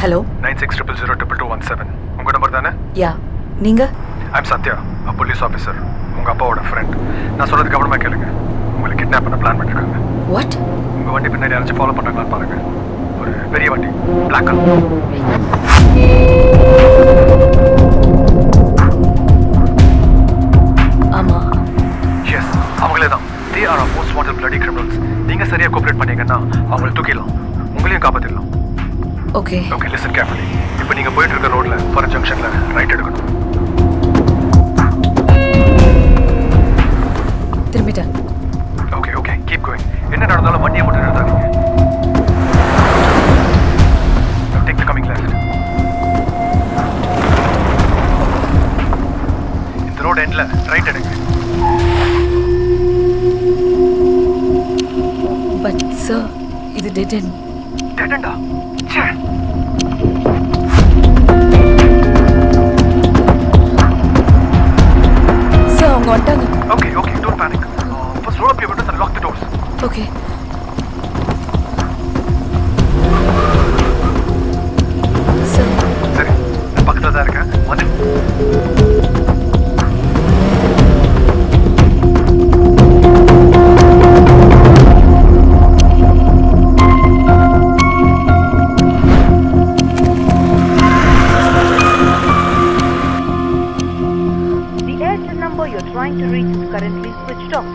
Hello 9600022217 உங்க number தானே? யா நீங்க? I'm Sathya, a police officer. உங்க அப்பாவோட ஃப்ரெண்ட். நான் சொல்றது கவனமா கேளுங்க. உங்களை கிட்னாப் பண்ண பிளான் பண்ணிருக்காங்க. வாட்? உங்க வண்டி பின்னாடி யாராச்சும் ஃபாலோ பண்றாங்களான்னு பாருங்க. ஒரு பெரிய வண்டி, பிளாக் கலர். ஆமா. எஸ், அவங்களே தான். They are our most wanted bloody criminals. நீங்க சரியா கோஆபரேட் பண்ணீங்கன்னா அவங்களை தூக்கிடலாம், உங்களையும் காப்பாத்திடலாம். Okay okay, listen carefully. இப்போ நீங்க போயிட்டு இருக்க ரோட்ல ஃபார் ஜங்ஷன்ல ரைட் எடுக்கணும். திரும்பிட்டேன். Okay okay, keep going. என்ன நடந்தாலும் வண்டியை மட்டும் நிறுத்தாதீங்க. Take the coming left. இந்த ரோட் எண்ட்ல ரைட் எடுங்க. பட் சார், இது டெட் எண்ட். டெட் எண்டா? ச்சே. சார் அவங்க வந்துட்டாங்க. Okay, okay, don't panic. First roll up your windows and lock the doors. Okay. Sir சரி, நான் பக்கத்துல தான் இருக்கேன். வந்து. The Airtel number you're trying to reach is currently switched off.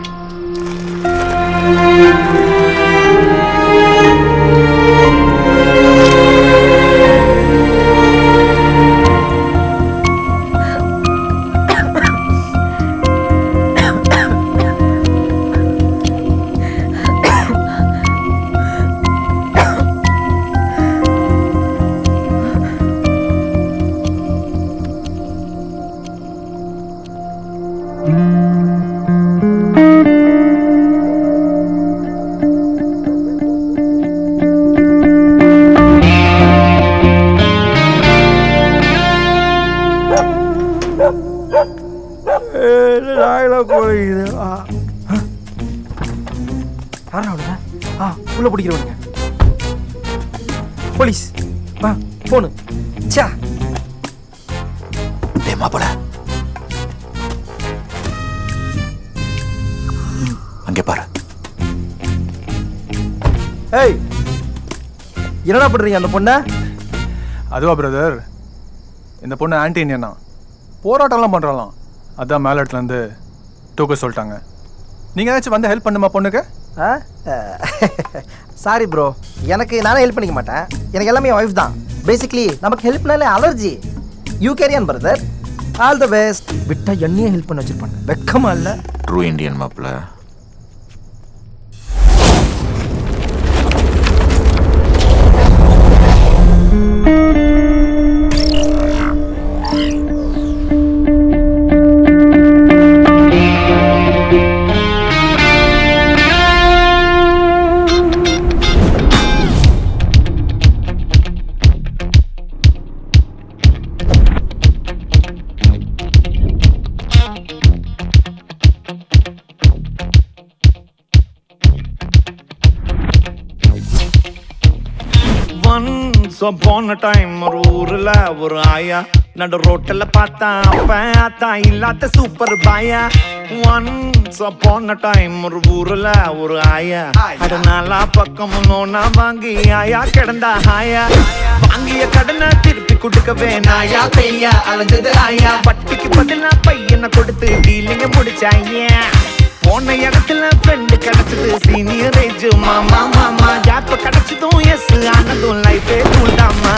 உள்ள பிடிக்கிறவனுங்க போலீஸ். போனு சா மாப்பிள அங்கே பாரு. ஏய், என்னடா பண்றீங்க அந்த பொண்ணை? அதுவா பிரதர், இந்த பொண்ணு ஆன்டி இண்டியனா, போராட்டம்லாம் பண்ணுறாலாம். அதான் மேல இடத்துல இருந்து தூக்க சொல்லிட்டாங்க. நீங்கள் ஏதாச்சும் வந்து ஹெல்ப் பண்ணுமா பொண்ணுக்கு? சாரி ப்ரோ, நானே ஹெல்ப் பண்ணிக்க மாட்டேன். எனக்கு எல்லாமே என் ஒய்ஃப் தான். பேசிக்லி நமக்கு ஹெல்ப்னாலே அலர்ஜி. You carry on brother. All the best. விட்டா என்னையே ஹெல்ப் பண்ண வச்சிருப்பாங்க. வெக்கமா இல்லை? ட்ரூ இண்டியன் மாப்பிள. Once upon a time ஒரு ஊர்ல ஒரு ஆயா நடு ரோட்டில் பார்த்தா அப்ப ஆத்தா இல்லாத super paya. Once upon a time ஒரு ஊர்ல ஒரு ஆயா அட நாலா பக்கம் நோனா வாங்கி ஆயா கிடந்தா ஆயா. வாங்கிய கடனை திருப்பி கொடுக்கவே நாயா பெய்யா அலைஞ்சது ஆயா. வட்டிக்கு பதிலா பையனை கொடுத்து டீலிங்க முடிச்சாயா. போன இடத்துல ஃப்ரெண்டு கிடைச்சது சீனியர் ஏஜ் மாமா மாமா. கேப் கிடைச்சதும் எஸ் ஆனதும் லைஃபே கூல்டாமா.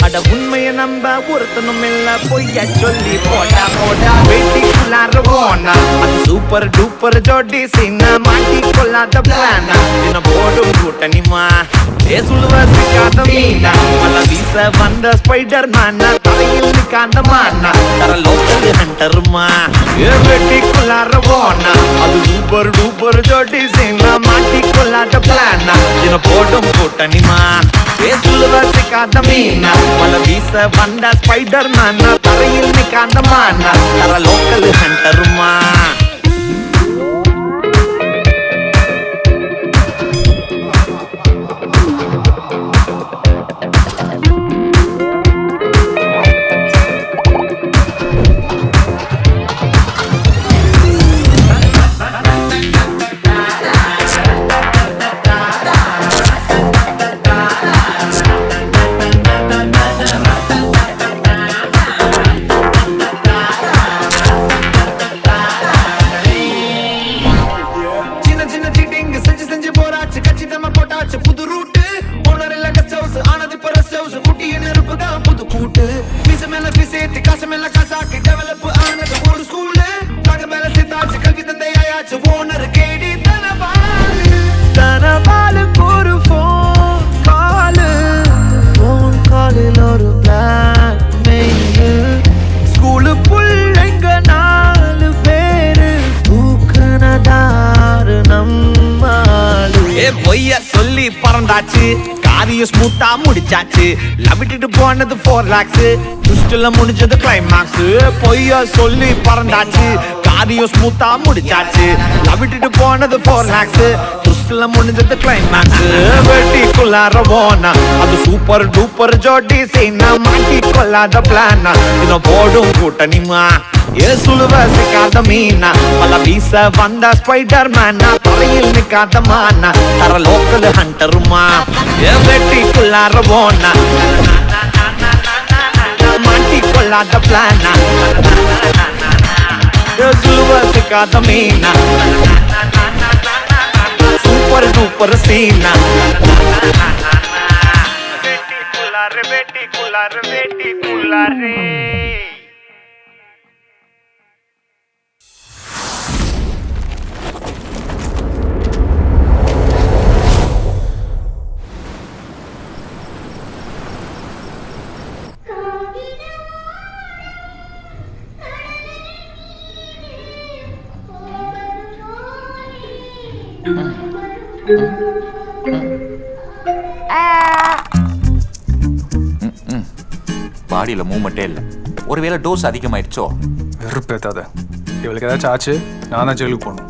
அட உண்மையை நம்ப ஒருத்தனும் இல்ல பொய்ய சொல்லி போடா போடா. வெட்டிக்குள்ளார போனா அது சூப்பர் டூப்பர் ஜோடி சீனா. மாட்டி கொள்ளாத பிளானா என்ன போடும் கூட்டணிமா. ஏசுழுவ சிக்காத மீனா பல வீச வந்த ஸ்பைடர் மேனா. தலையில் நிக்காந்த மானா தர லோக்கல் ஹண்டருமா. வெட்டிக்குள்ளார போனா அது சூப்பர் டூப்பர் ஜோடி சீனா. மாட்டி கொள்ளாத பிளானா என்ன போடும் கூட்டணிமா. ஏசுழுவ சிக்காத மீனா பல வீச வந்த ஸ்பைடர் மேனா. தலையில் நிக்காந்த மானா தர லோக்கல் ஹண்டருமா. பிறந்தாச்சு காரியம் ஸ்மூத்தா முடிச்சாச்சு லவ் விட்டுட்டு போனது 4 lakhs ட்விஸ்ட்ல முடிஞ்சது கிளைமாக்ஸ் பொய்யா சொல்லி பறந்தாச்சு காரியம் ஸ்மூத்தா முடிச்சாச்சு லவ் விட்டுட்டு போனது 4 lakhs ட்விஸ்ட்ல முடிஞ்சது கிளைமாக்ஸ் வெட்டிக்குள்ளார போனா அது சூப்பர் டூப்பர் ஜோடி செய்னா மாட்டி கொள்ளாத பிளானா இன்னும் போடும் கூட்டணிமா ஏ சுழுவ சிக்காத மீனா பல வீச வந்த ஸ்பைடர் மேனா தலையில் நிக்காத மானா தர லோக்கல் ஹண்டருமா ஏ வெட்டிக்குள்ளார போனா மாட்டி கொள்ளாத பிளானா ஏ சுழுவ சிக்காத மீனா சூப்பர் டூப்பர் சீனா வெட்டிக்குள்ளார பாடியில மூவ்மெண்ட்டே இல்லை. ஒருவேளை டோஸ் அதிகமாயிடுச்சோ? வெறுப்பேத்தாத. இவளுக்கு ஏதாச்சும் ஆச்சு நான் தான் ஜெயிலுக்கு போகணும்.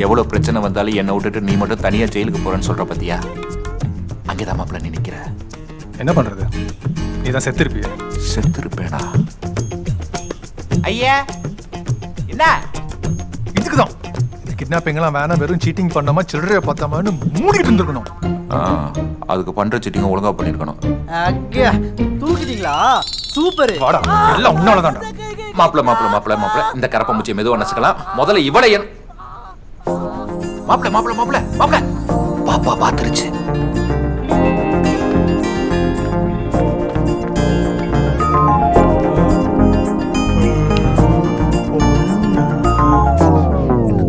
எவ்வளோ பிரச்சனை வந்தாலும் என்னை விட்டுட்டு நீ மட்டும் தனியாக ஜெயிலுக்கு போறேன்னு சொல்ற பத்தியா? அங்கேதான் மாப்பிள்ள நீ நிற்கிற. என்ன பண்றது? நீ தான் செத்துருப்பிய. செத்துருப்பேடா. ஐயா என்ன இதுக்கு தான் இந்த கிட்னாப்பிங்லாம் வேணாம், வெறும் சீட்டிங் பண்ணாம சில்லறைய பார்த்தாமன்னு மூடிட்டு இருந்திருக்கணும். அதுக்கு பண்ற சீட்டிங்க ஒழுங்கா பண்ணிருக்கணும். தூக்கிட்டீங்களா? சூப்பர். வாடா, எல்லாம் உன்னாலதான்டா. மாப்பிள்ள இந்த கரப்ப முச்சியை மெதுவா நசுக்கலாம். முதல்ல இவளை என் மாப்பிள்ள பாப்பா பாத்துருச்சு.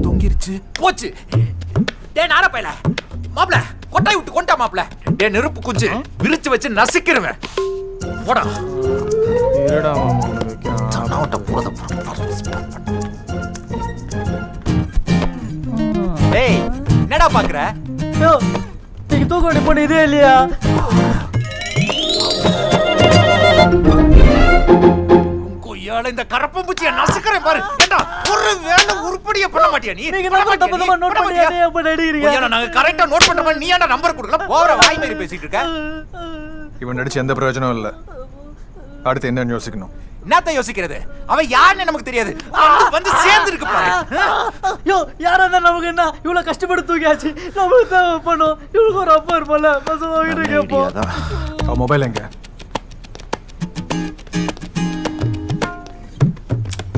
தொங்கிருச்சு. போச்சு. டேய் நார பையல. மாப்பிள்ள கொட்டாய் விட்டு கொண்டா மாப்பிள்ள. டேய் நெருப்பு குஞ்சு விரிச்சு வச்சு நசிக்கிறவன். போடா. இருடா மாமா வைக்கலாம். சனாவட்ட போறத. டேய் என்னடா பாக்குற? யோ நீங்க தூக்க வேண்டிய பொண்ணு இதே இல்லையா? கொய்யால இந்த கரப்பம்பூச்சியை நசுக்கறேன் பாரு. ஏண்டா ஒரு வேளை உருப்படியே பண்ண மாட்டியா நீ? நீங்க நம்பர் தப்பா நோட் பண்ணி அதே அப்ப நடிக்கிறீங்க. கொய்யால நாங்க கரெக்ட்டா நோட் பண்ற மாதிரி நீ ஏன்டா நம்பர் கொடுக்கல? போற வாய் மாதிரி பேசிட்டு இருக்க. இவன் நடிச்சு எந்த பிரயோஜனமும் இல்ல. அடுத்து என்ன யோசிக்கணும்? என்னத்த யோசிக்கிறது? அவன் யாருன்னு நமக்கு தெரியாது. வந்து சேர்ந்து இருக்கு பாரு. யோ யாரா இருந்தா நமக்கு என்ன? இவ்வளவு கஷ்டப்பட்டு தூக்கியாச்சு. நம்மளுக்கு தான் பண்ணோம். இவளுக்கு ஒரு அப்பா இருப்பல. பசங்க கிட்ட கேப்போம். அவ மொபைல் எங்க?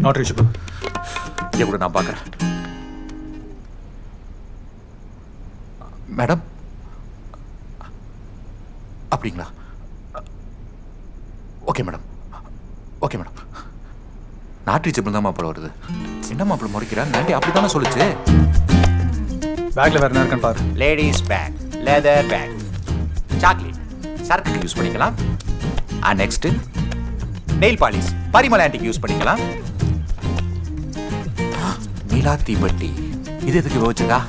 Not reachable. இதை கூட நான் பார்க்குறேன். மேடம் அப்படிங்களா? Okay madam. நாட் ரீச்சபிள் தான் மாப்பிள்ள வருது. என்ன மாப்பிள்ள முறைக்கிறான்? நாண்டி அப்படி தானே சொல்லுச்சு. பேக்ல வேற என்ன இருக்குன்னு பாரு. Ladies bag, leather bag, chocolate, சரக்குக்கு யூஸ் பண்ணிக்கலாம். நெக்ஸ்ட் நெயில் பாலிஷ், பரிமள ஆன்டிக்கு யூஸ் பண்ணிக்கலாம். நீலா தீபட்டி இது எதுக்கு யோசிச்சதா?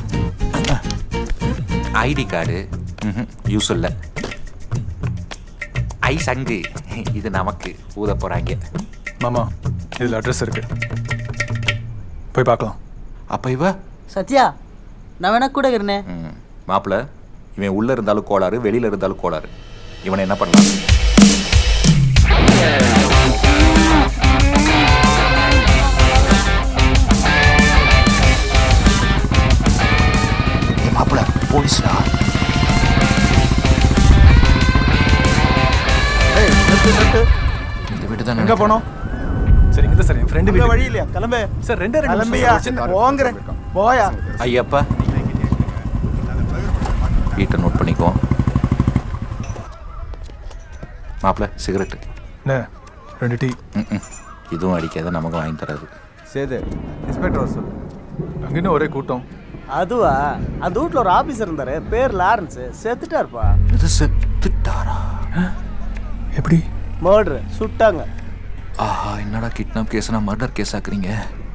ஐடி கார்டு யூஸ் இல்லை. ஐ சங்கு இது நமக்கு ஊத போறாங்க. மாமா இதுல அட்ரஸ் இருக்கு, போய் பார்க்கலாம். அப்ப இவ சத்யா நான் வேணா கூட இருக்கிறேன். மாப்பிள்ள இவன் உள்ள இருந்தாலும் கோளாறு, வெளியில இருந்தாலும் கோளாறு. இவனை என்ன பண்ணலாம்? மாப்பிள்ள போலீஸ்டா. இந்த வீட்டு தான் எங்க போனோம்? சரி இங்க சார் என் ஃப்ரெண்ட் வீட்டு வழி இல்லையா? கிளம்பு சார். ரெண்டே கிளம்பியா? போங்கற போயா. ஐயப்பா வீட்டை நோட் பண்ணிக்குவோம். மாப்பிள்ள சிகரெட்டு. என்ன 2 டீ? இதுவும் அடிக்காத, நமக்கு வாங்கி தராது. சேது இன்ஸ்பெக்டர் சொல்லு. அங்க இன்னும் ஒரே கூட்டம். அதுவா? அந்த வீட்ல ஒரு ஆபீசர் இருந்தாரு, பேர் லாரன்ஸ். செத்துட்டாருப்பா. இது செத்துட்டாரா? எப்படி? மர்டர், சுட்டாங்க. ஆஹா, என்னடா கிட்னாப் கேஸ்னா மர்டர் கேஸ் ஆக்குறீங்க?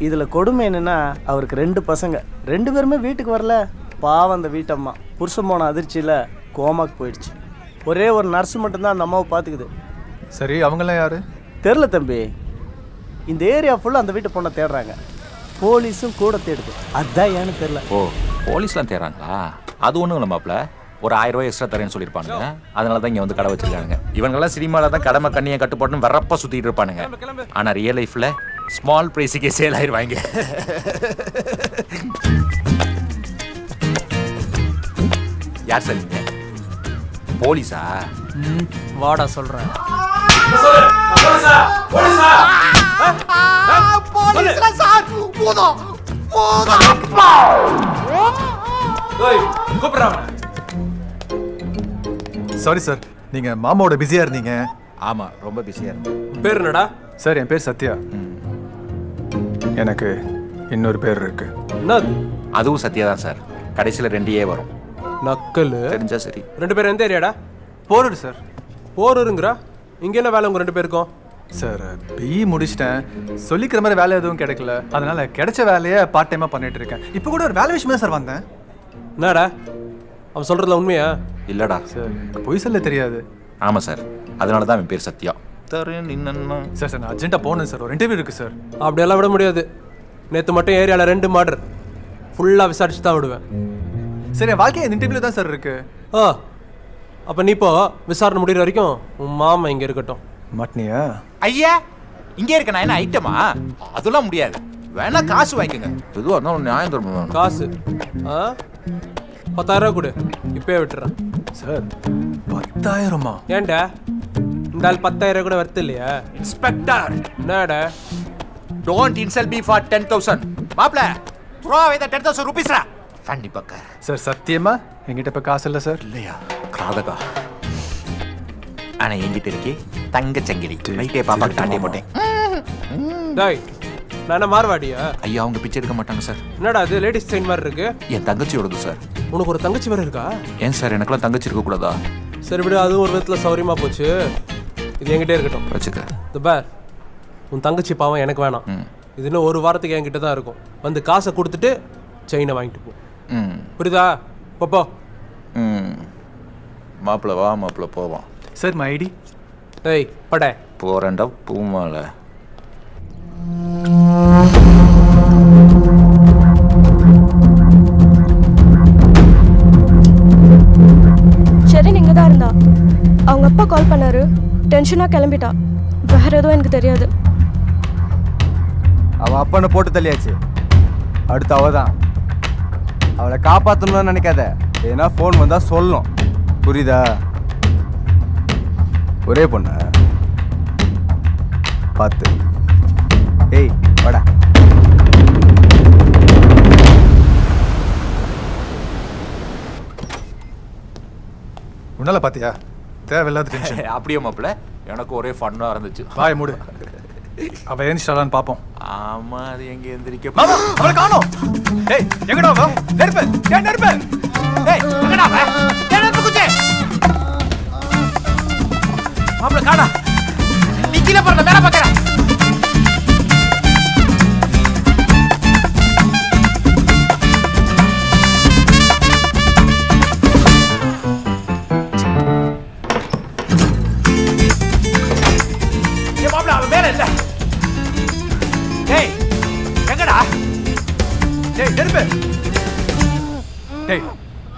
இதுல கொடுமை என்னன்னா அவருக்கு 2 பசங்க, 2 பேருமே வீட்டுக்கு வரல. பாவம் அந்த வீட்டம்மா புருஷன் போன அதிர்ச்சியில கோமாக்கு போயிடுச்சு. ஒரே ஒரு நர்ஸ் மட்டும்தான் அந்த அம்மாவை பார்த்துக்குது. சரி, அவங்களாம் யாரு? தெரில தம்பி. இந்த ஏரியா ஃபுல்லாக அந்த வீட்டு பொண்ணை தேடுறாங்க. போலீஸும் கூட தேடுது. அதுதான் ஏன்னு தெரில. ஓ, போலீஸ்லாம் தேடுறாங்களா? அது ஒன்றும் இல்லை மாப்பிள்ள, ஒரு 1000 ரூபாய் எக்ஸ்ட்ரா தரேன்னு சொல்லியிருப்பானுங்க. அதனால தான் இங்கே வந்து கடை வச்சிருக்காங்க. இவங்கெல்லாம் சினிமாவில் தான் கடமை கண்ணியை கட்டுப்போட்டுன்னு வரப்பா சுற்றிட்டு இருப்பானுங்க. ஆனால் ரியல் லைஃப்பில் ஸ்மால் ப்ரைஸுக்கே சேல் ஆயிடுவாங்க. யார் சார் நீங்க? போலீஸா? வாடா சொல்கிறேன். சாரி சார், நீங்க மாமாவோட பிஸியா இருந்தீங்க. ஆமா, ரொம்ப பிஸியா இருந்தேன். பேர் என்னடா? சார், என் பேர் சத்யா. எனக்கு இன்னொரு பேர் இருக்கு. என்னது? அதுவும் சத்யா தான் சார். கடைசியில் 2 வரும். நக்கல். தெரிஞ்சா சரி. 2 பேர் எந்த ஏரியாடா? போரூர் சார். போரூருங்கிறா? இங்கே என்ன வேலை உங்கள் 2 பேருக்கும்? சார், பிஇ முடிச்சிட்டேன். சொல்லிக்கிற மாதிரி வேலை எதுவும் கிடைக்கல. அதனால கிடைச்ச வேலையை பார்ட் டைமாக பண்ணிட்டு இருக்கேன். இப்போ கூட ஒரு வேலை விஷயமா சார் வந்தேன். என்னடா அவன் சொல்கிறதுல உண்மையா? இல்லடா சார், எனக்கு பொய் சொல்ல தெரியாது. ஆமாம் சார், அதனால தான் என் பேர் சத்யா. சார் சார், நான் அர்ஜென்ட்டாக போகணும் சார். ஒரு இன்டர்வியூ இருக்குது சார். அப்படியெல்லாம் விட முடியாது. நேற்று மட்டும் ஏரியாவில் 2 மர்டர். ஃபுல்லாக விசாரிச்சு தான் விடுவேன். சரி, என் வாழ்க்கை இந்த இன்டர்வியூ தான் சார் இருக்கு. ஆ, அப்போ நீ இப்போ விசாரணை முடிகிற வரைக்கும் உன் மாமா இங்கே இருக்கட்டும். மாட்டினியா? ஐயா, இங்கே இருக்க நான் என்ன ஐட்டமா? அதெல்லாம் முடியாது. வேணா காசு வாங்கிக்கோங்க. எதுவாக இருந்தாலும் நியாயம் தரணும். காசு? ஆ, 10,000 கொடு, இப்போயே விட்டுறேன். சார், 10,000மா? ஏன்டா இந்த ஆள் 10,000 கூட வருது இல்லையா? இன்ஸ்பெக்டர், என்னடா? Don't insult me for 10,000. மாப்ள, த்ரோ அவே த 10,000 ரூபீஸ்ரா. ஃபன்னி பக்க. சார், சத்தியமா என்கிட்ட இப்போ காசு இல்லை சார். இல்லையா? கிராதகா. ஆனால் என்கிட்ட இருக்கே தங்க சங்கிலி. ரைட்டே பாப்பாக்கு தாண்டி போட்டேன். டேய், நான் என்ன மார்வாடியா? ஐயா, அவங்க பிச்சை எடுக்க மாட்டாங்க சார். என்னடா அது லேடிஸ் சைன் மாதிரி இருக்கு? என் தங்கச்சியோடது சார். உனக்கு ஒரு தங்கச்சி வேற இருக்கா? ஏன் சார், எனக்கெல்லாம் தங்கச்சி இருக்கக்கூடாதா? சரி விடு, அதுவும் ஒரு விதத்தில் சௌரியமாக போச்சு. இது என்கிட்டே இருக்கட்டும். வச்சுக்க. இந்த பார், உன் தங்கச்சி பாவம் எனக்கு வேணாம். இது இன்னும் 1 வாரத்துக்கு என்கிட்ட தான் இருக்கும். வந்து காசை கொடுத்துட்டு செயினை வாங்கிட்டு போ. புரியுதா? போ. மாப்பிள்ள வா, மாப்பிள்ள போவான். Sir, my ID. ஏய் பட போறேன்டா பூமால. ஷெரின் இங்கே தான் இருந்தா. அவங்க அப்பா கால் பண்ணாரு. டென்ஷனாக கிளம்பிட்டா. வேற எதுவும் எனக்கு தெரியாது. அவன் அப்பனை போட்டு தள்ளியாச்சு. அடுத்து அவ தான். அவளை காப்பாற்றணும்னு நினைக்காத. ஏன்னா ஃபோன் வந்தால் சொல்லணும். புரியுதா? ஒரே பொண்ணு பார்த்து. ஏய் வாடா. உன்னால பாத்தியா? தேவையில்லாத டென்ஷன். அப்படியே மாப்பிள்ள, எனக்கு ஒரே ஃபன்னா இருந்துச்சு. வாய் மூடு. அவ ஏன்ஸ்டாலான்னு பாப்போம். ஆமா, அது எங்க எந்திரிக்க. மாமா, அவளை காணோம். ஏய், எங்கடா அவ? நெருப்பு, ஏய் நெருப்பு. ஏய், எங்கடா அவ? ஏய், நெருப்பு குச்சி. மாப்பிள்ள காணா. நீ கீழே போறத மேல பாக்கற.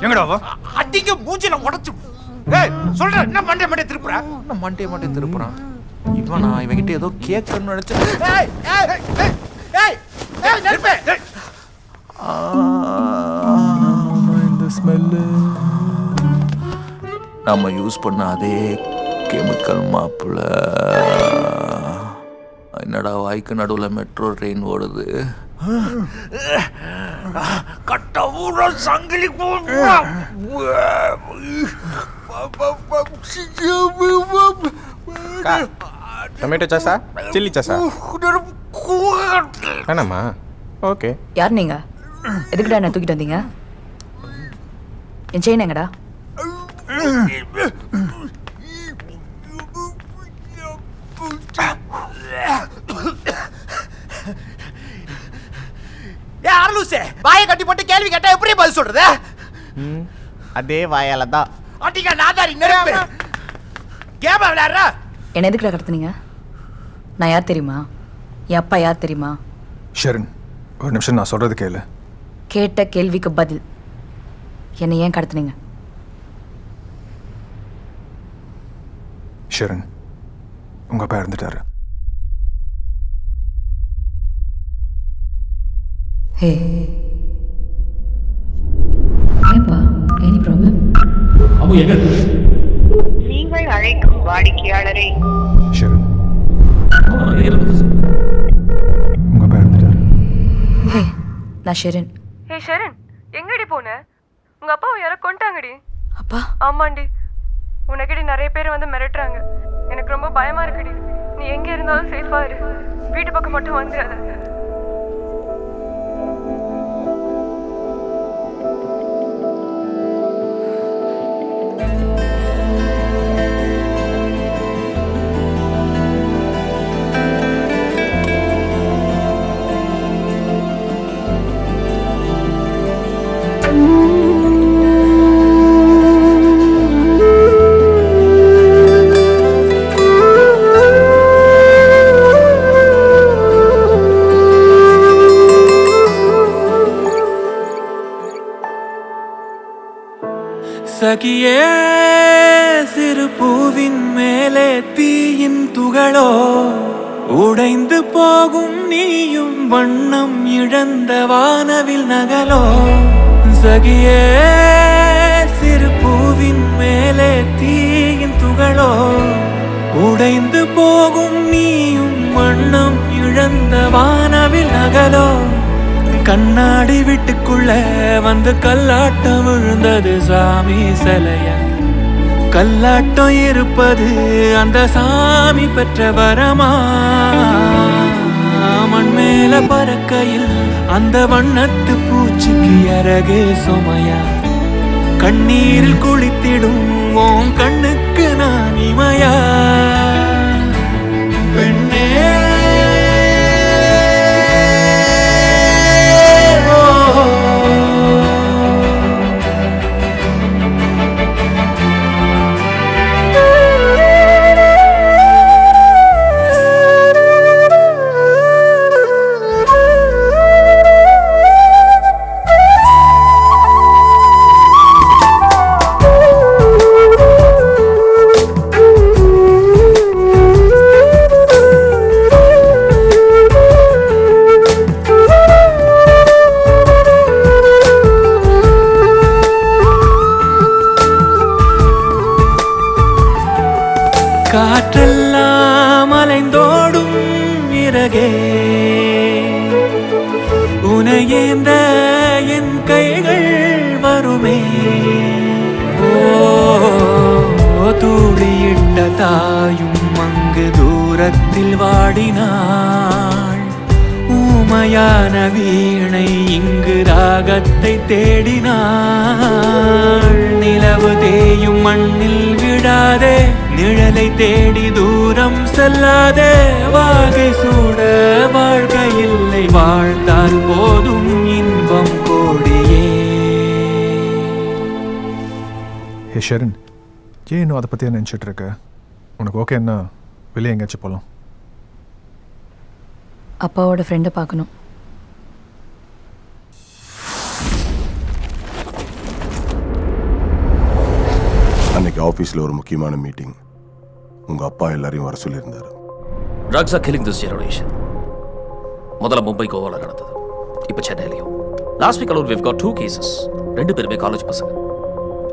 எங்கடா அவ? அடிங்க மூஞ்சில உடைச்சு. ஏய், சொல்ற என்ன மண்டே திருப்புற? என்ன மண்டே திருப்புறான்? இவனா இவங்கிட்ட ஏதோ கேட்கணும்னு நினைச்சேன். ஏய் ஏய் ஏய் ஏய் ஏய் நெருப்பு. இந்த ஸ்மெல் நம்ம யூஸ் பண்ண அதே கெமிக்கல் மாப்பிள்ள. என்னடா வாய்க்கு நடுவுல மெட்ரோ ட்ரெயின் ஓடுது. கட்ட ஊர சங்கிலி டொமேட்டோ சாஸா சில்லி சாஸா வேணாமா? ஓகே. யார் நீங்க? எதுக்குடா என்ன தூக்கிட்டு வந்தீங்க? என் செயின் எங்கடா? வாயை கட்டி போட்டு கேள்வி கேட்டா எப்படி பதில் சொல்றது? அதே வாயால தான். பட்டிகா நாதாரி நெருப்பு கேம் விளையாடுற. என்ன எதுக்குடா கடத்துனீங்க? நான் யார் தெரியுமா? என் அப்பா யார் தெரியுமா? ஷெரின், ஒரு நிமிஷம் நான் சொல்கிறது கேளு. கேட்ட கேள்விக்கு பதில். என்னை ஏன் கடத்துனீங்க? ஷெரின், உங்கள் அப்பா இறந்துட்டாரு. ஹே, ஏன்பா, எனி ப்ராப்ளம்? நீங்கள் அழைக்கும் வாடிக்கையாளரை ஷெரின், உங்கள் அப்பா இறந்துட்டாரு. ஹே, நான் ஷெரின். ஹே ஷரண், எங்கடி போன? உங்க அப்பாவை யாரோ கொண்டாங்கடி. அப்பா, ஆமாண்டி, உனக்கடி நிறைய பேர் வந்து மிரட்டுறாங்க. எனக்கு ரொம்ப பயமா இருக்குடி. நீ எங்க இருந்தாலும் சேஃபா இரு. வீட்டு பக்கம் மட்டும் வந்துடாத. சகியே சிறு பூவின் மேலே தீயின் துகளோ உடைந்து போகும் நீயும் வண்ணம் இழந்த வானவில் நகலோ. சகியே சிறு பூவின் மேலே தீயின் துகளோ உடைந்து போகும் நீயும் வண்ணம் இழந்த வானவில் நகலோ. கண்ணாடி வீட்டுக்குள்ள வந்து கல்லாட்டம் விழுந்தது சாமி சிலைய. கல்லாட்டம் இருப்பது அந்த சாமி பெற்ற வரமா. மண் மேல பறக்கையில் அந்த வண்ணத்து பூச்சிக்கு அழகு சுமையா. கண்ணீரில் குளித்திடும் உன் கண்ணுக்கு நான் இமையா. பெண்ணே காற்றெல்லாம் அலைந்தோடும் இறகே உனையேந்த என் கைகள் வருமே. ஓ தூளியிட்ட தாயும் அங்கு தூரத்தில் வாடினாள். ஊமையான வீணை இங்கு ராகத்தை தேடினாள். நிலவு தேயும் மண்ணில் விடாதே, நிழலை தேடி தூரம் செல்லாதே. வாகை சூட வாழ்க்கை இல்லை, வாழ்ந்தால் போதும் இன்பம் கோடியே. ஹே ஷெரின், ஏன் இன்னும் அதை பற்றியே நினச்சிட்டு இருக்க? உனக்கு ஓகேன்னா வெளியே எங்கேயாச்சும் போகலாம். அப்பாவோட ஃப்ரெண்டை பார்க்கணும். அன்னைக்கு ஆஃபீஸில் ஒரு முக்கியமான மீட்டிங். உங்கள் அப்பா எல்லாரையும் வர சொல்லியிருந்தாரு. Drugs are killing this generation. முதல்ல மும்பை கோவால நடந்தது, இப்போ சென்னையிலையும். Last week alone we've got 2 cases. 2 பேருமே காலேஜ் பசங்க.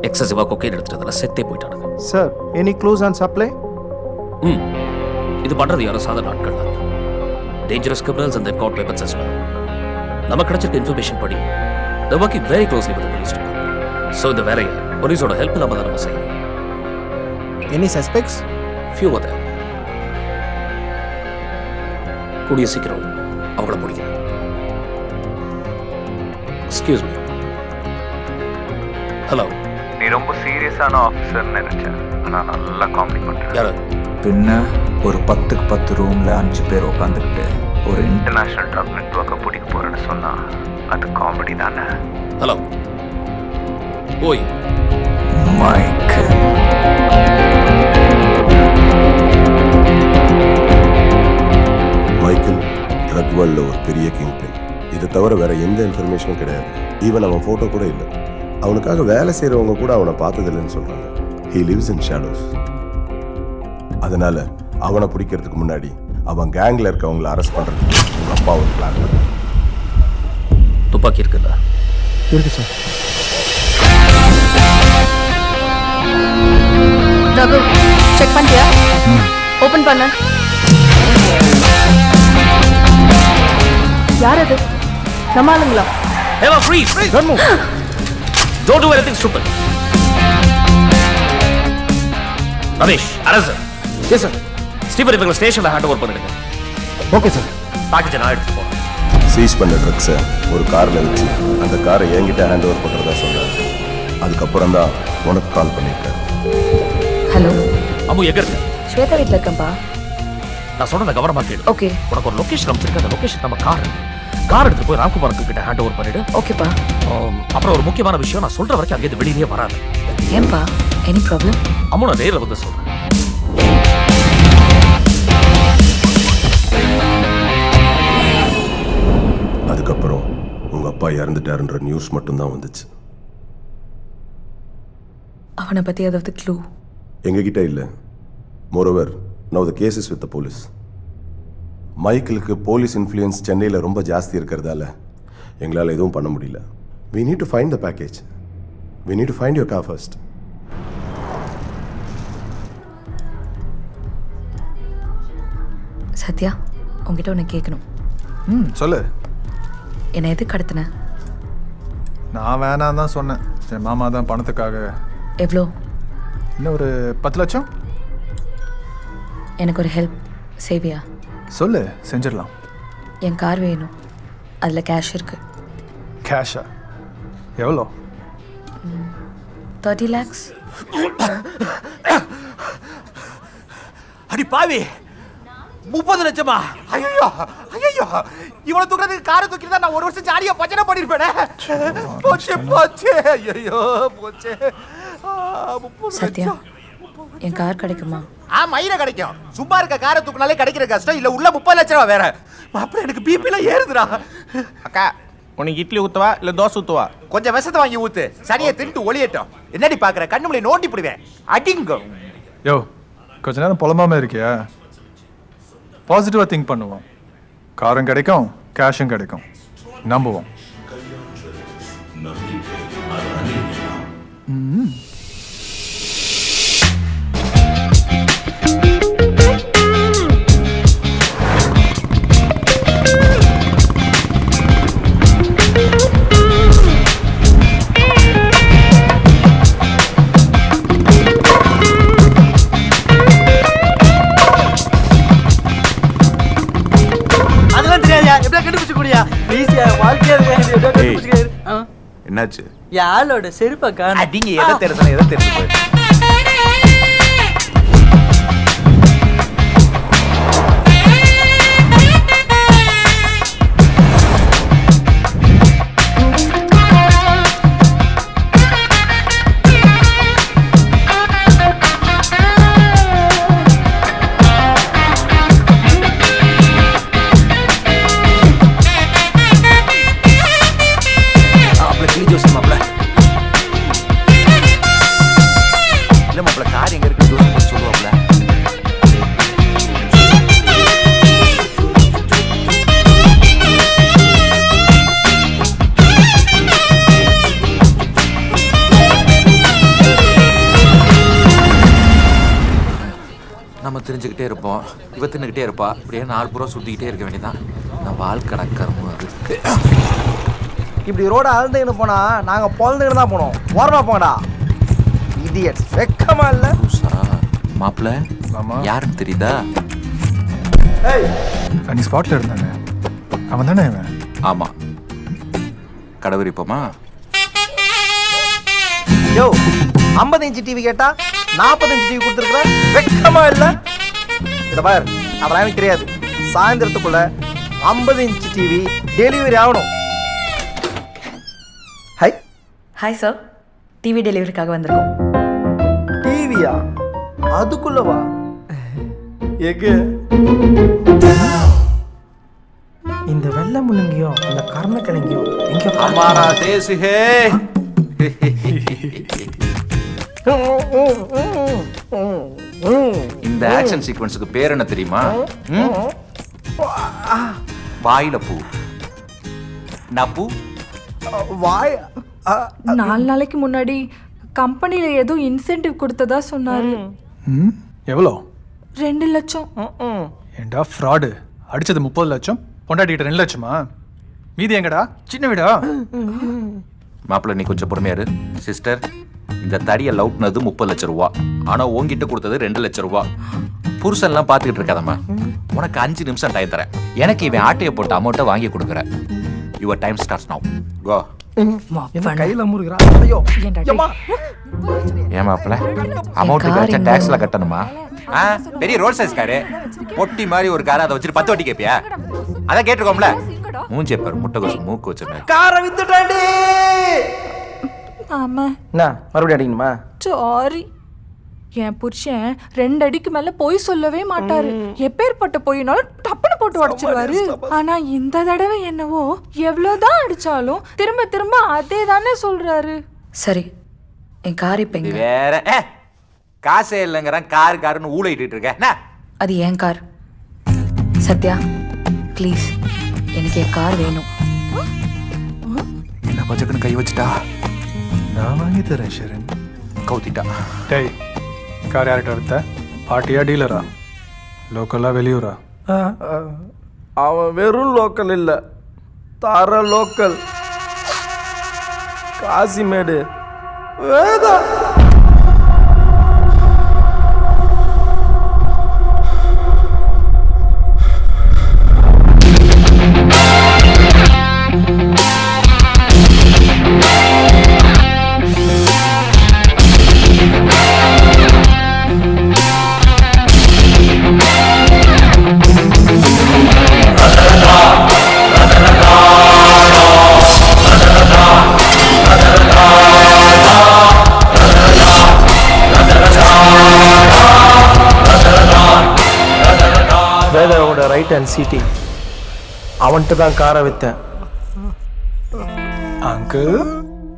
எக்ஸசிவா கொக்கைன் எடுத்துட்டதுல செத்தே போயிட்டானுங்க. Sir, any clues on supply? இது பண்றது யாரும் சாதாரண ஆட்கள் தான். Dangerous criminals and they've got weapons as well. நமக்கு கிடைச்சிருக்க இன்ஃபர்மேஷன் படி they're working very closely with the police department. So இந்த வேலையை போலீஸோட ஹெல்ப் இல்லாம தான் நம்ம செய்யணும். Any suspects? Few of them. கூடிய சீக்கிரம் அவங்கள பிடிக்கிறேன். Excuse me. ஹலோ. நீ ரொம்ப சீரியஸான ஆஃபீஸர்னு நினைச்சேன், ஆனால் நல்லா காமெடி பண்ணுறேன். யாரு? பின்ன ஒரு 10க்கு 10 ரூமில் 5 பேர் உட்காந்துக்கிட்டு ஒரு இன்டர்நேஷ்னல் ட்ரக் நெட்வொர்க்கை பிடிக்க போகிறேன்னு சொன்னால் அது காமெடி தானே? ஹலோ. ஓய் மைக்கேல். மைக்கேல் ட்ரக் வேர்ல்டில் ஒரு பெரிய கிங் பின். இதை தவிர வேற எந்த இன்ஃபர்மேஷனும் கிடையாது. ஈவன் அவன் ஃபோட்டோ கூட இல்லை. அவனுக்காக வேலை செய்கிறவங்க கூட அவனை பார்த்ததில்லைன்னு சொல்கிறாங்க. He lives in shadows. அதனால அவனை பிடிக்கிறதுக்கு முன்னாடி அவன் கேங்கில் இருக்கவங்களை அரெஸ்ட் பண்ணுறதுக்கு உங்கள் அப்பா ஒரு பிளான் பண்ண. துப்பாக்கி இருக்குல்ல? இருக்கு சார். ரகு செக் பண்ணிட்டியா? ஓபன் பண்ண. யார் அது? நம்ம ஆளுங்களா? Eva, freeze! Don't move! Don't do anything stupid. Ramesh, அரசு. Yes sir. ஸ்டீபன் இவங்களை ஸ்டேஷனில் ஹேண்ட் ஓவர் பண்ணிடுங்க. Okay sir. பேக்கேஜை நான் எடுத்துட்டு போகிறேன். சீஸ் பண்ண ட்ரக்ஸை ஒரு காரில் வச்சு அந்த காரை என்கிட்ட ஹேண்ட் ஓவர் பண்ணுறதா சொன்னார். அதுக்கப்புறம் தான் உனக்கு கால் பண்ணியிருக்காரு. ஹலோ அம்மு எங்க இருக்கு? ஸ்வேதா வீட்டில் இருக்கேன்ப்பா. நான் சொன்னதை கவனமா கேளு. ஓகே. உனக்கு ஒரு லொகேஷன் அமைச்சிருக்கேன். அந்த லொகேஷன் நம்ம கார் எடுத்து போய் ராம்குமாருக்கு கிட்ட ஹேண்ட் ஓவர் பண்ணிடு. ஓகேப்பா. அப்புறம் ஒரு முக்கியமான விஷயம், நான் சொல்ற வரைக்கும் அங்கேயிருந்து வெளியிலேயே வராது. ஏன்பா? Any problem? அம்மு நான் நேரில் வந்து சொல்றேன். அதுக்கப்புறம் உங்கள் அப்பா இறந்துட்டாருன்ற நியூஸ் மட்டும்தான் வந்துச்சு. அவனை பற்றி ஏதாவது க்ளூ? எங்ககிட்ட இல்லை. Moreover now the cases with the police. மைக்கிளுக்கு போலீஸ் இன்ஃப்ளூயன்ஸ் சென்னையில் ரொம்ப ஜாஸ்தி இருக்கிறதால எங்களால் எதுவும் பண்ண முடியல. We need to find the package. We need to find your car first. Sathya, உங்ககிட்ட ஒன்று கேட்கணும். சொல்லு. என்னை எதுக்கு கடத்தின? நான் வேணாம் தான் சொன்னேன். என் மாமா தான் பணத்துக்காக. எவ்வளோ? இன்னும் ஒரு 10 லட்சம். எனக்கு ஒரு ஹெல்ப் செய்வியா? சொல்லு, செஞ்சிடலாம். என் கார் வேணும். அதில் கேஷ் இருக்கு. கேஷா? எவ்வளோ? 30 lakhs. அடி பாவி, 30 லட்சமா? ஐயோ ஐயோ, இவ்வளவு தூக்கிறதுக்கு காரை தூக்கிட்டு தான் நான் ஒரு வருஷம் ஜாலியா பச்சனை பண்ணிருப்பேனே. போச்சு போச்சு, ஐயோ போச்சு. சத்யா, என் கார் கிடைக்குமா? மயிரை கிடைக்கும். சும்மா இருக்க காரை தூக்கினாலே கிடைக்கிற கஷ்டம் இல்ல. உள்ள 30 லட்சம் ரூபா வேற. மாப்பிள்ள எனக்கு பிபில ஏறுதுடா. அக்கா, உனக்கு இட்லி ஊத்துவா இல்ல தோசை ஊத்துவா? கொஞ்சம் விஷத்தை வாங்கி ஊத்து. சரியா தின்ட்டு ஒளியட்டும். என்னடி பாக்குற? கண்ணு முடி நோண்டி போடுவேன். அடிங்க. யோ, கொஞ்ச நேரம் புலம்பாம இருக்கியா? பாசிட்டிவாக திங்க் பண்ணுவோம். காரும் கிடைக்கும், கேஷும் கிடைக்கும். நம்புவோம். என்னாச்சு? யாரோட செருப்பக்கா? அடிங்க. எதை தெரிஞ்சா எதை தெரிஞ்சு தெரிஞ்சுக்கிட்டே இருப்போம். இவ தின்னுக்கிட்டே இருப்பா. இப்படியே 4 புறம் சுத்திக்கிட்டே இருக்க வேண்டியதான். நான் வாழ்க்கை கர்மம் அது. இப்படி ரோட அழுந்துக்கின்னு போனா நாங்க பொழுதுகிட்டு தான் போனோம். ஓரமா போங்கடா இடியட்ஸ். வெக்கமா இல்ல? மாப்பிள்ள யாருன்னு தெரியுதா? நீ ஸ்பாட்ல இருந்தானே அவன் தானே இவன்? ஆமா. கடவுரிப்போமா? யோ, 50 இன்ச் டிவி கேட்டா 40 இன்ச் டிவி கொடுத்துருக்குற. வெக்கமா இல்ல? இத பார், அப்புறம் எனக்கு தெரியாது. சாயந்தரத்துக்குள்ள 50 இன்ச் டிவி டெலிவரி ஆகணும். ஹாய். ஹாய் சார், டிவி டெலிவரிக்காக வந்திருக்கோம். டிவியா? அப்படியா? அதுக்குள்ளவா? எங்க இந்த வெள்ளை முள்ளங்கியும் இந்த கருணக்கிழங்கையும் எங்க हमारा देश है இந்த ஆக்ஷன் சீக்வன்ஸுக்கு பேர் என்ன தெரியுமா? வாயில பூ. நப்பு வாய் 4 நாளைக்கு முன்னாடி கம்பெனில ஏதோ இன்சென்டிவ் கொடுத்ததா சொன்னாரு. எவ்வளோ? 2 லட்சம். ஏண்டா ஃப்ராடு, அடிச்சது 30 லட்சம், பொண்டாட்டிக்கிட்ட 2 லட்சமா? மீதி எங்கடா? சின்ன வீடா? மாப்பிள்ள நீ கொஞ்சம் பொறுமையாரு. சிஸ்டர், இந்த தடியை லவுட்னது 30 லட்சம் ரூபா, ஆனா உங்ககிட்ட கொடுத்தது 2 லட்சம் ரூபா. புருஷன்லாம் பார்த்துக்கிட்டு இருக்காதம்மா. உனக்கு 5 நிமிஷம் டைம் தரேன். எனக்கு இவன் ஆட்டையை போட்டு அமௌண்ட்டை வாங்கி கொடுக்குறேன். Your time starts now. Go. என்ன கையில முறுகிறா? ஐயோ அம்மா. ஏன் மாப்பிள்ள அமௌண்ட் கட்ட டாக்ஸ்ல கட்டணுமா? பெரிய ரோல் சைஸ் காரு, பொட்டி மாதிரி ஒரு காரை, அதை வச்சுட்டு 10 வட்டி கேப்பியா? அதான் கேட்டுருக்கோம்ல. மூஞ்சி பாரு, முட்டை கோசு மூக்கு வச்சிருந்தேன். காரை வித்துட்டாண்டி. ஆமா. என்ன மறுபடியும் அடிக்கணுமா? சாரி. என் புருஷன் 2 அடிக்கு மேல போய் சொல்லவே மாட்டாரு. எப்பேற்பட்ட போயினாலும் டப்புன்னு போட்டு உடைச்சிருவாரு. ஆனா இந்த தடவை என்னவோ எவ்வளவுதான் அடிச்சாலும் திரும்ப திரும்ப அதே தானே சொல்றாரு. சரி, என் கார் இப்போ எங்க? வேற காசே இல்லைங்கிறான். காருன்னு ஊழையிட்டு இருக்க என்ன? அது என் கார். சத்யா ப்ளீஸ், எனக்கு என் கார் வேணும். என்ன பச்சக்குன்னு கை வச்சுட்டா? நான் வாங்கி தரேன் ஷரண். கவுத்திட்டா. டேய், கார் யார்கிட்ட எடுத்த? பார்ட்டியா டீலரா? லோக்கலா வெளியூரா? அவன் வெறும் லோக்கல் இல்ல, தர லோக்கல். காசிமேடு வேதா. வேதாவோட ரைட் ஹேண்ட் சீட்டிங், அவன்கிட்ட தான் காரை வித்தேன். அங்கிள்,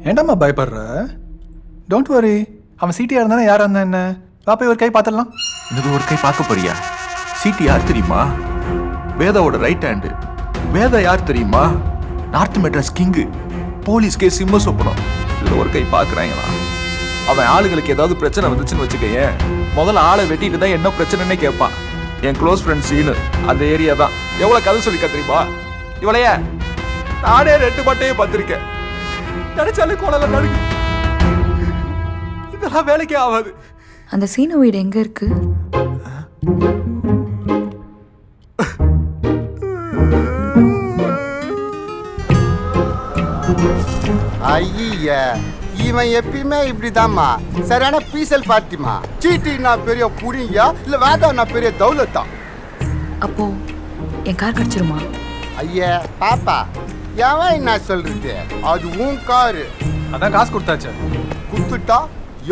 ஏண்டாம்மா பயப்படுற? டோன்ட் வரி, அவன் சீட்டியா இருந்தானே யாரா இருந்தா என்ன? வா போய் ஒரு கை பார்த்துடலாம். இது ஒரு கை பார்க்க போறியா? சீட்டி யார் தெரியுமா? வேதாவோட ரைட் ஹேண்டு. வேதா யார் தெரியுமா? நார்த் மெட்ராஸ் கிங்கு, போலீஸ்கே சிம்ம சொப்பனம். இதுல ஒரு கை பார்க்குறாங்களா? அவன் ஆளுகளுக்கு ஏதாவது பிரச்சனை வந்துச்சுன்னு வச்சுக்கேன், முதல்ல ஆளை வெட்டிட்டு தான் என்ன பிரச்சனைன்னே கேட்பான். என் க்ளோஸ் ஃப்ரெண்ட் சீனு அந்த ஏரியா தான். எவ்வளவு கதை சொல்லிக்க தெரியுமா? இவளைய நானே 2 பட்டையும் பார்த்திருக்கேன். நினைச்சாலே கோலல நடுக்கு. இதெல்லாம் வேலைக்கே ஆகாது. அந்த சீனு வீடு எங்க இருக்கு? ஐயா, இவன் எப்பயுமே இப்படிதாம்மா. சரியான பீசல் பார்ட்டிமா. சீட்டினா பெரிய புடிங்கயா இல்ல வேதானா பெரிய தௌலத்தா? அப்போ என் கார் கிடைச்சிருமா? ஐயா பாப்பா, எவன் என்ன சொல்றது? அது உன் காரு. அதான் காசு கொடுத்தாச்சு. கொடுத்துட்டா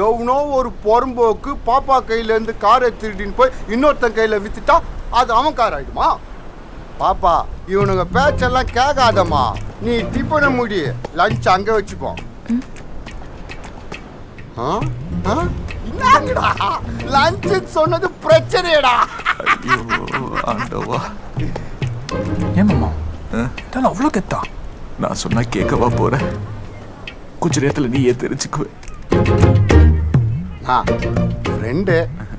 எவனோ ஒரு பொறம்போக்கு பாப்பா கையில இருந்து காரை திருடின்னு போய் இன்னொருத்தன் கையில வித்துட்டா அது அவன் கார் ஆயிடுமா? பாப்பா, இவனுங்க பேச்செல்லாம் கேட்காதம்மா. நீ டிஃபனை முடி, லஞ்ச் அங்க வச்சுப்போம். லஞ்சு சொன்னது பிரச்சனைடா. ஏமாமா அவ்வளோ கெத்தா? நான் சொன்னா கேட்கவா போற? கொஞ்ச நேரத்துல நீ ஏன் தெரிஞ்சுக்குவ. ஃப்ரெண்டு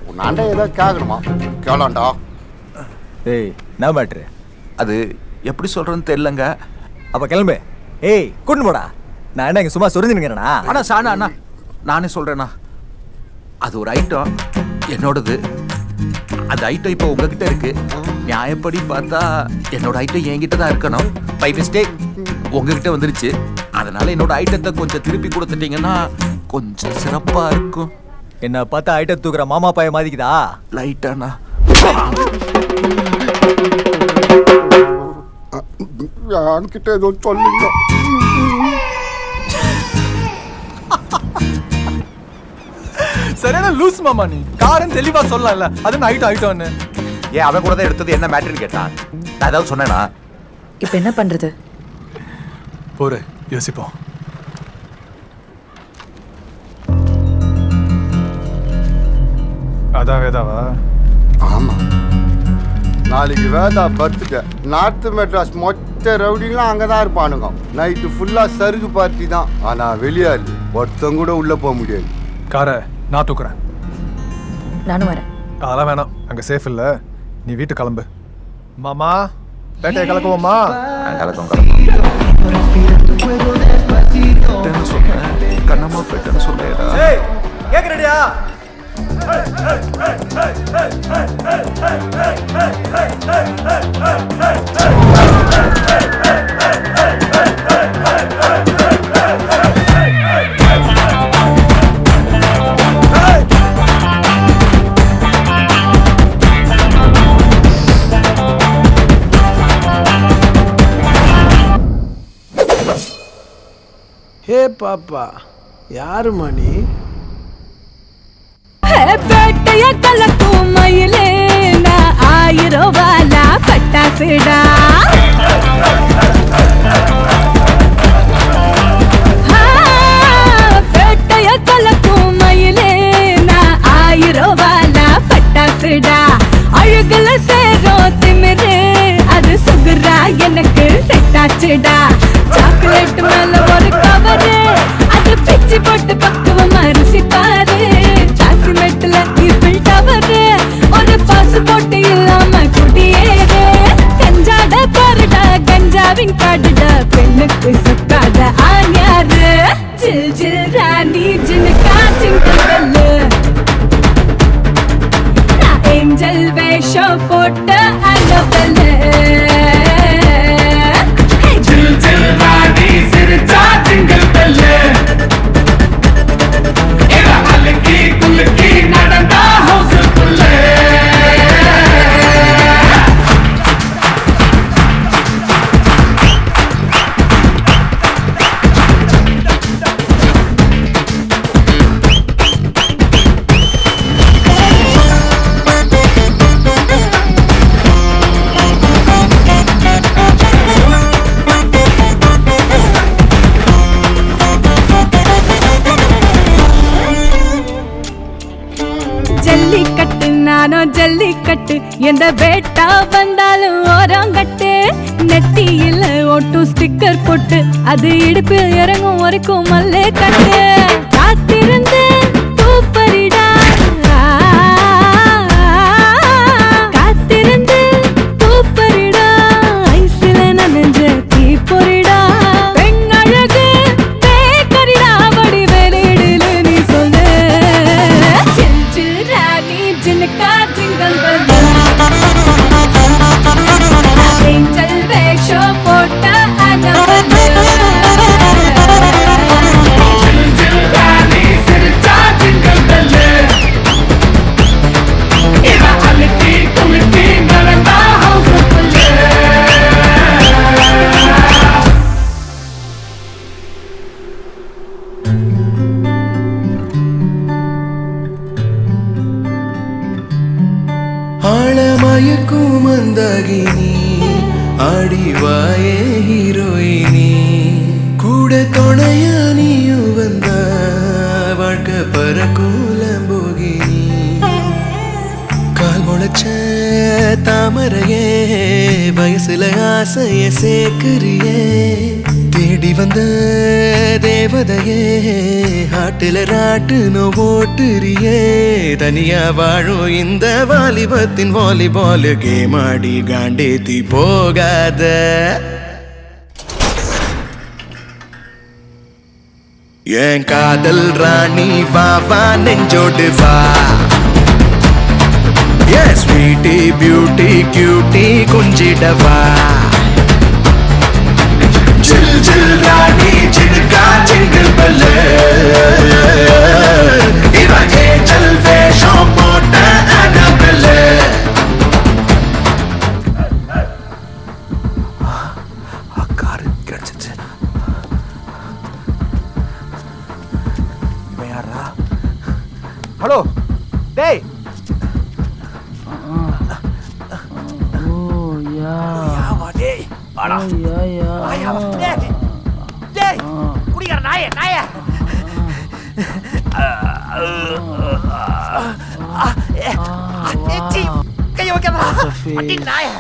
உன்னாண்ட ஏதோ கேட்கணுமா? கேளாண்டா. ஏய், நான் மேட்ரு அது எப்படி சொல்றேன்னு தெரியலங்க. அப்ப கிளம்பு. ஏய், கூட்டு போடா. நான் என்ன இங்க சும்மா சொரிஞ்சுனுங்கிறேனா? ஆனா சாணா அண்ணா, நானே சொல்றேண்ணா, அது ஒரு ஐட்டம் என்னோடது. அந்த ஐட்டம் இப்போ உங்ககிட்ட இருக்கு. நியாயப்படி பார்த்தா என்னோட ஐட்டம் என்கிட்ட தான் இருக்கணும். பை மிஸ்டேக் உங்ககிட்ட வந்துருச்சு. அதனால என்னோட ஐட்டத்தை கொஞ்சம் திருப்பி கொடுத்துட்டீங்கன்னா கொஞ்சம் சிறப்பா இருக்கும். என்ன பார்த்தா ஐட்டம் தூக்குற மாமா பாய மாதிரிக்குதா? லைட்டாண்ணா. யான்கிட்ட ஏதோ சொல்லுங்க. சரியான லூஸ் மாமா நீ. காரன் தெளிவா சொல்லலாம்ல. அது நைட் ஆயிட்டோன்னு. ஏன் அவன் கூட தான் எடுத்தது என்ன மேட்டர்னு கேட்டான். நான் ஏதாவது சொன்னேனா? இப்போ என்ன பண்றது? போரு யோசிப்போம். அதான் வேதாவா? ஆமா, நாளைக்கு வேதா பர்த்டே. நார்த் மெட்ராஸ் மொத்த ரவுடிலாம் அங்கே தான் இருப்பானுங்க. நைட்டு ஃபுல்லாக சருகு பார்ட்டி தான். ஆனால் வெளியாள் ஒருத்தங்க கூட உள்ளே போக முடியாது. காரை நான் தூக்குறேன். நானும் வரேன். அதெல்லாம் வேணாம், அங்கே சேஃப் இல்லை. நீ வீட்டு கிளம்பு. மாமா பேட்டையை கலக்குவோமா? கலக்கும் கண்ணம்மா போயிட்டேன்னு சொல்லேடா. கேக்குறடியா? ஹே பாப்பா, யாரு மணி? பேட்டைய கலக்கும் மயிலே நான் 1000 ரூபாய் பட்டாசுடா. பேட்டைய கலக்கும் மயிலே நான் 1000 ரூபாய் பட்டாசுடா. அழுகுல சேரும் திமிரு அது சுகுரா எனக்கு செட்டாச்சுடா. சாக்லேட் மேல ஒரு கவரு அது பிச்சு போட்டு பக்குவம் அரிசி பாரு. சாக்லேட்ல இப்பிள் டவரு ஒரு பாஸ்போர்ட் இல்லாம குடியேறு. கஞ்சாட பாருடா கஞ்சாவின் காடுடா. பெண்ணுக்கு சுக்காத ஆண்யாரு. ஜில் ஜில் ராணி ஜினுக்கா சிங்கல்லு. நான் ஏஞ்சல் வேஷம் போட்ட அலவல்லு. ஜல்லிக்கட்டு நானும் ஜல்லிக்கட்டு. எந்த வேட்டா வந்தாலும் ஓரங்கட்டு. நெத்தியில ஒட்டும் ஸ்டிக்கர் போட்டு அது இடுப்பில் இறங்கும் வரைக்கும் மல்லே கட்டு. காத்திருந்து தூப்பரிடா. காத்திருந்து தூப்பரிடா. ஐசில நனைஞ்ச தீப்பொறிடா. பெண் அழகு பேக்கரிடா. வடி வெளியிடல நீ சொல்லு. சில் சில் ராணி ஜினுக்கா ஜிங்கல் பல்லு. ஏஞ்சல் வேஷம் போட்ட அனவல்லு. ஆழமயக்கும் மந்தாகினி ஆடிவாயே ஹீரோயினி. கூட துணையா நீயும் வந்த வாழ்க்கை பறக்கும் போகினி. கால் முளைச்ச தாமரையே வயசுல ஆசைய சேர்க்கிறியே. தேடி வந்த தேவதையே ஆட்டுல ராட்டுன்னு ஓட்டுறியே. தனியா வாழும் இந்த வாலிபத்தின் வாலிபால் கேம் ஆடி காண்டேத்தி போகாத. என் காதல் ராணி வா வா நெஞ்சோடு வா. என் ஸ்வீட்டி பியூட்டி கியூட்டி கொஞ்சிடவா. ஜில் ஜில் ராணி ஜினுக்கா ஜிங்கிள் பல்லு. இவன் ஏஞ்சல் வேஷம் போட்ட அனபெல்லு. காரு கிடைச்சிச்சு. இவன் யாரா? ஹலோ, வாடா டேய் குடிகார நாயே நாயே கைய வைக்கறா அடி நாயே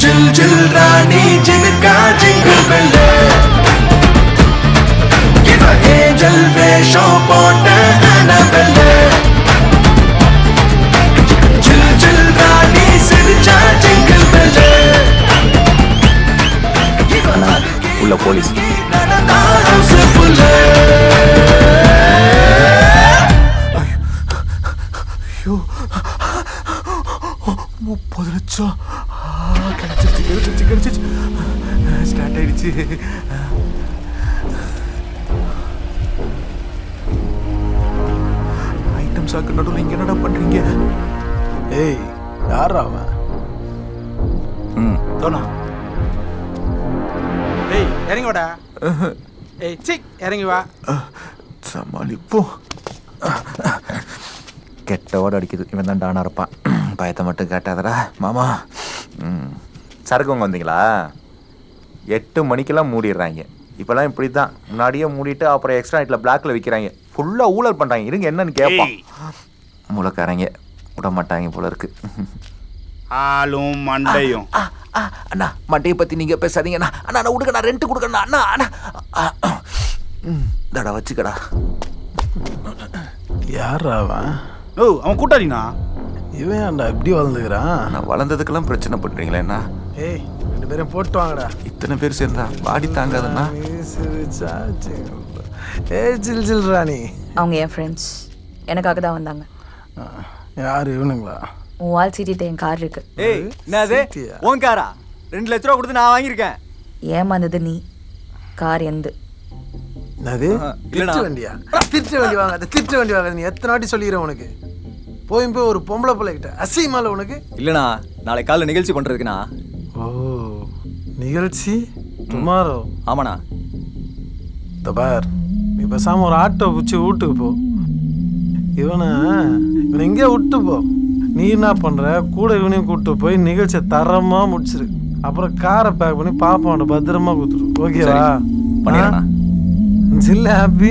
जिल जिल रानी जिनका jingle bell Give a angel வேஷம் போட்ட அனபெல் जिल जिल ராணி சிரிச்சா जिंगल बेल உள்ள போலீஸ் நடந்தா ஹவுஸ் ஃபுல் ஐயோ 30 லட்சம் கிடைச்சிருச்சு ஸ்டார்ட் ஆயிடுச்சு ஐட்டம் சாக்கு நடுவில் இங்க என்னடா பண்றீங்க? ஏய் யாரா அவன்? தோணா ஏய் இறங்கி வாடா. ஏய் சிக் இறங்கி வா. சமாளிப்போம். கெட்டவோடு அடிக்குது. இவன் தான் டானா இருப்பான். பயத்தை மட்டும் கேட்டாதடா மாமா. சரக்குங்க வந்தீங்களா? 8 மணிக்கெல்லாம் மூடிடுறாங்க. இப்போல்லாம் இப்படி தான். முன்னாடியே மூடிட்டு அப்புறம் எக்ஸ்ட்ரா நைட்டில் பிளாக்ல விற்கிறாங்க. ஃபுல்லாக ஊழல் பண்ணுறாங்க. இருங்க என்னன்னு கேட்பான். முளைக்காரங்க விட மாட்டாங்க போல இருக்கு. ஆளும் மண்டையும். அண்ணா மண்டையை பற்றி நீங்கள் பேசாதீங்கண்ணா. அண்ணா நான் விடுக்கண்ணா, ரெண்ட் கொடுக்கண்ணா. அண்ணா அண்ணா தடா வச்சுக்கடா. யாரா அவன்? ஓ அவன் கூட்டாளினா? இவன் ஏன்டா இப்படி வளர்ந்துக்கிறான்? நான் வளர்ந்ததுக்கெல்லாம் பிரச்சனை பண்ணுறீங்களா என்ன? ஏய் 2 பேரும் போட்டு வாங்கடா. இத்தனை பேர் சேர்ந்தா பாடி தாங்காதுண்ணா. ஏய் ஜில் ஜில் ராணி. அவங்க என் ஃப்ரெண்ட்ஸ், எனக்காக தான் வந்தாங்க. யார் இவனுங்களா? உன் வால் சீட்டிட்ட என் கார் இருக்கு. ஏய் என்னது உன் காரா? 2 லட்ச ரூபா கொடுத்து நான் வாங்கியிருக்கேன். ஏமாந்தது நீ, கார் எந்து. என்னது திருட்டு வண்டியா? திருட்டு வண்டி வாங்க, திருட்டு வண்டி வாங்க. நீ எத்தனை வாட்டி சொல்லிக்கிறேன் உனக்கு? போய் ஒரு பொம்பளை பிள்ளைகிட்ட அசிமால உனக்கு? இல்லைண்ணா நாளைக்கு காலைல நிகழ்ச்சி பண்ணுறதுக்குண்ணா. ஓ நிகழ்ச்சி டுமாரோ? ஆமாண்ணா. பார் நீ பேசாம ஒரு ஆட்டோ பிடிச்சி வீட்டுக்கு போ. இவனை எங்கேயோ விட்டு போ. நீ என்ன பண்ற? கூட இவனையும் கூப்பிட்டு போய் நிகழ்ச்சியை தரமா முடிச்சிரு. அப்புறம் காரை பேக் பண்ணி பாப்பாவோட பத்திரமா கொடுத்துரு. ஓகேவா? பண்ணிடுறேண்ணா. ஜில் ஹாப்பி.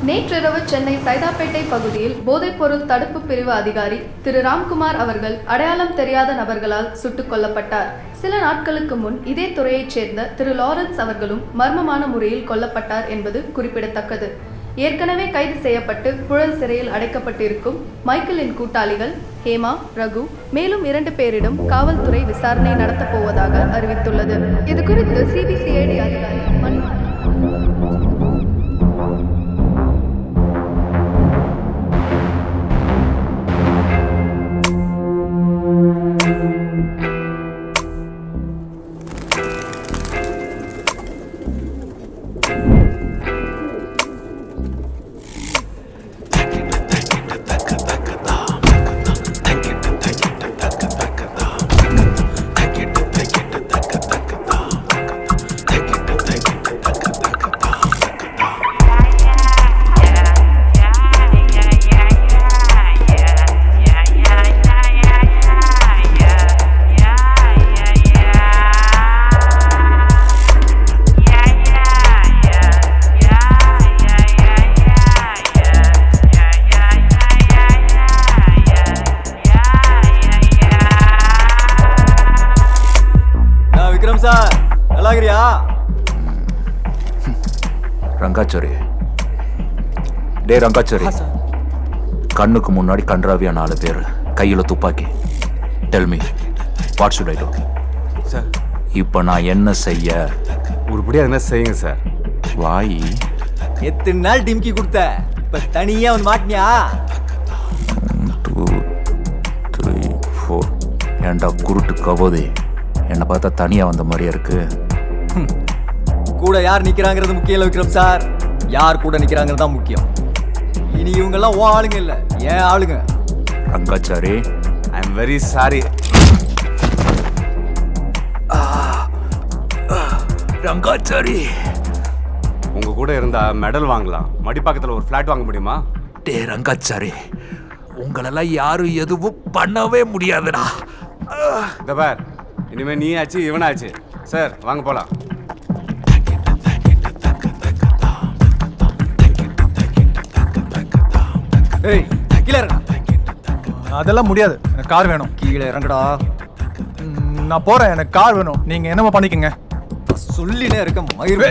நேற்றிரவு சென்னை சைதாப்பேட்டை பகுதியில் போதைப்பொருள் தடுப்பு பிரிவு அதிகாரி திரு ராம்குமார் அவர்கள் அடையாளம் தெரியாத நபர்களால் சுட்டுக் கொல்லப்பட்டார். சில நாட்களுக்கு முன் இதே துறையைச் சேர்ந்த திரு லாரன்ஸ் அவர்களும் மர்மமான முறையில் கொல்லப்பட்டார் என்பது குறிப்பிடத்தக்கது. ஏற்கனவே கைது செய்யப்பட்டு புழல் சிறையில் அடைக்கப்பட்டிருக்கும் மைக்கேலின் கூட்டாளிகள் ஹேமா, ரகு மேலும் 2 பேரிடம் காவல்துறை விசாரணை நடத்தப் போவதாக அறிவித்துள்ளது. இது குறித்து சிபிசிஐடி அதிகாரி ரங்காச்சோரி. டே ரங்காச்சோரி, கண்ணுக்கு முன்னாடி கன்றாவியா 4 பேர், கையில் துப்பாக்கி. Tell me what should I to? Sir இப்போ நான் என்ன செய்ய? உருப்படியாக என்ன செய்யுங்க சார். வாய் எத்தனை நாள் டிம்கி கொடுத்த, இப்போ தனியாக வந்து மாட்டினியா? 1 2 3 4. ஏன்டா குருட்டு கவோதே, என்னை பார்த்தா தனியாக வந்த மாதிரியா இருக்கு. கூட யார் நிக்கிறாங்கிறது முக்கியம் இல்லை விக்ரம் சார், யார் கூட நிக்கிறாங்கிறது தான் முக்கியம். இனி இவங்கெல்லாம் ஓ ஆளுங்க இல்லை, ஏன் ஆளுங்க. Rangachari, I am very sorry. Rangachari, உங்க கூட இருந்தா மெடல் வாங்கலாம், மடிப்பாக்கத்தில் ஒரு ஃபிளாட் வாங்க முடியுமா? டே ரங்காச்சாரி, உங்களெல்லாம் யாரும் எதுவும் பண்ணவே முடியாதுடா. இந்த பார், இனிமே நீ ஆச்சு இவனாச்சு. சார் வாங்க போலாம். ஏய் கீழே இறங்கடா. அதெல்லாம் முடியாது, எனக்கு கார் வேணும். கீழே இறங்கடா. நான் போறேன், எனக்கு கார் வேணும். நீங்க என்னமா பண்ணிக்கங்க. சொல்லினே இருக்க மயிர்.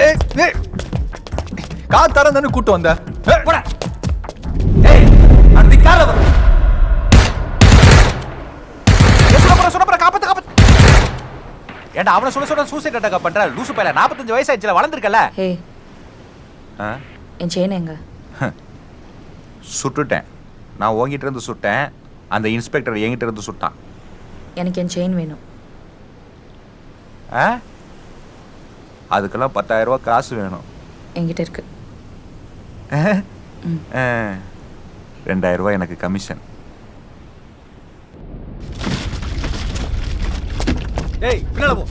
கார் தரேன் தானே கூட்டு வந்த. போடா. ஏய் அந்த கார்ல வர. சொன்னப்பற காப்பாத்து. ஏன்டா அவனை சொல்ல சூசைட் அட்டாக் பண்ற லூசு பையல. 45 வயசு ஆயிடுச்சுல, வளர்ந்துருக்கல. ஹே என் செயின் எங்க? சுட்டுட்டேன். நான் உங்ககிட்ட இருந்து சுட்டேன், அந்த இன்ஸ்பெக்டர் என்கிட்ட இருந்து சுட்டான். எனக்கு என் செயின் வேணும். அதுக்கெல்லாம் 10,000 ரூபாய் காசு வேணும். என்கிட்ட இருக்கு. 2,000 ரூபாய் எனக்கு கமிஷன். ஏய் பின்னால போ.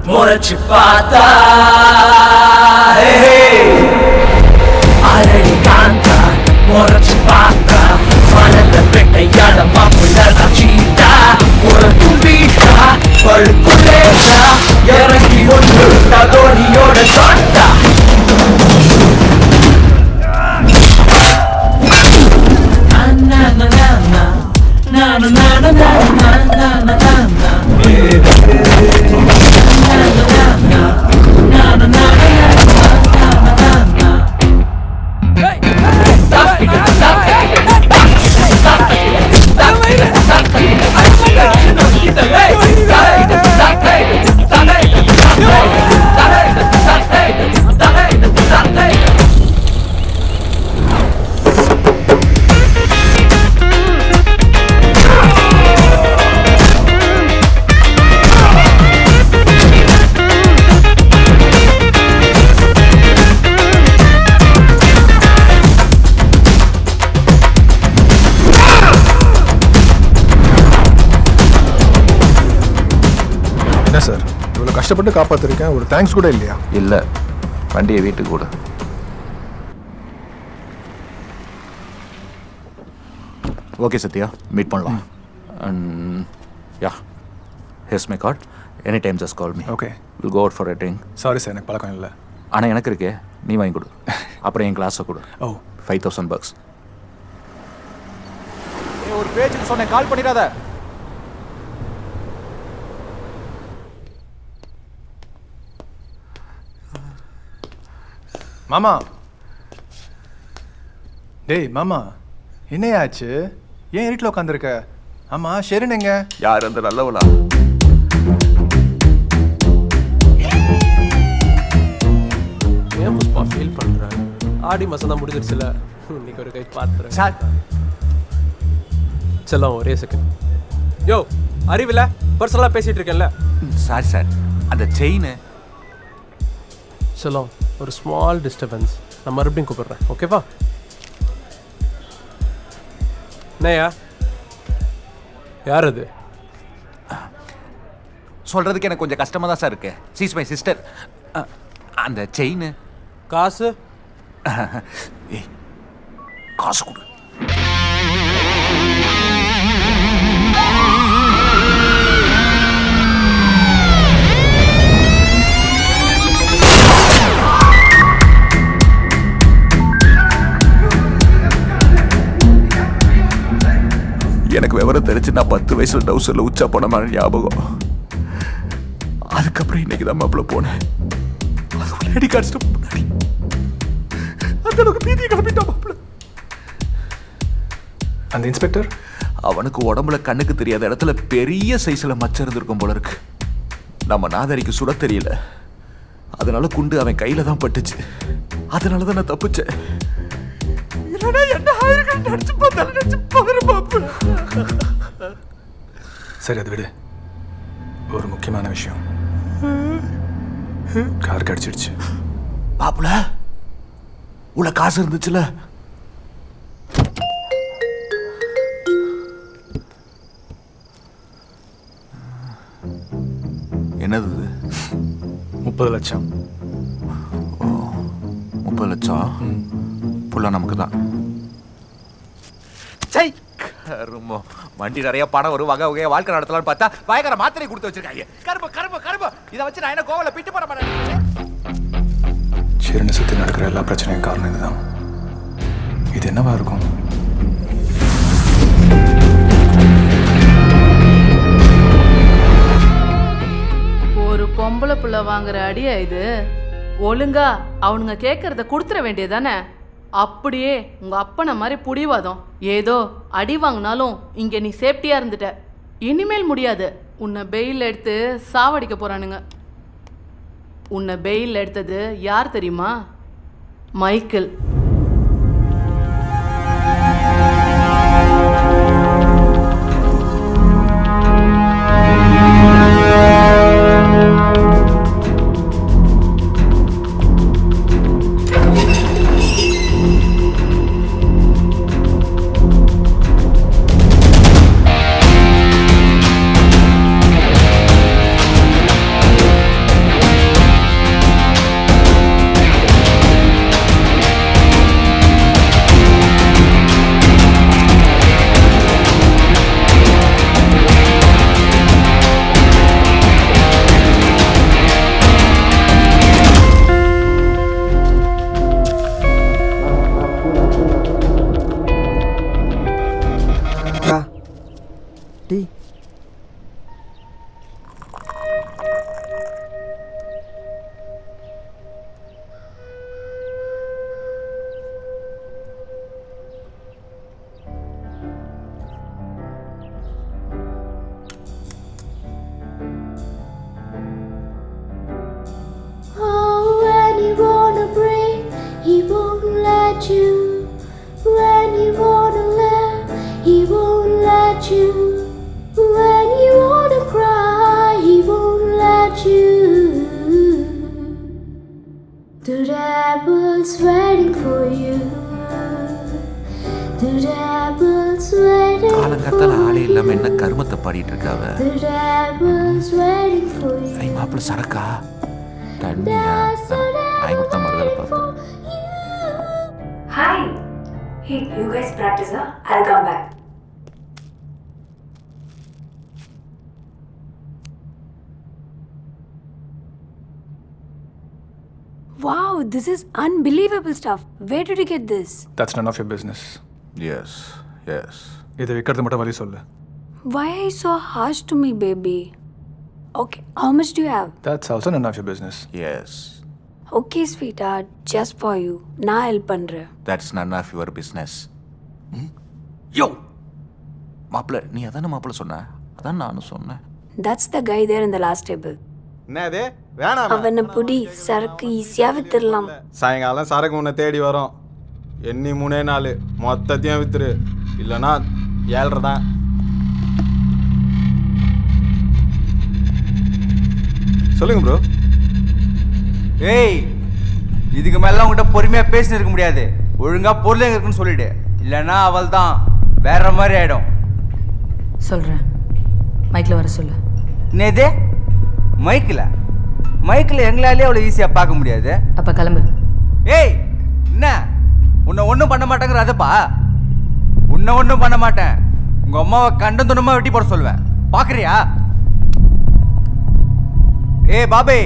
முறைச்சு பார்த்தா அரடி காந்தா முறைச்சு பார்த்தா மனத பெட்டையாட மாப்பிள்ள சீட்டா ஒரு தும்பிட்டா பழுக்குள்ளேட்டா இறங்கி ஒன்று தோனியோட சாட்டா சார் இவ்வளோ கஷ்டப்பட்டு காப்பாற்றிருக்கேன், ஒரு தேங்க்ஸ் கூட இல்லையா? இல்லை, வண்டியை வீட்டுக்கு கூட. ஓகே சத்யா, மீட் பண்ணலாம். Yeah here's my card. Any time just call me. Okay, will go out for a drink. Sorry sir, எனக்கு பழக்கம் இல்லை. ஆனால் எனக்கு இருக்கே, நீ வாங்கி கொடு. அப்புறம் என் கிளாஸை கொடு. ஓ, $5,000. ஒரு பேச்சுக்கு சொன்னேன், கால் பண்ணிடாத. மாமா, டேய் மாமா, என்னையாச்சு? ஏன் வீட்டில் உட்காந்துருக்க? ஆமா, ஷெரின் எங்க? யார் அந்த நல்லவளா? ஏன் புஷ்பா ஃபீல் பண்ற? ஆடி மாசம் தான் முடிஞ்சிருச்சுல, இன்னைக்கு ஒரு கை பார்த்துறேன். சார் செல்லம் ஒரே செகண்ட். யோ அறிவில்ல, பர்சனலாக பேசிட்டு இருக்கேன்ல. சாரி சார், அந்த செயின். செல்லம் ஒரு ஸ்மால் டிஸ்டர்பன்ஸ், நான் மறுபடியும் கூப்பிடுறேன், ஓகேவா? என்னையா யார் அது? சொல்றதுக்கு எனக்கு கொஞ்சம் கஷ்டமா தான் சார் இருக்கு. She's my sister. அந்த செயின். காசு? ஏய், காசு கொடு. எனக்கு விவரம் தெரிஞ்சு நான் 10 வயசுல டவுசர்ல உச்சா போன மாதிரி ஞாபகம். அதுக்கப்புறம் இன்னைக்கு தான் மாப்பிள்ள போனேன். அது லேடி கான்ஸ்டபிள் முன்னாடி அந்த அளவுக்கு பீதியை கிளப்பிட்டான் மாப்பிள்ள. அந்த இன்ஸ்பெக்டர் அவனுக்கு உடம்புல கண்ணுக்கு தெரியாத இடத்துல பெரிய சைஸ்ல மச்சம் இருந்திருக்கும் போல இருக்கு. நம்ம நாதரிக்கு சுட தெரியல, அதனால குண்டு அவன் கையில தான் பட்டுச்சு. அதனால தான் நான் தப்பிச்சேன். சரி அது விடு. ஒரு முக்கியமான விஷயம், கார் கடிச்சிடுச்சு. மாப்பிள்ள உள்ள காசு இருந்துச்சுல? என்னது? 30 லட்சம். 30 லட்சம் ஃபுல்லா நமக்கு தான். கருமோ, வண்டி நிறைய பணம் ஒரு வகை வகையா வாழ்க்கை நடத்தலாம்னு பார்த்தா பயங்கர மாத்திரை கொடுத்து வச்சிருக்காங்க. கரும்பு கரும்பு கரும்பு இதை வச்சு நான் என்ன கோவில பிட்டு போட மாட்டேன். சீரனை சுற்றி நடக்கிற எல்லா பிரச்சனையும் காரணம் இதுதான். இது என்னவா இருக்கும்? ஒரு பொம்பளை புள்ள வாங்குற அடியா இது? ஒழுங்கா அவனுங்க கேட்கறத கொடுத்துட வேண்டியதானே? அப்படியே உங்க அப்பனை மாதிரி புடிவாதம். ஏதோ அடி வாங்கினாலும் இங்க நீ சேஃப்டியா இருந்துட்ட. இனிமேல் முடியாது. உன்னை பெயில் எடுத்து சாவடிக்க போறானுங்க. உன்னை பெயில் எடுத்தது யார் தெரியுமா? மைக்கேல். காலங்காத்தால ஆளே இல்லாம என்ன கருமத்தை பாடிட்டு இருக்காவ? மாப்பிள்ள சரக்கா தண்ணியா வாங்கி கொடுத்தா மறுதலை பார்ப்பேன். Hi. Hey, you guys practice, huh? I'll come back. Wow, this is unbelievable stuff. Where did you get this? That's none of your business. Yes, yes. இதை விற்கிறது மட்டும் வழி சொல்லு. Why are you so harsh to me, baby? Okay, how much do you have? That's also none of your business. Yes. Okay, sweetheart, just for you. நான் help பண்றேன். That's none of your business. Yo! மாப்பிள்ள நீ அதான மாப்பிள்ள சொன்ன? அதான் நானும் சொன்னேன். That's the guy there in the last table. என்னது வேணாம். அவனை புடி, சரக்கு ஈஸியா வித்துடலாம். சாயங்காலம் சரக்கு உன்னை தேடி வரும். எண்ணி 3 நாள் மொத்தத்தையும் வித்துரு, இல்லைன்னா 7.5 தான். சொல்லுங்க ப்ரோ. ஏய், இதுக்கு மேல உங்ககிட்ட பொறுமையா பேசிட்டு இருக்க முடியாது. ஒழுங்கா பொருள் எங்க இருக்குன்னு சொல்லிடு, இல்லைன்னா அவள் தான் வேற மாதிரி ஆயிடும். சொல்றேன், மைக்ல வர சொல்லு. நேதே மைக்கில் எங்களாலே அவ்வளோ ஈஸியாக பார்க்க முடியாது. அப்ப கிளம்பு. ஏய், என்ன உன்னை ஒன்றும் பண்ண மாட்டேங்கிற அதப்பா? உன்னை ஒன்றும் பண்ண மாட்டேன். உங்கள் அம்மாவை கண்டம் துண்டமாக வெட்டி போட சொல்லுவேன். பார்க்குறியா? ஏய் பாபே,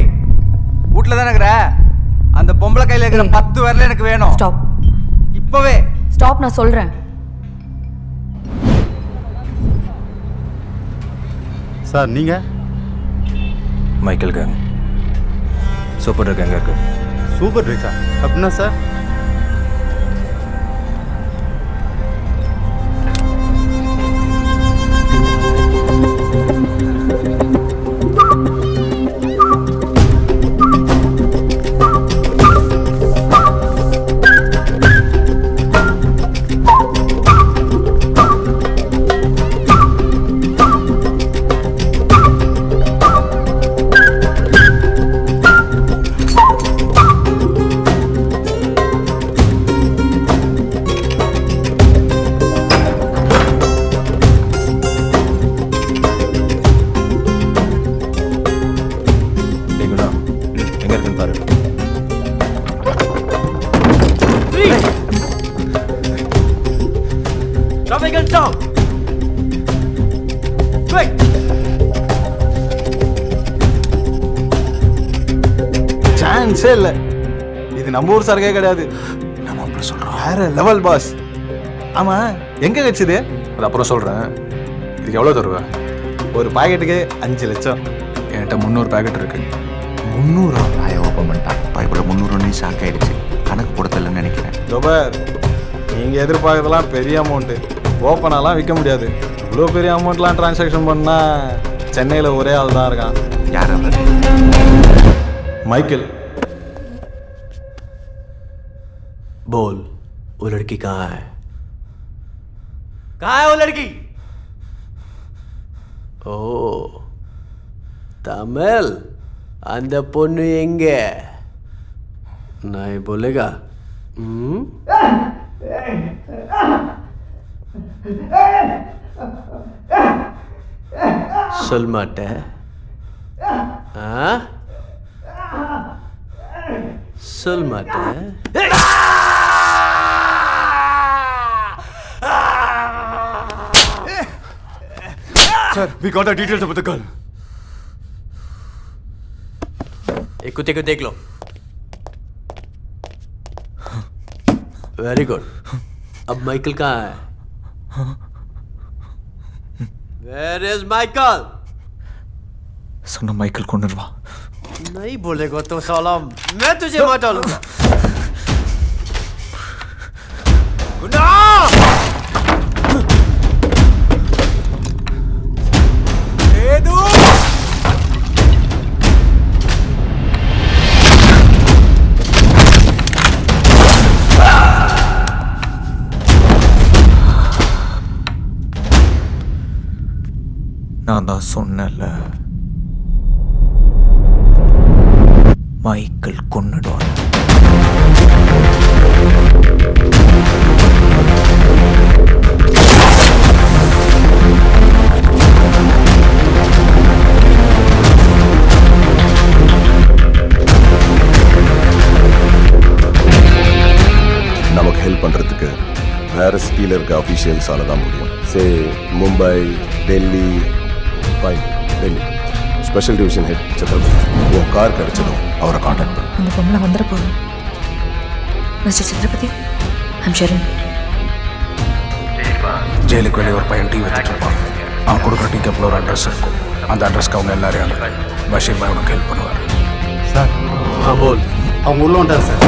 வீட்டில் தானே இருக்கிற? அந்த பொம்பளை கையில் இருக்கிற 10 விரல எனக்கு வேணும். ஸ்டாப். இப்போவே ஸ்டாப், நான் சொல்கிறேன். சார் நீங்கள்? Michael gang. சூப்பர் ட்ரக் எங்கே இருக்கு? சூப்பர் ட்ரிக்கா அப்படின்னா சார்? எங்கே இருக்குன்னு பாரு. சான்ஸே இல்லை. இது நம்ம ஊர் சரக்கே கிடையாது. நம்ம அப்படி சொல்கிறோம். வேற லெவல் பாஸ். ஆமாம், எங்கே கிடைச்சது? அது அப்புறம் சொல்கிறேன். இதுக்கு எவ்வளோ தருவேன்? ஒரு பாக்கெட்டுக்கு 5 லட்சம். என்கிட்ட 300 பாக்கெட் இருக்கு. 300? வாயை ஓப்பன் பண்ணிட்டான். பைப்பில் 300 ஷாக் ஆயிடுச்சு. கணக்கு போடத்தில்லைன்னு நினைக்கிறேன். ஜோபர், நீங்கள் எதிர்பார்க்கறதெல்லாம் பெரிய அமௌண்ட்டு. ஓப்பனாலாம் விற்க முடியாது. இவ்வளோ பெரிய அமௌண்ட்லாம் டிரான்சாக்ஷன் பண்ணால் சென்னையில் ஒரே ஆள் தான் இருக்கான். யார் அவர்? மைக்கேல். बोल वो लड़की कहाँ है? कहाँ है वो लड़की? ओ तमिल அந்த பொண்ணு எங்க? नहीं बोलेगा? சொல் மாட்டேன். சொல் மாட்டேன். Sir, we got the details about the girl. एक कुत्ते को देख लो. Very good. अब माइकल कहाँ है? Where is Michael? சொன்ன மைக்கேல் கொண்டுருவா. नहीं बोलेगा तो साला मैं तुझे मार डालूंगा. गुंडा! நான் தான் சொன்னேன்ல, மைக்கேல் கொன்னுடுவான். நமக்கு ஹெல்ப் பண்ணுறதுக்கு வேறு சிட்டியில் இருக்க அஃபீஷியல்ஸால தான் முடியும். Say Mumbai, Delhi. Fine, Delhi special division head Chhatrapati. உன் கார் கிடைச்சதும் அவரை காண்டாக்ட் பண்ணு. அந்த பொம்பளை வந்துட போதும். Mister Chhatrapati, I'm Sherin. ஜெயிலுக்கு வெளியே ஒரு பையன் டீ வச்சுட்டு இருப்பான். அவன் கொடுக்குற டீ கப்பில் ஒரு அட்ரஸ் இருக்கும். அந்த அட்ரஸ்க்கு அவங்க எல்லாரையும் அனுப்பி பஷீர் பாய் உனக்கு ஹெல்ப் பண்ணுவார். சார், बोल. அவங்க உள்ள வந்துட்டார் சார்.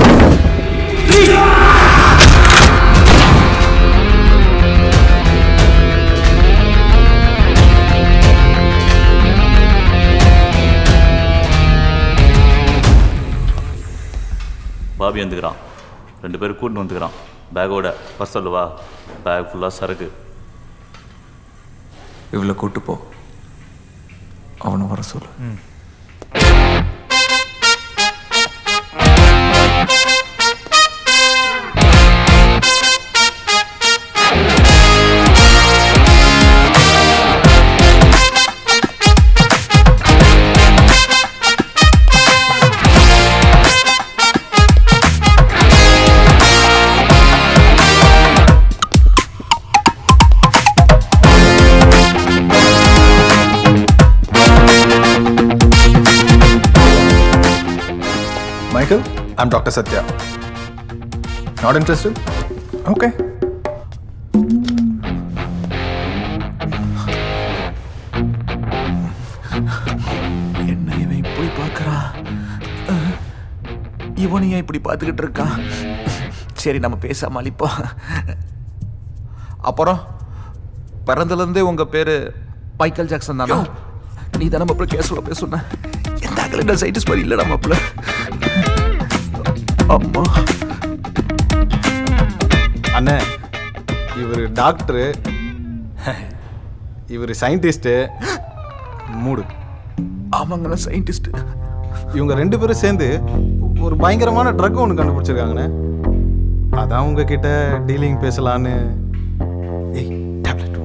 பாபி வந்துக்கிறான். 2 பேரும் கூட்டின்னு வந்துக்கிறான். பேக்கோட பஸ் சொல்லுவா. பேக் ஃபுல்லாக சரக்கு. இவ்வளோ கூட்டு போ, அவனை வர சொல்லு. Michael, I'm Dr. Satya. Not interested? Okay. இவனையும் ஏன் இப்படி பார்த்துக்கிட்டு இருக்கான்? சரி நம்ம பேசாம அழிப்போம். அப்புறம் பிறந்தலேருந்தே உங்க பேரு மைக்கேல் ஜாக்சன் தானா? நீ தானே மாப்பிள்ள கேஸோட பேச சொன்ன. எந்த அகல சைட்டிஸ் மாதிரி இல்லடா மாப்பிள்ள. அம்மா அண்ணே, இவர் டாக்டரு, இவர் சயின்டிஸ்ட்டு. மூடு. அவங்கள சயின்டிஸ்ட். இவங்க 2 பேரும் சேர்ந்து ஒரு பயங்கரமான ட்ரக் ஒன்று கண்டுபிடிச்சிருக்காங்கண்ணே. அதான் உங்ககிட்ட டீலிங் பேசலான்னு. ஏய், டேப்லெட்.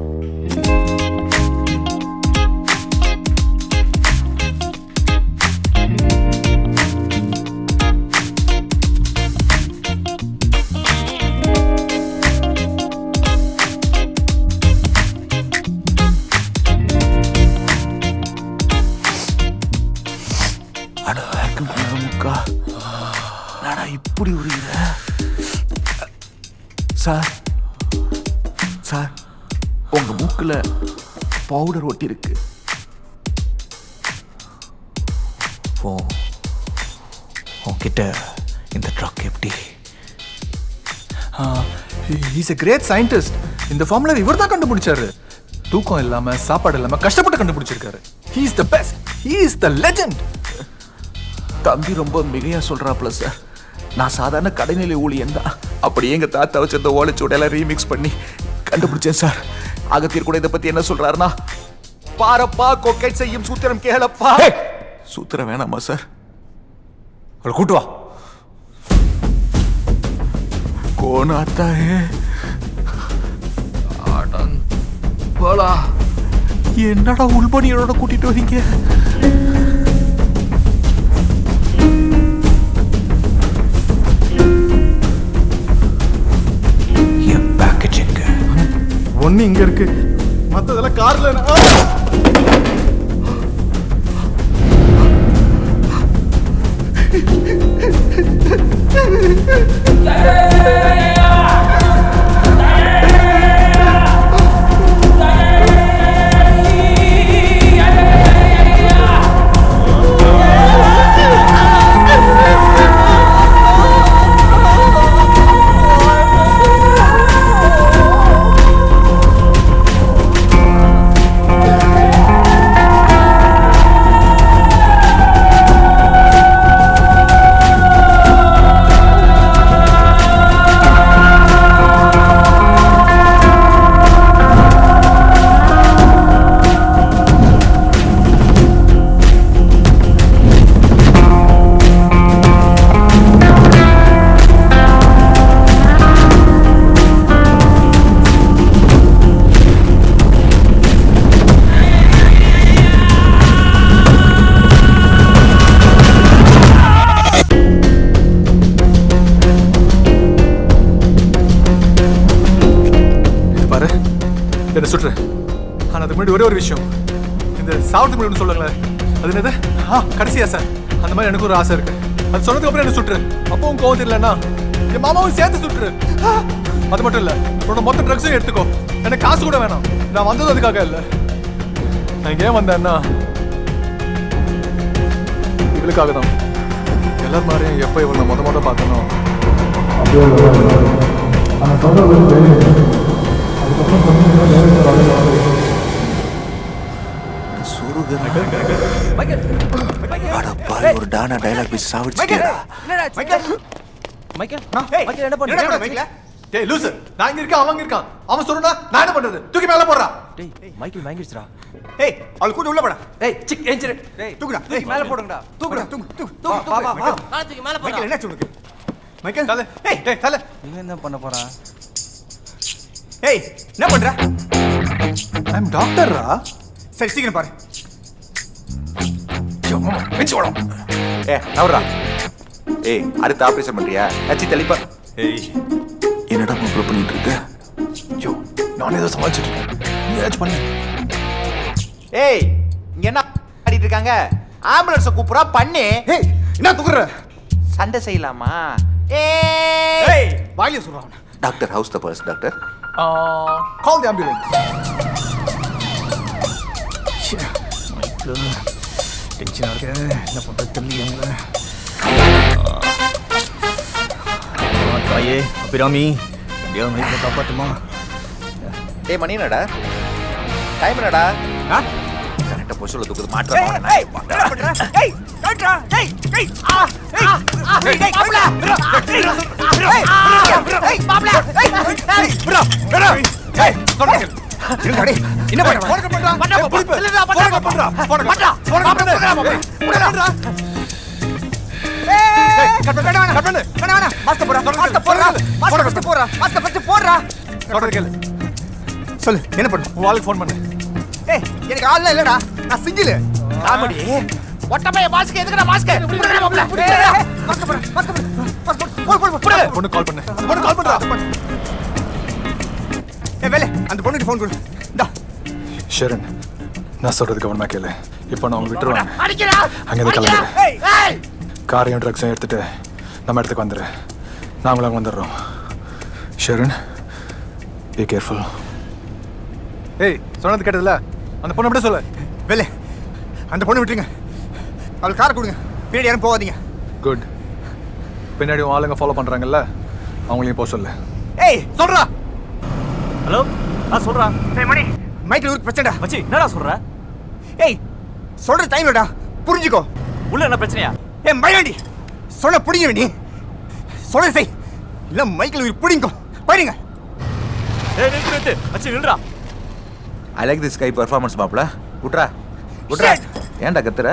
இப்படி உரியுற சார்? சார், உங்க மூக்குல பவுடர் ஒட்டி இருக்கு. உன்கிட்ட இந்த ட்ரக் எப்படி? Is a great scientist. இந்த ஃபார்முலா இவர் தான் கண்டுபிடிச்சாரு. தூக்கம் இல்லாம சாப்பாடு இல்லாம கஷ்டப்பட்டு கண்டுபிடிச்சிருக்காரு. He is the best. He is the legend. தம்பி ரொம்ப மிகையா சொல்றாப்ல சார். நான் சாதாரண கடைநிலை ஊழியன் தான். அப்படி எங்க தாத்தா வச்சிருந்த ஓலைச்சூடையெல்லாம் ரீமிக்ஸ் பண்ணி கண்டுபிடிச்சேன் சார். அகத்தியர் கூட இதை பத்தி என்ன சொல்றாருன்னா, பாரப்பா கொக்கைட் செய்யும் சூத்திரம் கேளப்பா. சூத்திரம் வேணாமா சார்? அவளை கூட்டு வா. கோனாத்தா என்னடா உள்பணியோட கூட்டிட்டு வரீங்க? ஒண்ணு இங்க இருக்கு, மத்ததெல்லாம் கார்ல. என்ன சுற்று. ஆனால் அதுக்கு முன்னாடி ஒரே ஒரு விஷயம், இந்த சாப்பிட்டு முடியும்னு சொல்லுங்களேன், அது என்னது? கடைசியா சார், அந்த மாதிரி எனக்கு ஒரு ஆசை இருக்கு. அது சொன்னதுக்கு அப்புறம் என்ன சுற்று. அப்பவும் கோவம் தெரியலன்னா என் மாமாவும் சேர்த்து சுற்று. அது மட்டும் இல்லை, உன்னோட மொத்த ட்ரக்ஸையும் எடுத்துக்கோ. எனக்கு காசு கூட வேணாம். நான் வந்தது அதுக்காக இல்லை. நான் ஏன் வந்தேன்னா இவளுக்காக தான். எல்லாரும் மாதிரியும் எப்போ இவளை மொத பார்த்தனோ ஒரு டானா டயலாக் பேசி சாவிடுச்சுடா. என்ன பண்ற? டேய் லூசு, நான் இங்க இருக்கேன், அவன் இருக்கான். அவன் சொல்றா, நான் என்ன பண்றது? தூக்கி மேல போடுறா. டேய் மைக்கேல் மயங்கிடுச்சுடா. ஏய் அவள் கூட உள்ள போடா. டேய் சிக் ஏஞ்சிரு. டேய் தூக்குடா, தூக்கி மேல போடுங்கடா. தூக்குடா, தூக்கு. வா வா வா. தூக்கி மேல போடா. மைக்கேல் என்ன சொல்லுங்க? மைக்கேல் தல. ஏய் டேய் தல. நீ என்ன பண்ண போறா? ஏய் என்ன பண்ற? ஐ அம் டாக்டர்ரா. சரி சீக்கிரம் பாரு. வெச்சு ஓடு. நவரா. அடுத்த ஆபரேஷன் பண்றியா? அச்சி தெளிப்பா. என்னடா ப்ரூவ் பண்ணிட்டு இருக்க? நான் ஏதோ சமாளிச்சிட்டு இருக்கேன். நீ ஏதாச்சும் பண்ணு. இங்க என்ன ஆடிட்டு இருக்காங்க? ஆம்புலன்ஸை கூப்பிடுறா பண்ணி. என்ன தூக்குற? சண்டை செய்யலாமா? வாயில சொல்றான். டாக்டர் ஹவுஸ் த பர்ஸ் டாக்டர். கால் தி ஆம்புலன்ஸ். டென்ஷனா இருக்கு. என்ன பண்றது தெரியல. ஐயே அபிராமி தேவன் வீட்டில் காப்பாற்றுமா? டேய் மணி என்னடா டைம் என்னடா கரெக்டாக பொசிஷனில் தூக்குது மாற்றம் என்ன சொல்லு, என்ன பண்ணு? வாழ்க்கை ஃபோன் பண்ணு. ஏய், எனக்கு ஆள் இல்லடா, நான் சிங்கிள். காமெடி. ஒட்டப்பைய மாஸ்க் எதுக்குடா மாஸ்க்? புடுடா மாப்ள. மாஸ்க் போடு, மாஸ்க் போடு. மாஸ்க் போடு. பொண்ணு கால் பண்ணு. பொண்ணு கால் பண்றா. ஏய் வேலை, அந்த பொண்ணுக்கு ஃபோன் கொடு. இந்தா. ஷரண், நான் சொல்றது கவனமா கேளு. இப்போ நான் அவங்க விட்டுருவாங்க. அடிக்கடா. அங்கிருந்து கிளம்பு. ஏய், ஏய். காரையும் ட்ரக்ஸையும் எடுத்துட்டு நம்ம இடத்துக்கு வந்துடு. நாங்களும் அங்கே வந்துடுறோம். Sharan, be careful. ஏய், சொன்னது கேட்டதில்ல? அந்த பொண்ணு அப்படியே சொல்லு. வேலை, அந்த பொண்ணு விட்டுருங்க. அவளுக்கு காரை கொடுங்க. பின்னாடி யாரும் போகாதீங்க. குட். பின்னாடி ஆளுங்க ஃபாலோ பண்றாங்கல்ல, அவங்களையும் போக சொல்லு. ஏய், சொல்றா. ஹலோ சொல்றா. ஏய் மணி, மைக்கில் ஊருக்கு பிரச்சனைடா. மச்சி என்னடா சொல்ற? ஏய், சொல்ற டைம் இல்லடா, புரிஞ்சுக்கோ. உள்ள என்ன பிரச்சனையா? ஏய் மயிலாண்டி, சொல்ல புடிங்க நீ. சொல்ல செய், இல்ல மைக்கில் ஊருக்கு புடிங்கோ. பாருங்க. ஏய் நிறுத்து, மச்சி நில்றா. I like this guy performance மாப்ள. விட்றா விட்றா. ஏன்டா கத்துற?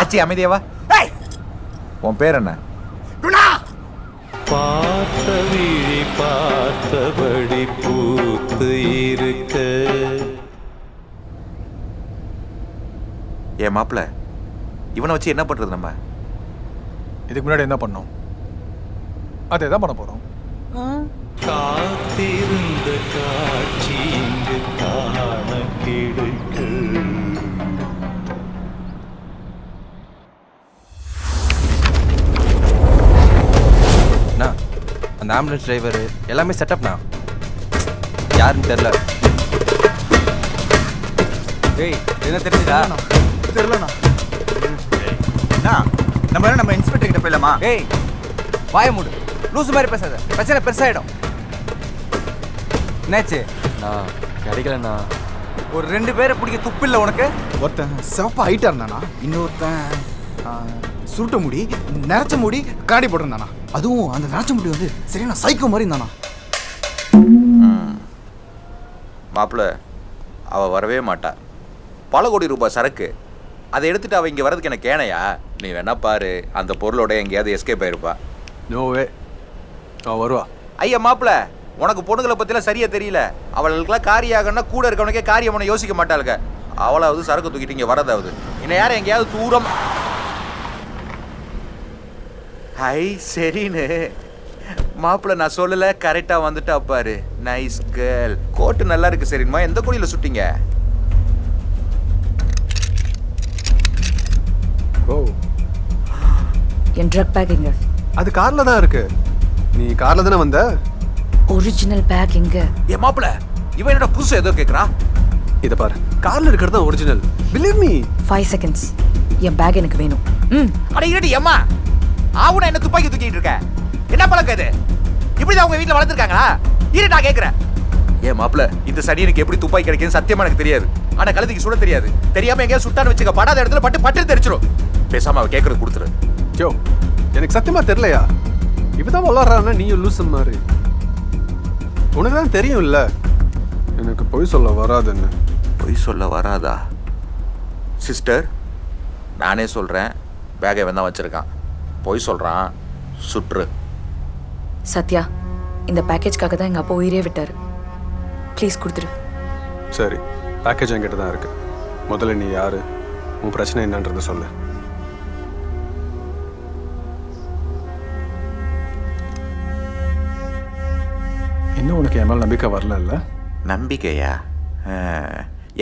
அச்சி அமைதியாவா. ஏய், உன் பேர் என்ன? குணா. பார்த்த விழி பார்த்தபடி பூத்து இருக்க. ஏன் மாப்ள, இவனை வச்சு என்ன பண்றது நம்ம? இதுக்கு முன்னாடி என்ன பண்ணோம்? அதே தான் பண்ண போறோம். காத்திருந்த காட்சி இங்கு காண கிடைக்க. அந்த ஆம்புலன்ஸ் டிரைவர் எல்லாமே செட்டப்ண்ணா. யாருன்னு தெரியல. ஏய், என்ன தெரிஞ்சுதா? தெரியலண்ணா. நம்ம இன்ஸ்பெக்டர் கிட்ட போயிடலாமா? ஏய், வாய மூடு. லூசு மாதிரி பேசாத, பிரச்சனை பெருசாயிடும். என்னாச்சு? நான் கிடைக்கலண்ணா. ஒரு 2 பேரை பிடிக்க துப்பு இல்லை உனக்கு? ஒருத்தன் சிவப்பா ஹைட்டா இருந்தானா, இன்னொருத்தன் சுருட்ட முடி, நரைச்ச முடி, காடி போட்டிருந்தானா. அதுவும் அந்த நரைச்ச முடி வந்து சரியான சைக்கோ மாதிரி இருந்தானா. மாப்ள, அவ வரவே மாட்டா. பல கோடி ரூபாய் சரக்கு, அதை எடுத்துட்டு அவ இங்க வர்றதுக்கு எனக்கு கேனையா? நீ வேணா பாரு, அந்த பொருளோட எங்கேயாவது எஸ்கேப் ஆயிருப்பா. நோவே, அவ வருவா. ஐயா மாப்ள, உனக்கு பொண்ணுங்களை பத்திலாம் சரியா தெரியல. அவளுக்கெல்லாம் காரியாகன்னா கூட இருக்கவனுக்கே காரியமான யோசிக்க மாட்டாளுங்க. அவளாவது சரக்கு தூக்கிட்டு இங்க வரதாவது. இன்னும் யாரும் எங்கேயாவது தூரம். ஹை சரின்னு மாப்பிள்ள நான் சொல்லல, கரெக்டா வந்துட்டா பாரு. Nice girl. கோட்டு நல்லா இருக்கு சரிம்மா. எந்த கோடியில சுட்டிங்க? ஓ, என் ட்ரக் பேக் எங்க? அது கார்ல தான் இருக்கு. நீ கார்ல தானே வந்த? ஒரிஜினல் பேக் எங்க? ஏ மாப்பிள்ள, இவன் என்னோட புதுசு ஏதோ கேக்குறா. இத பாரு, கார்ல இருக்கிறது தான் ஒரிஜினல். Believe me. 5 seconds. என் பேக் எனக்கு வேணும். அட இருடி அம்மா, ஆவுனா என்ன துப்பாக்கி தூக்கிட்டு இருக்க? என்ன பழக்கம் இது? இப்படிதான் உங்க வீட்டுல வளர்த்துருக்காங்களா? இரு நான் கேக்குறேன். ஏ மாப்பிள்ள, இந்த சனியனுக்கு எப்படி துப்பாக்கி கிடைக்குன்னு சத்தியமா எனக்கு தெரியாது. ஆனா கழுதிக்கு சுட தெரியாது. தெரியாம எங்கேயா சுட்டான்னு வச்சுக்க, படாத இடத்துல பட்டு தெரிச்சிரும். பேசாம அவ கேக்குறது கொடுத்துரு. யோ, எனக்கு சத்தியமா தெரியலையா? இப்பதான் வளர்றான்னா நீயும் லூசு மாதிரி. உனக்கு தான் தெரியும் இல்ல, எனக்கு பொய் சொல்ல வராதுன்னு. பொய் சொல்ல வராதா? சிஸ்டர், நானே சொல்றேன், பேகை வந்தா வச்சிருக்கான். பொய் சொல்றான், சுற்று. சத்யா, இந்த பேக்கேஜ்க்காக தான் எங்க அப்பா உயிரே விட்டாரு. ப்ளீஸ் கொடுத்துரு. சரி, பேக்கேஜ் என்கிட்ட தான் இருக்கு. முதல்ல நீ யாரு, உன் பிரச்சனை என்னன்றதை சொல்லு. இன்னும் உனக்கு என் மேல நம்பிக்கை வரல இல்ல? நம்பிக்கையா?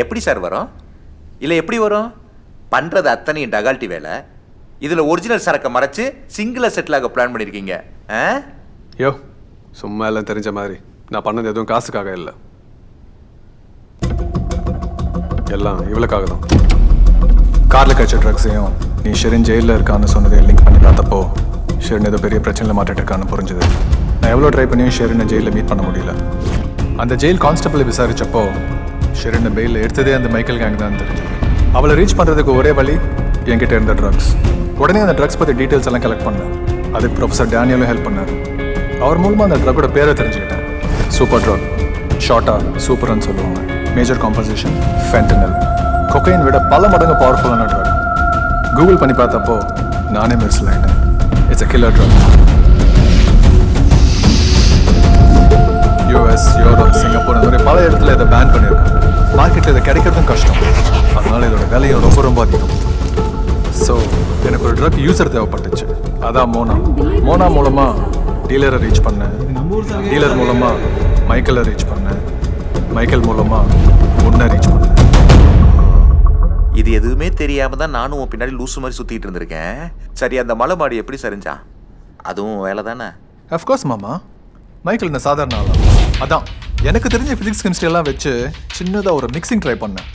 எப்படி சார் வரும்? இல்லை எப்படி வரும்? பண்றது அத்தனையும் டகால்ட்டி வேலை. இதுல ஒரிஜினல் சரக்கை மறைச்சு சிங்கிளா செட்டிலாக பிளான் பண்ணிருக்கீங்க. யோ, சும்மா எல்லாம் தெரிஞ்ச மாதிரி. நான் பண்ணது எதுவும் காசுக்காக இல்லை, எல்லாம் இவளுக்காக தான். கார்ல கழிச்ச ட்ரக்ஸையும் நீ ஷெரின் ஜெயிலில் இருக்கான்னு சொன்னதை லிங்க் பண்ணி பார்த்தப்போ ஷெரின் ஏதோ பெரிய பிரச்சனையில் மாட்டிட்டு இருக்கான்னு புரிஞ்சுது. நான் எவ்வளோ ட்ரை பண்ணியும் ஷெரினை ஜெயிலில் மீட் பண்ண முடியல. அந்த ஜெயில் கான்ஸ்டபிளை விசாரிச்சப்போ ஷெரினை பெயிலில் எடுத்ததே அந்த மைக்கேல் கேங் தான் தெரிஞ்சது. அவளை ரீச் பண்ணுறதுக்கு ஒரே வழி என்கிட்ட இருந்த ட்ரக்ஸ். உடனே அந்த ட்ரக்ஸ் பற்றி டீட்டெயில்ஸ் எல்லாம் கலெக்ட் பண்ணேன். அதுக்கு ப்ரொஃபஸர் டேனியலும் ஹெல்ப் பண்ணார். அவர் மூலமாக அந்த ட்ரக்கோட பேரை தெரிஞ்சுக்கிட்டேன். சூப்பர் ட்ரக், ஷார்ட்டாக சூப்பர்னு சொல்லுவாங்க. Major composition ஃபென்டனல். கொக்கைன் விட பல மடங்கு பவர்ஃபுல்லான ட்ரக். கூகுள் பண்ணி பார்த்தப்போ நானே மிஸ்ல ஆகிட்டேன். It's a killer drug. US, Europe, Singapore அந்த மாதிரி பல இடத்துல இதை பேன் பண்ணியிருக்காங்க. மார்க்கெட்டில் இதை கிடைக்கிறதும் கஷ்டம். அதனால இதோட விலையும் ரொம்ப ரொம்ப அதிகம். ஸோ எனக்கு ஒரு ட்ரக் யூசர் தேவைப்பட்டுச்சு. அதான் மோனா மூலமாக டீலரை ரீச் பண்ணேன். டீலர் மூலமாக மைக்கேலை ரீச் பண்ணேன். மைக்கேல் மூலமாக உன்னை ரீச் பண்ணேன். இது எதுவுமே தெரியாம தான் நானும் உன் பின்னாடி லூசு மாதிரி சுத்திட்டு இருந்திருக்கேன். சரி, அந்த மலை மாடி எப்படி சரிஞ்சான்? அதுவும் வேலை தானே? அஃப்கோர்ஸ் மாமா. மைக்கேல் இந்த சாதாரண ஆளா? அதான் எனக்கு தெரிஞ்ச ஃபிசிக்ஸ் கெமிஸ்ட்ரி எல்லாம் வச்சு சின்னதாக ஒரு மிக்சிங் ட்ரை பண்ணேன்.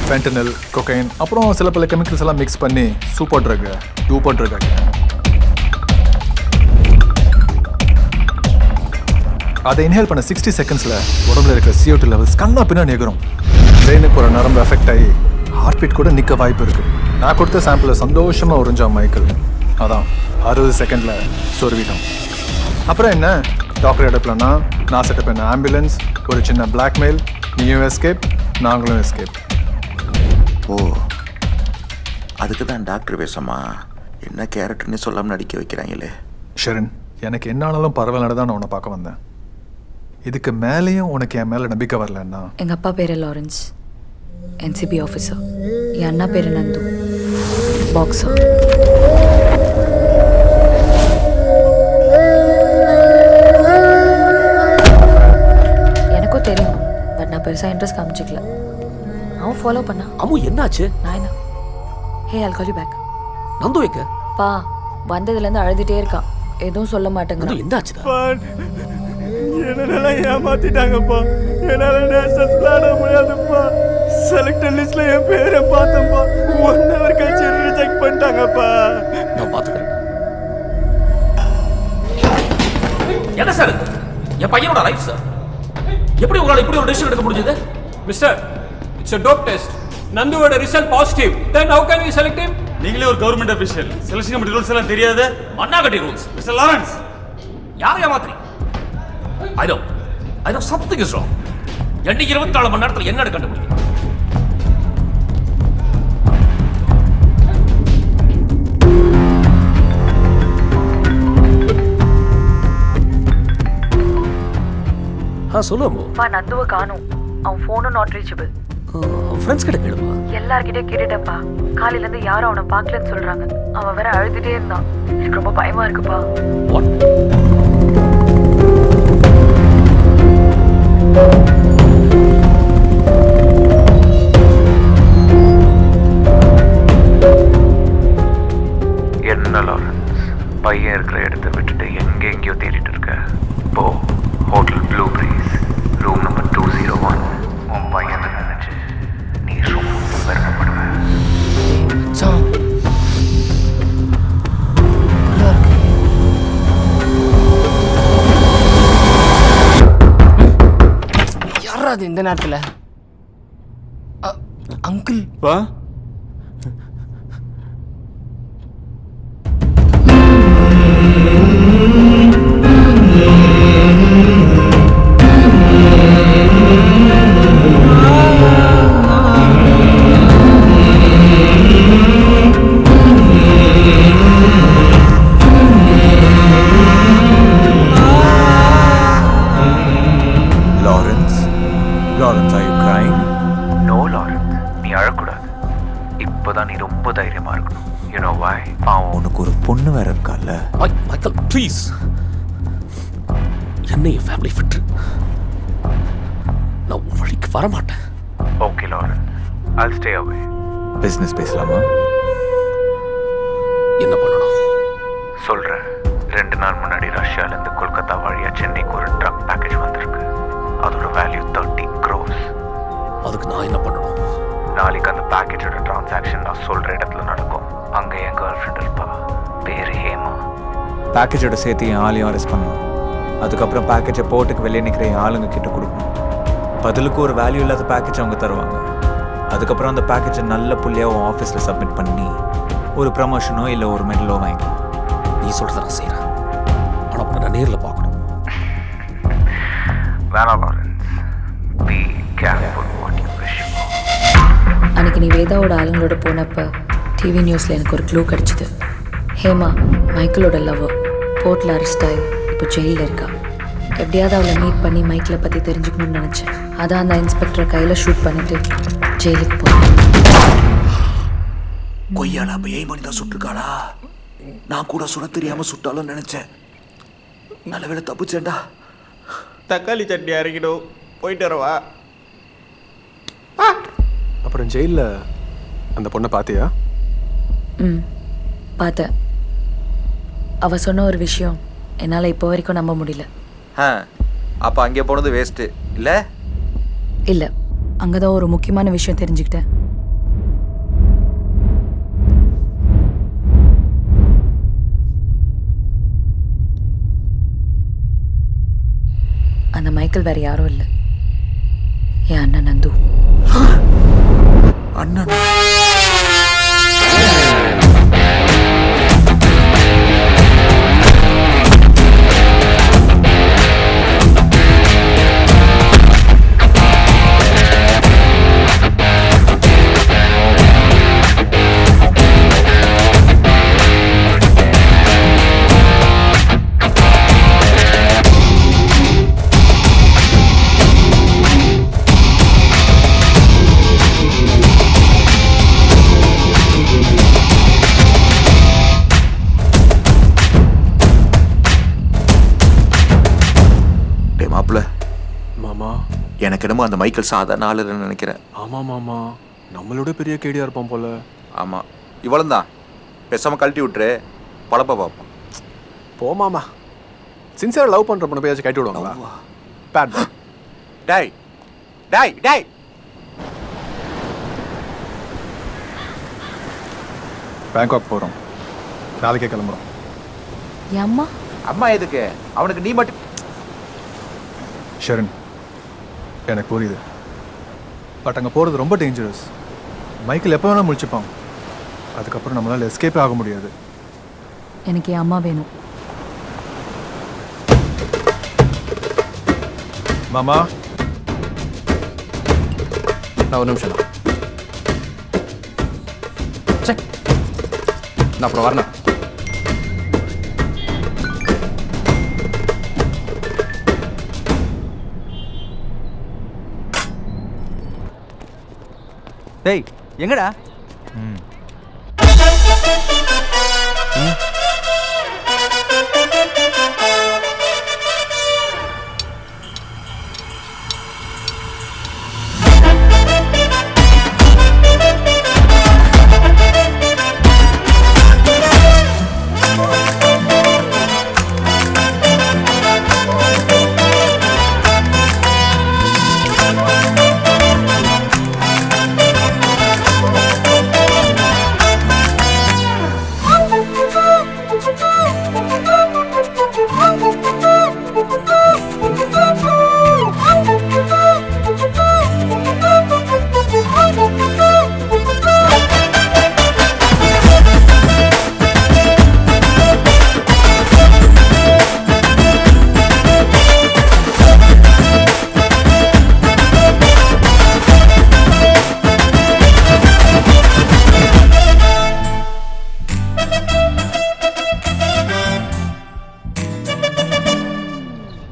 ஃபென்டனல், கொக்கைன், அப்புறம் சில பல கெமிக்கல்ஸ் எல்லாம் மிக்ஸ் பண்ணி சூப்பர் ட்ரக், டூப்பர் ட்ரக் ஆகிட்டேன். அதை இன்ஹேல் பண்ண 60 செகண்ட்ஸில் உடம்புல இருக்கிற CO2 லெவல்ஸ் கண்ணா பின்னாடி எகிறோம். பிரெயினுக்கு ஒரு நரம்பு எஃபெக்ட் ஆகி ஹார்ட் பீட் கூட நிற்க வாய்ப்பு இருக்குது. நான் கொடுத்த சாம்பிளை சந்தோஷமாக உறிஞ்சான் மைக்கேல். அதான் 60 செகண்டில் சொருவிட்டோம். அப்புறம் என்ன, டாக்டர் எடுக்கலன்னா நான் செட்டப் பண்ண ஆம்புலன்ஸ், ஒரு சின்ன பிளாக்மெயில், நீயும் எஸ்கேப், நாங்களும் எஸ்கேப். ஓ, அதுக்கு தான் டாக்டர் வேஷமா? என்ன கேரக்டர்னு சொல்லாமல் நடிக்க வைக்கிறாங்களே. ஷெரின், எனக்கு என்ன ஆனாலும் பரவாயில்ல தான் நான் உன்னை பார்க்க வந்தேன். இதுக்கு மேலேயும் உனக்கு என் மேலே நம்பிக்கை வரலன்னா? எங்கள் அப்பா பேர் லாரன்ஸ், NCB ஆஃபீஸர். என் அண்ணா பேர் நந்து, பாக்ஸர். எனக்கும் தெரியும், பட் நான் பெருசாக இன்ட்ரெஸ்ட் காமிச்சிக்கல. அவன் ஃபாலோ பண்ணா. அம்மு என்னாச்சு? நான் என்ன? ஹே, I'll call you back. Nandu வைக்க பா வந்ததுலேருந்து அழுதுகிட்டே இருக்கான். எதுவும் சொல்ல மாட்டேங்கிறான். என்னாச்சுடா? என்னென்னலாம் ஏமாத்திட்டாங்கப்பா. என்னால் நேஷனல் விளையாட முடியாதுப்பா. செலக்டட் லிஸ்ட்ல என் பேரை பார்த்தப்பா 1 hour கழிச்சு ரிஜெக்ட் பண்ணிட்டாங்கப்பா. நான் பார்த்துக்கிறேன். என்ன சார் என் பையனோட லைஃப் சார்? எப்படி உங்களால் இப்படி ஒரு டெசிஷன் எடுக்க முடிஞ்சது? Mister, it's a dope test. நந்துவோட result positive. then how can we select him? நீங்களே ஒரு government official, selection committee rules எல்லாம் தெரியாது? மண்ணாகட்டி ரூல்ஸ். மிஸ்டர் லாரன்ஸ், யாரை ஏமாத்துறீங்க? I know something is wrong. என்னைக்கு 24 மணி நேரத்தில் என்ன கண்டுபிடிக்கும்? சொல்லுவோம். நந்துவை காணும். அவன் ஃபோனும் நாட் ரீச்சபிள். ஃப்ரெண்ட்ஸ் கிட்ட கேளுமா? எல்லார்கிட்டயும் கேட்டுட்டேன்ப்பா. காலையில இருந்து யாரும் அவனை பார்க்கலன்னு சொல்றாங்க. அவன் வேற அழுதுட்டே இருந்தான். எனக்கு ரொம்ப பயமா இருக்குப்பா. என்ன லாரன்ஸ், பையன் இருக்கிற இடத்த விட்டுட்டு எங்கெங்கயோ தேடிட்டு இருக்க? போ, hotel blue breeze, room number 201. உன் பையன் நினைச்சு நீ ரொம்ப பெருமைப்படுவ. யாராவது இந்த நேரத்தில்? அங்கிள் வா. Lawrence, are you crying? No, Lawrence, நீ அழக்கூடாது. இப்போதான் நீ ரொம்ப தைரியமா இருக்கணும். You know why? பாவம், உனக்கு ஒரு பொண்ணு வேற இருக்கால. மைக்கேல் ப்ளீஸ், என்ன என் ஃபேமிலி விட்டு நான் உன் வழிக்கு வரமாட்டேன். Okay Lawrence, I'll stay away. Business பேசலாமா? என்ன பண்ணணும் சொல்றேன். 2 நாள் முன்னாடி ரஷ்யாலேருந்து கொல்கத்தா வழியா சென்னைக்கு ஒரு ட்ரக் பேக்கேஜ் வந்திருக்கு. அதோட வேல்யூ 30 crores. அதுக்கு நான் என்ன பண்ணணும்? நாளைக்கு அந்த பேக்கேஜோட டிரான்சாக்ஷன் நான் சொல்ற இடத்துல நடக்கும். அங்கே என் கேர்ள் ஃப்ரெண்ட் இருப்பா. பேரு பேக்கேஜோட சேர்த்து என் ஆளையும் அரெஸ்ட் பண்ணணும். அதுக்கப்புறம் பேக்கேஜை போர்ட்டுக்கு வெளியே நிற்கிற என் ஆளுங்க கிட்ட கொடுக்கணும். பதிலுக்கு ஒரு வேல்யூ இல்லாத பேக்கேஜ் அவங்க தருவாங்க. அதுக்கப்புறம் அந்த பேக்கேஜை நல்ல புள்ளியாக உன் ஆஃபீஸில் சப்மிட் பண்ணி ஒரு ப்ரமோஷனோ இல்லை ஒரு மெடலோ வாங்கிக்கலாம். நீ சொல்கிறத நான் செய்கிறேன், ஆனால் உன்னை நான் நேரில் பார்க்கணும். வேணாம் Lawrence, be careful what you wish. அன்னைக்கு நீ வேதாவோட ஆளுங்களோட போனப்போ டிவி நியூஸில் எனக்கு ஒரு க்ளூ கிடச்சிது. ஹேமா மைக்கிளோட லவ்வர் போர்ட்டில் அரெஸ்ட் ஆகி இப்போ ஜெயிலில் இருக்கா. எப்படியாவது அவளை மீட் பண்ணி மைக்கிளை பற்றி தெரிஞ்சுக்கணும்னு நினச்சேன். அதான் அந்த இன்ஸ்பெக்டரை கையில் ஷூட் பண்ணிட்டு ஜெயிலுக்கு போகிறேன். கொய்யால அப்ப எய் பண்ணி தான் சுட்டுருக்காளா? நான் கூட சுட தெரியாம சுட்டாலும் நினைச்சேன். நல்ல வேலை தப்புச்சேன்டா. தக்காளி சட்னி அரைக்கணும், போயிட்டு வரவா? அப்புறம் ஜெயிலில் அந்த பொண்ணை பார்த்தியா? பார்த்தேன். அவ சொன்ன ஒரு விஷயம் என்னால் இப்போ வரைக்கும் நம்ப முடியல. அப்போ அங்கே போனது வேஸ்ட்டு இல்லை? இல்லை, அங்கே தான் ஒரு முக்கியமான விஷயம் தெரிஞ்சுக்கிட்டேன். அந்த மைக்கேல் வேற யாரும் இல்லை, என் அண்ணன் நந்து. அண்ணன்? எனக்கு என்னமோ அந்த மைக்கேல் சாதாரண ஆளுன்னு நினைக்கிறேன். ஆமாம் மாமா, நம்மளோட பெரிய கேடியா இருப்பான் போல. ஆமாம், இவ்வளவு தான். பேசாமல் கழட்டி விட்டுரு, பழப்ப பார்ப்போம். போமாமா, சின்சியராக லவ் பண்ணுற பொண்ணு போயாச்சும் கட்டி விடுவாங்களா? Bad boy. டாய் டாய் டாய். பேங்காக் போகிறோம், நாளைக்கே கிளம்புறோம். அம்மா அம்மா எதுக்கு? அவனுக்கு நீ மட்டும். ஷரண், எனக்கு புரியுது, பட் அங்கே போகிறது ரொம்ப டேஞ்சரஸ். மைக்கேல் எப்போ வேணால் முடிச்சுப்பான். அதுக்கப்புறம் நம்மளால் எஸ்கேப்பே ஆக முடியாது. எனக்கு என் அம்மா வேணும். மாமா, நான் ஒரு நிமிஷம் நான் அப்புறம் வரணும். டேய் எங்கடா?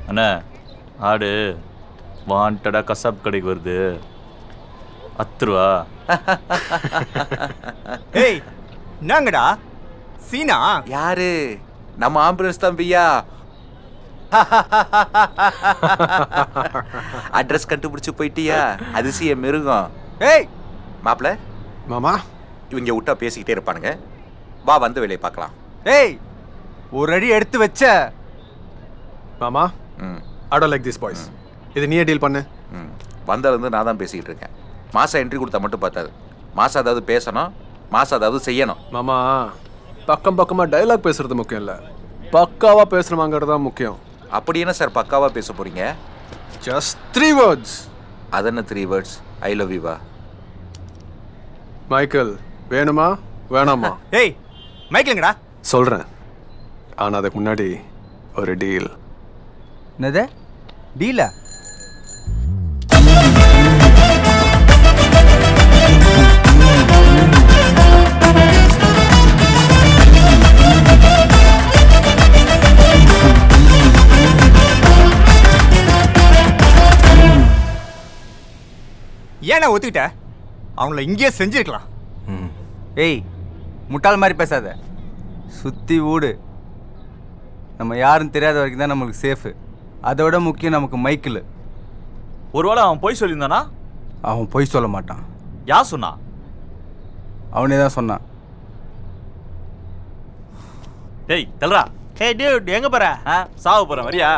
அண்ணா, ஆடு வாண்டடா கசாப் கடைக்கு வருது, 10 ரூபா. ஏய் என்னங்கடா சீனா? யாரு? நம்ம ஆம்புலன்ஸ் தம்பியா? அட்ரஸ் கண்டுபிடிச்சு போயிட்டியா? அதிசய மிருகம். ஏய் மாப்பிள்ள, மாமா இவங்க விட்டா பேசிக்கிட்டே இருப்பானுங்க. வா, வந்து வேலையை பார்க்கலாம். ஏய் ஒரு அடி எடுத்து வச்ச. மாமா, I don't like this boys. இது நீயே டீல் பண்ணு. வந்ததுலேருந்து நான் தான் பேசிக்கிட்டு இருக்கேன். மாதம் என்ட்ரி கொடுத்தா மட்டும் பார்த்தாது. மாதம் அதாவது பேசணும், மாதம் அதாவது செய்யணும். மாமா, பக்கம் பக்கமாக டைலாக் பேசுறது முக்கியம் இல்லை, பக்காவாக பேசுகிறோமாங்கிறது தான் முக்கியம். அப்படி என்ன சார் பக்காவாக பேச போகிறீங்க? Just 3 words. அது என்ன 3 words? ஐ லவ் யூவா? மைக்கேல் வேணுமா வேணாமா? ஏய் மைக்கேலுங்கடா. சொல்கிறேன், ஆனால் அதுக்கு முன்னாடி ஒரு டீல். என்னது டீலா? ஏன்னா ஒத்துக்கிட்ட? அவங்கள இங்கேயே செஞ்சிருக்கலாம். ஏய் முட்டாள் மாதிரி பேசாத, சுற்றி ஊடு. நம்ம யாரும் தெரியாத வரைக்கும் தான் நம்மளுக்கு சேஃபு. அதோட முக்கியம் நமக்கு மைக்கிள். ஒருவேளை அவன் பொய் சொல்லியிருந்தானா? அவன் பொய் சொல்ல மாட்டான். யார் சொன்னா? அவனே தான் சொன்னான். டேய் தல்றா. ஏய் டியூட் எங்கே போகிற? சாவ போகிறேன் வரியா?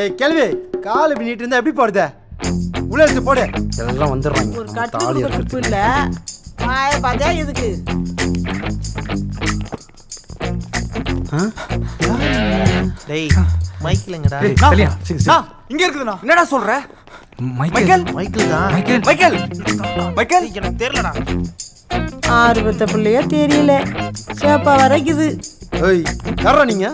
ஏய் கேள்வி, கால் இப்படி நீட்டு இருந்தா எப்படி போறது? உள்ள எடுத்து போடு. எல்லாம் வந்துடுறாங்க. ஒரு கட்டு இல்ல பார்த்தா எதுக்கு? டேய் மைக்கேலுங்கடா. இங்க இருக்குதுண்ணா. என்னடா சொல்ற? மைக்கேல் மைக்கேல் தான். மைக்கேல் மைக்கேல் மைக்கேல் எனக்கு தெரியலடா. ஆர்வத்த பிள்ளைய தெரியல, சேப்பா வரைக்குது. ஏய் யாரா நீங்க?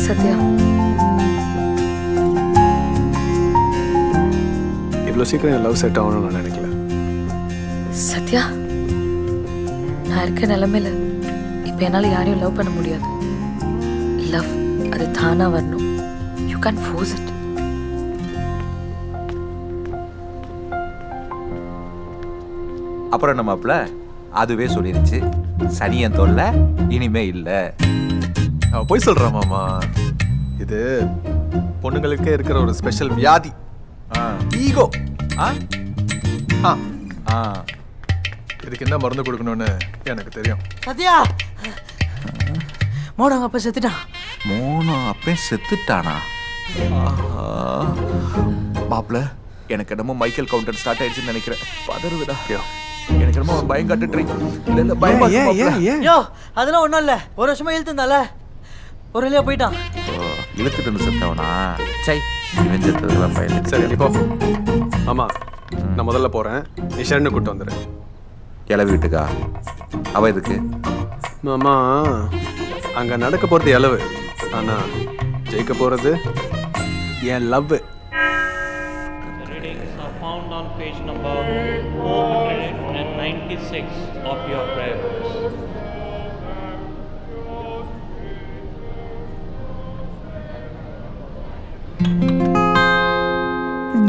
சத்யா, இவ்வளோ சீக்கிரம் என் லவ் செட் ஆகணும்னு நான் நினைக்கல. சத்யா, நான் இருக்க நிலைமையில இப்போ என்னால் யாரையும் லவ் பண்ண முடியாது. லவ் அது தானா வரணும். You can force it. அப்புறம் என்ன மாப்பிள்ள, அதுவே சொல்லிருச்சு சனியன் தொல்லை இனிமே இல்லை. அவன் போய் சொல்கிறான் மாமா. இது பொண்ணுங்களுக்கே இருக்கிற ஒரு ஸ்பெஷல் வியாதி, ஈகோ. இதுக்கு என்ன மருந்து கொடுக்கணும்னு எனக்கு தெரியும். சத்யா, மோனங்க அப்ப செத்துட்டான். மோனோ அப்பே செத்துட்டானா? மாப்பிள்ள, எனக்கு என்னமோ மைக்கேல் கவுண்டர் ஸ்டார்ட் ஆயிடுச்சுன்னு நினைக்கிறேன். பதறுதுடா. எனக்கு என்னமோ பயம் காட்டுறீங்க. இல்ல பயமா இருக்கு. யோ அதெல்லாம் ஒண்ணும் இல்ல, ஒரு வருஷமா இழுத்துந்தால ஒரு வழியா போயிட்டான். இழுத்துட்டு வந்து செத்தவனா? சை, இவன் செத்ததுலாம் பயம். சரி நீ போ. ஆமா, நான் முதல்ல போறேன். நீ ஷர்னு கூட்டு வந்துடு. இலை வீட்டுக்கா? அவ எதுக்கு? மாமா, அங்க நடக்க போறது இலவு, ஆனா ஜெயிக்க போறது என் love. Found on page number 496 of your prayer books.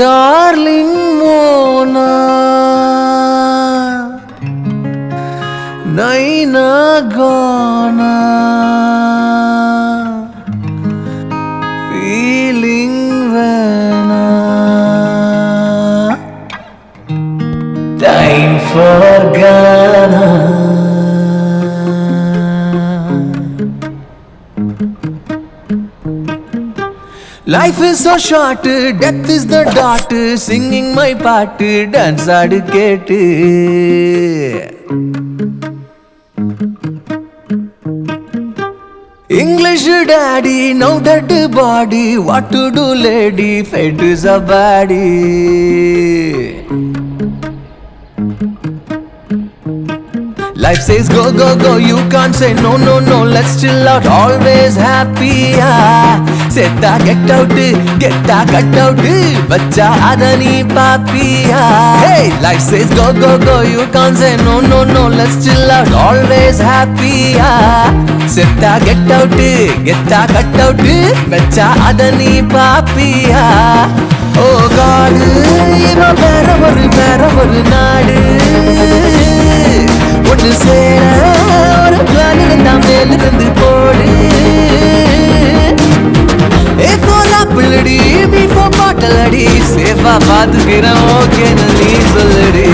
Darling Mona, Naina gona, feeling vena, time for Ghana. Life is so short, death is the dot, singing my part, dance aadu kettu. English daddy, now that body, what to do lady, fate is a baddie. Life says go, go, go, you can't say no, no, no. Let's chill out, always happy. Seta get out, cut out. Bacha adani papi. Hey, life says go, go, go, you can't say no, no, no. Let's chill out, always happy. Seta get out, cut out. Bacha adani papi. Oh God, இவன் வேற ஒரு நாடு ஒன்று சேர ஒரு plan இருந்தா மேலிருந்து போடு பிள்ளடி பீஃபோ பாட்டல் அடி சேஃபா பாத்துக்கிறேன் ஓகேன்னு நீ சொல்லுடி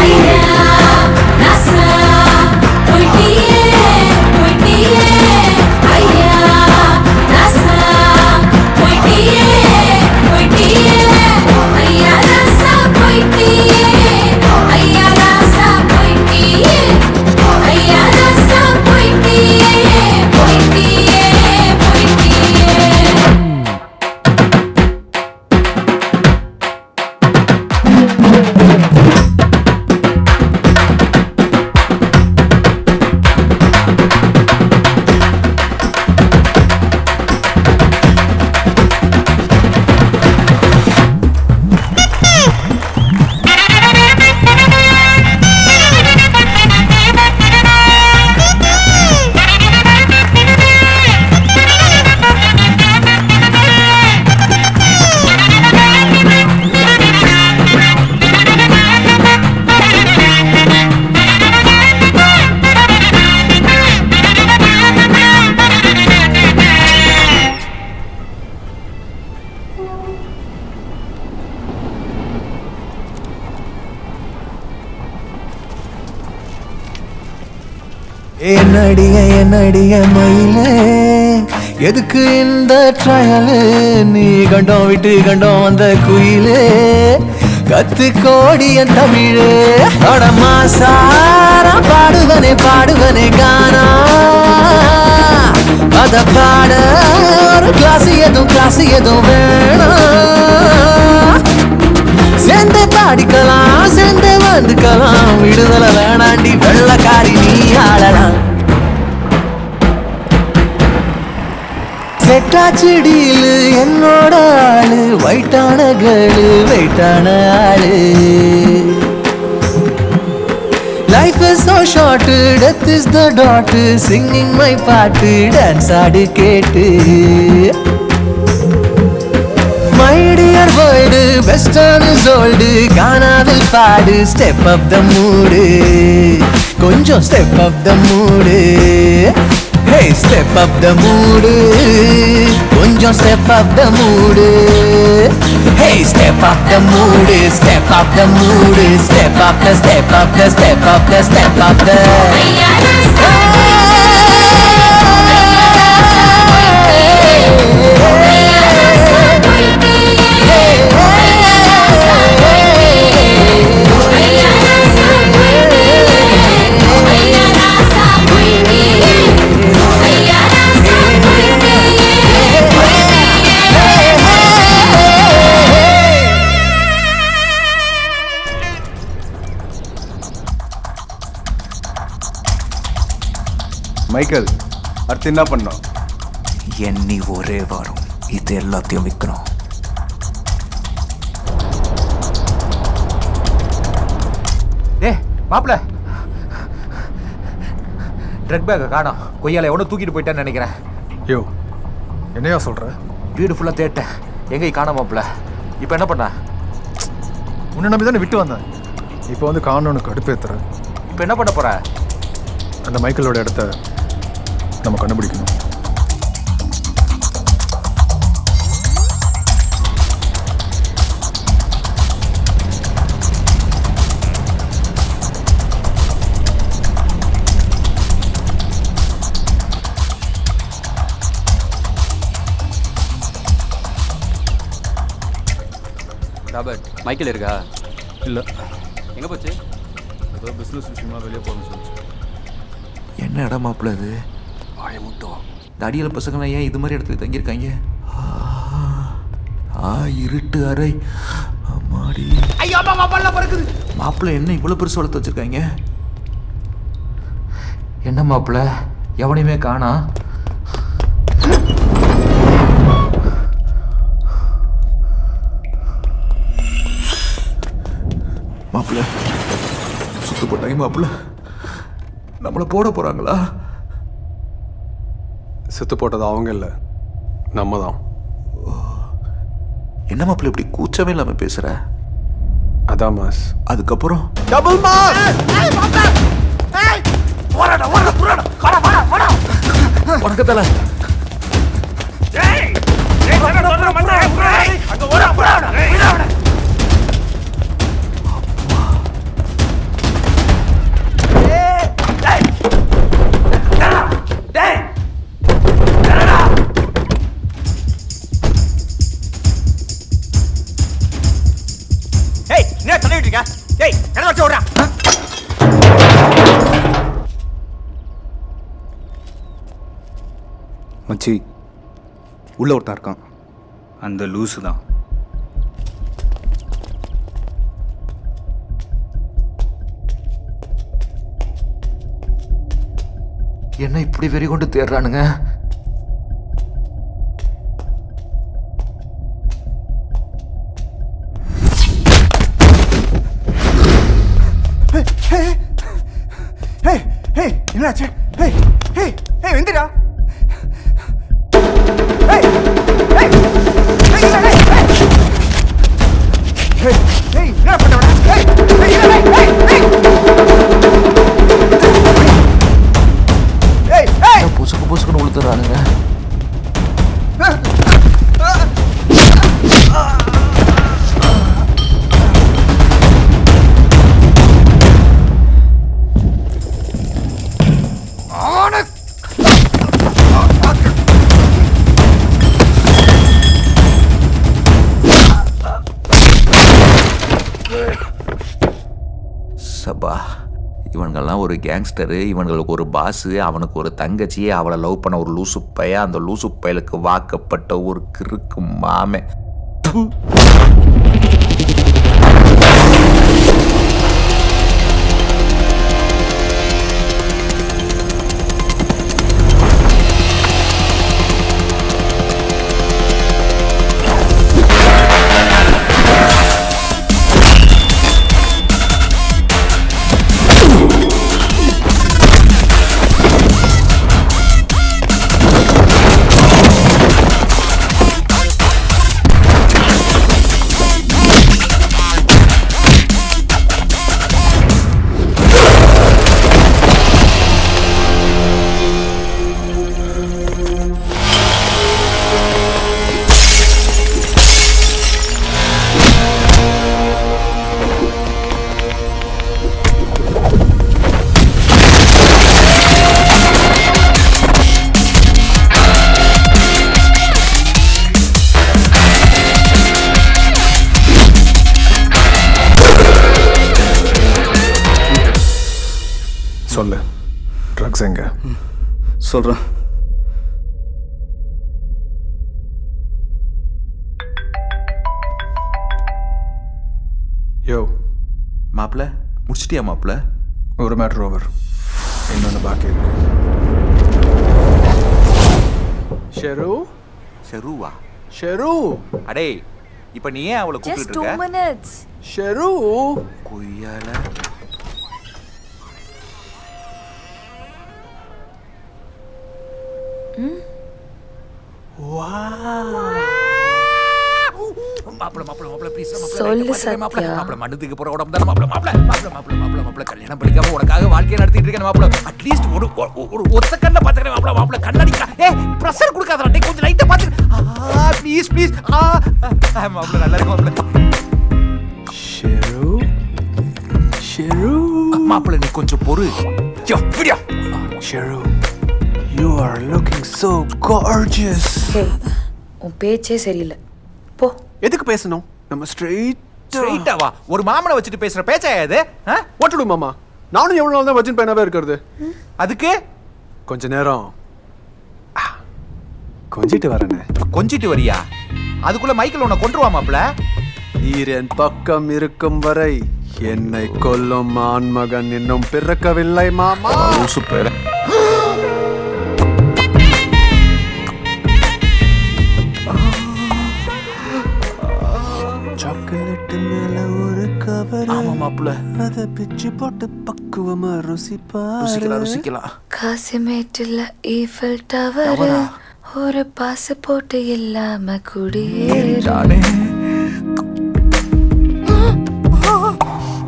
என்னடிய மயிலே எதுக்கு இந்த ட்ரையலு நீ கண்டோம் விட்டு கண்டோம் வந்த குயிலே கத்து கோடியன் தமிழே அடமா சாரா பாடுவனே கானா அத பாட ஒரு கிளாஸ் எதுவும் வேணாம் சேர்ந்து பாடிக்கலாம் சேர்ந்து வந்துக்கலாம் விடுதலை வேணாண்டி வெள்ளக்காரி நீ ஆளலாம் செட்டாச்செடியில் என்னோட ஆளு வைட்டான கேளு வெயிட்டான ஆளு Life is so short, death is the dot. Singing my part, dance ஆடு கேட்டு My dear world, western is old. கானாவில் பாடு step up the mood. கொஞ்சம் step up the mood. Hey, step up the mood. கொஞ்சம் step up the mood. Hey, step up the mood. Step up the mood. Step up the. Michael அடுத்து என்ன பண்ணோம்? எண்ணி ஒரே வாரம் இது எல்லாத்தையும் விற்கணும். மாப்பிள்ள ட்ரக் பேக்கை காணோம். கொய்யால எவனோ தூக்கிட்டு போயிட்டான்னு நினைக்கிறேன். யோ என்னையா சொல்ற? வீடு ஃபுல்லாக தேட்டேன், எங்கேயும் காணோம் மாப்பிள்ள. இப்போ என்ன பண்ண? உன்னை நம்பி தானே விட்டு வந்தேன். இப்போ வந்து காணோன்னு கடுப்பேத்துறேன். இப்போ என்ன பண்ண போற? அந்த மைக்கேலோட இடத்த நம்ம கண்டுபிடிக்கணும். ராபர்ட், மைக்கேல் இருக்கா? இல்லை. எங்கே போச்சு? ஏதோ பிஸ்னஸ் விஷயமா வெளியே போகணும்னு சொல்லிச்சு. என்ன இடம் மாப்பிள்ள இது? வாயமுட்டோம். இந்த அடியில் பசங்களாம் ஏன் இது மாதிரி இடத்துல தங்கியிருக்காங்க? இருட்டு அறை. அம்மாடி, மாப்பிள்ள என்ன இவ்வளோ பெருசு வளர்த்து வச்சிருக்காங்க? என்ன மாப்பிள்ள எவனையுமே காணா? மாப்பிள்ள சுத்து போட்டாங்க மாப்பிள்ள. நம்மளை போட போறாங்களா? செத்து போட்டது அவங்க இல்லை, நம்ம தான். என்ன மாப்பிள்ள இப்படி கூச்சமே இல்லாம பேசுற? அதான் மாஸ். அதுக்கப்புறம் டபுள் மாஸ். வணக்கத்தல. மச்சி உள்ள ஒருத்தன் இருக்கான், அந்த லூசு தான். என்ன இப்படி வெறி கொண்டு தேடுறானுங்க? என்னாச்சு? வெந்திரா என்ன புசுக்கு புசுக்குன்னு உளுத்துறானுங்க. சபா, இவன்கள்லாம் ஒரு கேங்ஸ்டரு, இவன்களுக்கு ஒரு பாஸு, அவனுக்கு ஒரு தங்கச்சி, அவளை லவ் பண்ண ஒரு லூசு பைய, அந்த லூசு பயலுக்கு வாக்கப்பட்ட ஒரு கிறுக்கு மாமே. சொல்லு, ட்ரக்ஸ் எங்க? சொல்கிறேன். யோ மாப்பிள்ள முடிச்சிட்டியா மாப்பிள்ள? ஒரு மேட்ரு ஓவர், இன்னொன்று பாக்கி இருக்கு. ஷெரு ஷெருவா? ஷெரு, அடே இப்ப நீ ஏன் அவளை கூப்பிட்டு இருக்க? 2 minutes. ஷெரு கொய்யால. சொல்லு சத்யா. மண்ணுக்கு போற உடம்பு தானே மாப்பிள்ள. கல்யாணம் பண்ணிக்காம உனக்காக வாழ்க்கையை நடத்திட்டு இருக்கேன் மாப்பிள்ள. அட்லீஸ்ட் ஒரு ஒத்த கண்ணை பாத்துக்கிறேன் மாப்பிள்ள. கண்ணடிக்கா ப்ரெஷர் கொடுக்காத, கொஞ்சம் லைட்டா பாத்து ப்ளீஸ் ப்ளீஸ். மாப்பிள்ள நல்லா இருக்கு மாப்பிள்ள. ஷெரு ஷெரு மாப்பிள்ள நீ கொஞ்சம் பொறு. ஷெரு, you are looking so gorgeous. ஹே, உன் பேச்சே சரியில்லை, போ. எதுக்கு பேசணும்? நம்ம ஸ்ட்ரெயிட்டா வா. ஒரு மாமனை வச்சுட்டு பேசுற பேச்சா இது? ஓட்டுடு மாமா, நானும் எவ்வளவு நாள் தான் வர்ஜின் பையனாவே இருக்கிறது. அதுக்கு கொஞ்ச நேரம் கொஞ்சிட்டு வரேனே. கொஞ்சிட்டு வரியா? அதுக்குள்ள மைக்கேல் உன்னை கொன்றுவா மாப்பிள்ள. நீர் என் பக்கம் இருக்கும் வரை என்னை கொல்லும் ஆண்மகன் இன்னும் பிறக்கவில்லை மாமா. சூப்பர். சாக்லேட் மேல ஒரு கவர். ஆமா மாப்பிள்ள. அத பிச்சு போட்டு பக்குவமா ருசிக்கலாம். காசிமேட்டில் ஈஃபில் டவர் ஒரு பாஸ்போர்ட் இல்லாம குடியேறே.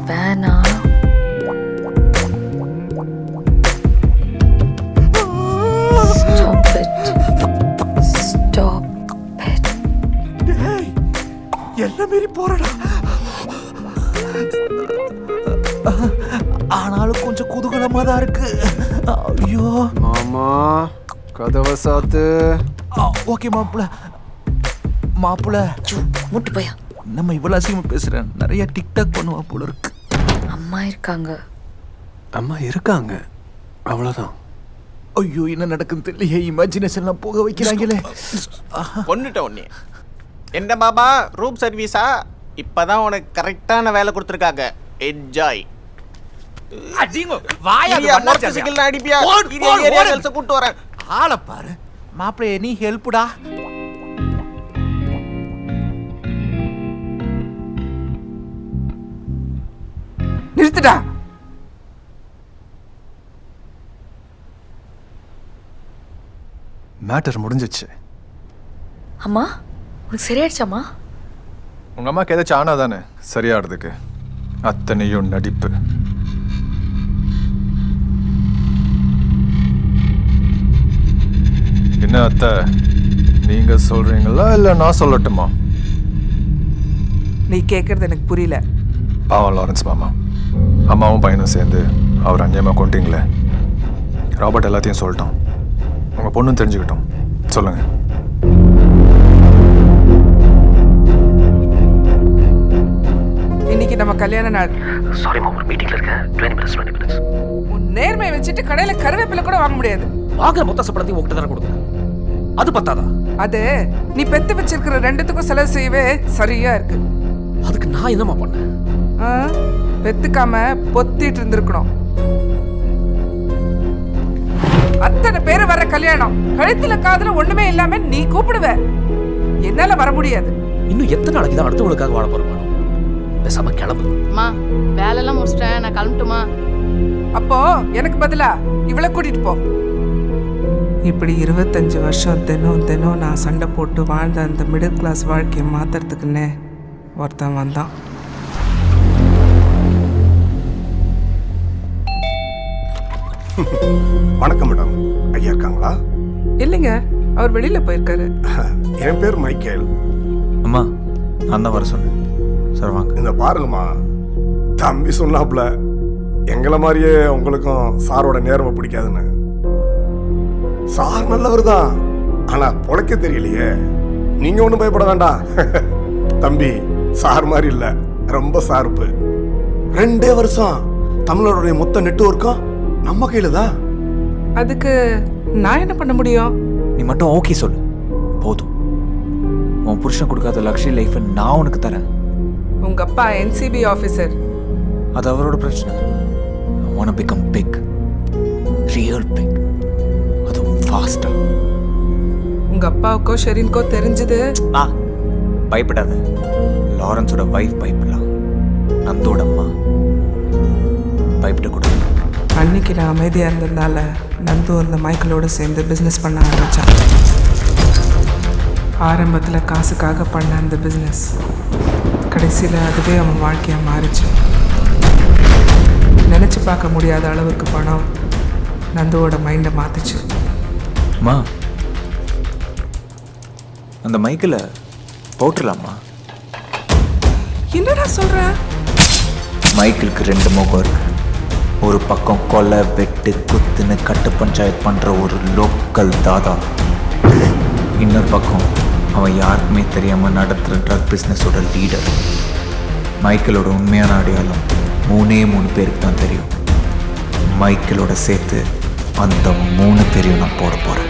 வேணா ஸ்டாப் இட். Stop it. எல்லாம் மீறி போறடா. ஆனாலும் கொஞ்சம் குதூகலமா தான் இருக்கு. ஐயோ மாமா கதவை சாத்து. ஓகே மாப்பிள்ள. மாப்பிள்ள முட்டு போயா. நம்ம இவ்வளவு அசிங்கமா பேசுறேன். நிறைய டிக்டாக் பண்ணுவா போல இருக்கு. அம்மா இருக்காங்க. அம்மா இருக்காங்க அவ்வளவுதான். ஐயோ என்ன நடக்குன்னு தெரியல. இமேஜினேஷன்லாம் போக வைக்கிறாங்களே. பொண்ணுட்ட ஒண்ணே. என்ன பாபா ரூம் சர்வீஸா? இப்பதான் உனக்கு கரெக்டான வேலை கொடுத்துருக்காங்க. என்ஜாய். அடிங்கோ வாயா மோட்டார் சைக்கிள் அடிப்பியா? ஏரியா கேர்ள்ஸ் கூட்டி வரேன். ஆளை பாரு மாப்பிள்ளை. நீ ஹெல்ப்டா. நிறுத்துடா. மேட்டர் முடிஞ்சிச்சு. அம்மா உனக்கு சரியாயிடுச்சாம்மா? உங்க அம்மாக்கு ஏதாச்சும் ஆனா தானே சரியாடுறதுக்கு. அத்தனையும் நடிப்பு. என்ன அத்தை, நீங்க சொல்றீங்களா இல்ல நான் சொல்லட்டுமா? நீ கேட்கறது எனக்கு புரியல. பாவம் லாரன்ஸ் மாமா. அம்மாவும் பையனும் சேர்ந்து அவர் அந்நியமாக கொண்டீங்களே. ராபர்ட் எல்லாத்தையும் சொல்லிட்டோம். உங்கள் பொண்ணும் தெரிஞ்சுக்கிட்டோம். சொல்லுங்க. இன்னைக்கு நம்ம கல்யாண நாள். சாரி மாமா, ஒரு மீட்டிங்ல இருக்கேன். 20 minutes. உன் நேர்மையை வச்சுட்டு கடையில கருவேப்பிலை கூட வாங்க முடியாது. வாங்குற மொத்த சம்பளத்தையும் உங்ககிட்ட தானே கொடுக்குறேன். அது பத்தாதா? அது நீ பெத்து வச்சிருக்கிற ரெண்டுத்துக்கும் செலவு செய்யவே சரியா இருக்கு. அதுக்கு நான் என்னமா பண்ணேன்? பெத்துக்காம பொத்திட்டு இருந்திருக்கணும். அத்தனை பேர் வர கல்யாணம், கழுத்துல காதுல ஒண்ணுமே இல்லாம நீ கூப்பிடுவ. என்னால வர முடியாது. இன்னும் எத்தனை நாளைக்கு தான் அடுத்தவங்களுக்காக வாழ போறோம்? பேசாம கிளம்பு. அம்மா வேலையெல்லாம் முடிச்சிட்டேன், நான் கிளம்பட்டுமா? அப்போ எனக்கு பதிலா இவளை கூட்டிட்டு போ. இப்படி 25 வருஷம் தினம் தினம் நான் சண்டை போட்டு வாழ்ந்த அந்த மிடில் கிளாஸ் வாழ்க்கையை மாத்துறதுக்குன்னே ஒருத்தன் வந்தான். வணக்கம் மேடம். ஐயா இருக்காங்களா? இல்லைங்க, அவர் வெளியில போயிருக்காரு. என் பேர் மைக்கேல். அம்மா நான் தான் வர சொன்னேன். சார் வாங்க. இந்த பாருங்கம்மா, தம்பி சொன்னாப்ல எங்களை மாதிரியே உங்களுக்கும் சாரோட நேர்மை பிடிக்காதுன்னு. சார் நல்லவர் தான், ஆனா பொழைக்க தெரியலையே. நீங்க ஒன்றும் பயப்பட வேண்டாம். தம்பி சார் மாதிரி இல்ல, ரொம்ப சார்பு. 2 வருஷம் தமிழருடைய மொத்த நெட்வொர்க்கும் நம்ம கையில தான். அதுக்கு நான் என்ன பண்ண முடியும்? நீ மட்டும் ஓகே சொல்லு போதும். உன் புருஷன் கொடுக்காத லக்ஸரி லைஃப் நான் உனக்கு தரேன். உங்க அப்பா NCB ஆஃபீஸர். அது அவரோட பிரச்சனை. I want to become big, real big. அதுவும் ஃபாஸ்டா. உங்க அப்பாவுக்கோ ஷெரின்கோ தெரிஞ்சது. பயப்படாத. லாரன்ஸோட வைஃப் பயப்படலாம், நந்தோட அம்மா பயப்படக்கூடாது. அன்னைக்கு நான் அமைதியா இருந்ததுனால நந்து அந்த மைக்கிளோட சேர்ந்து பிஸ்னஸ் பண்ண ஆரம்பிச்சான். ஆரம்பத்தில் காசுக்காக பண்ண அந்த பிஸ்னஸ் கடைசியில் அதுவே அவன் வாழ்க்கையாக மாறிச்சு. நினச்சி பார்க்க முடியாத அளவுக்கு பணம் நந்துவோட மைண்டை மாற்றுச்சு. அம்மா அந்த மைக்கில் போட்டுடலாமா? என்னடா சொல்ற? மைக்கிளுக்கு 2 முகம் இருக்கு. ஒரு பக்கம் கொலை வெட்டு குத்துன்னு கட்டு பஞ்சாயத்து பண்ற ஒரு லோக்கல் தாதா, இன்னொரு பக்கம் அவன் யாருக்குமே தெரியாம நடத்துற ட்ரக் பிஸ்னஸோட லீடர். மைக்கிளோட உண்மையான அடையாளம் 3 பேருக்கு தான் தெரியும். மைக்கிளோட சேர்த்து அந்த 3 பேரையும் நான் போட போறேன்.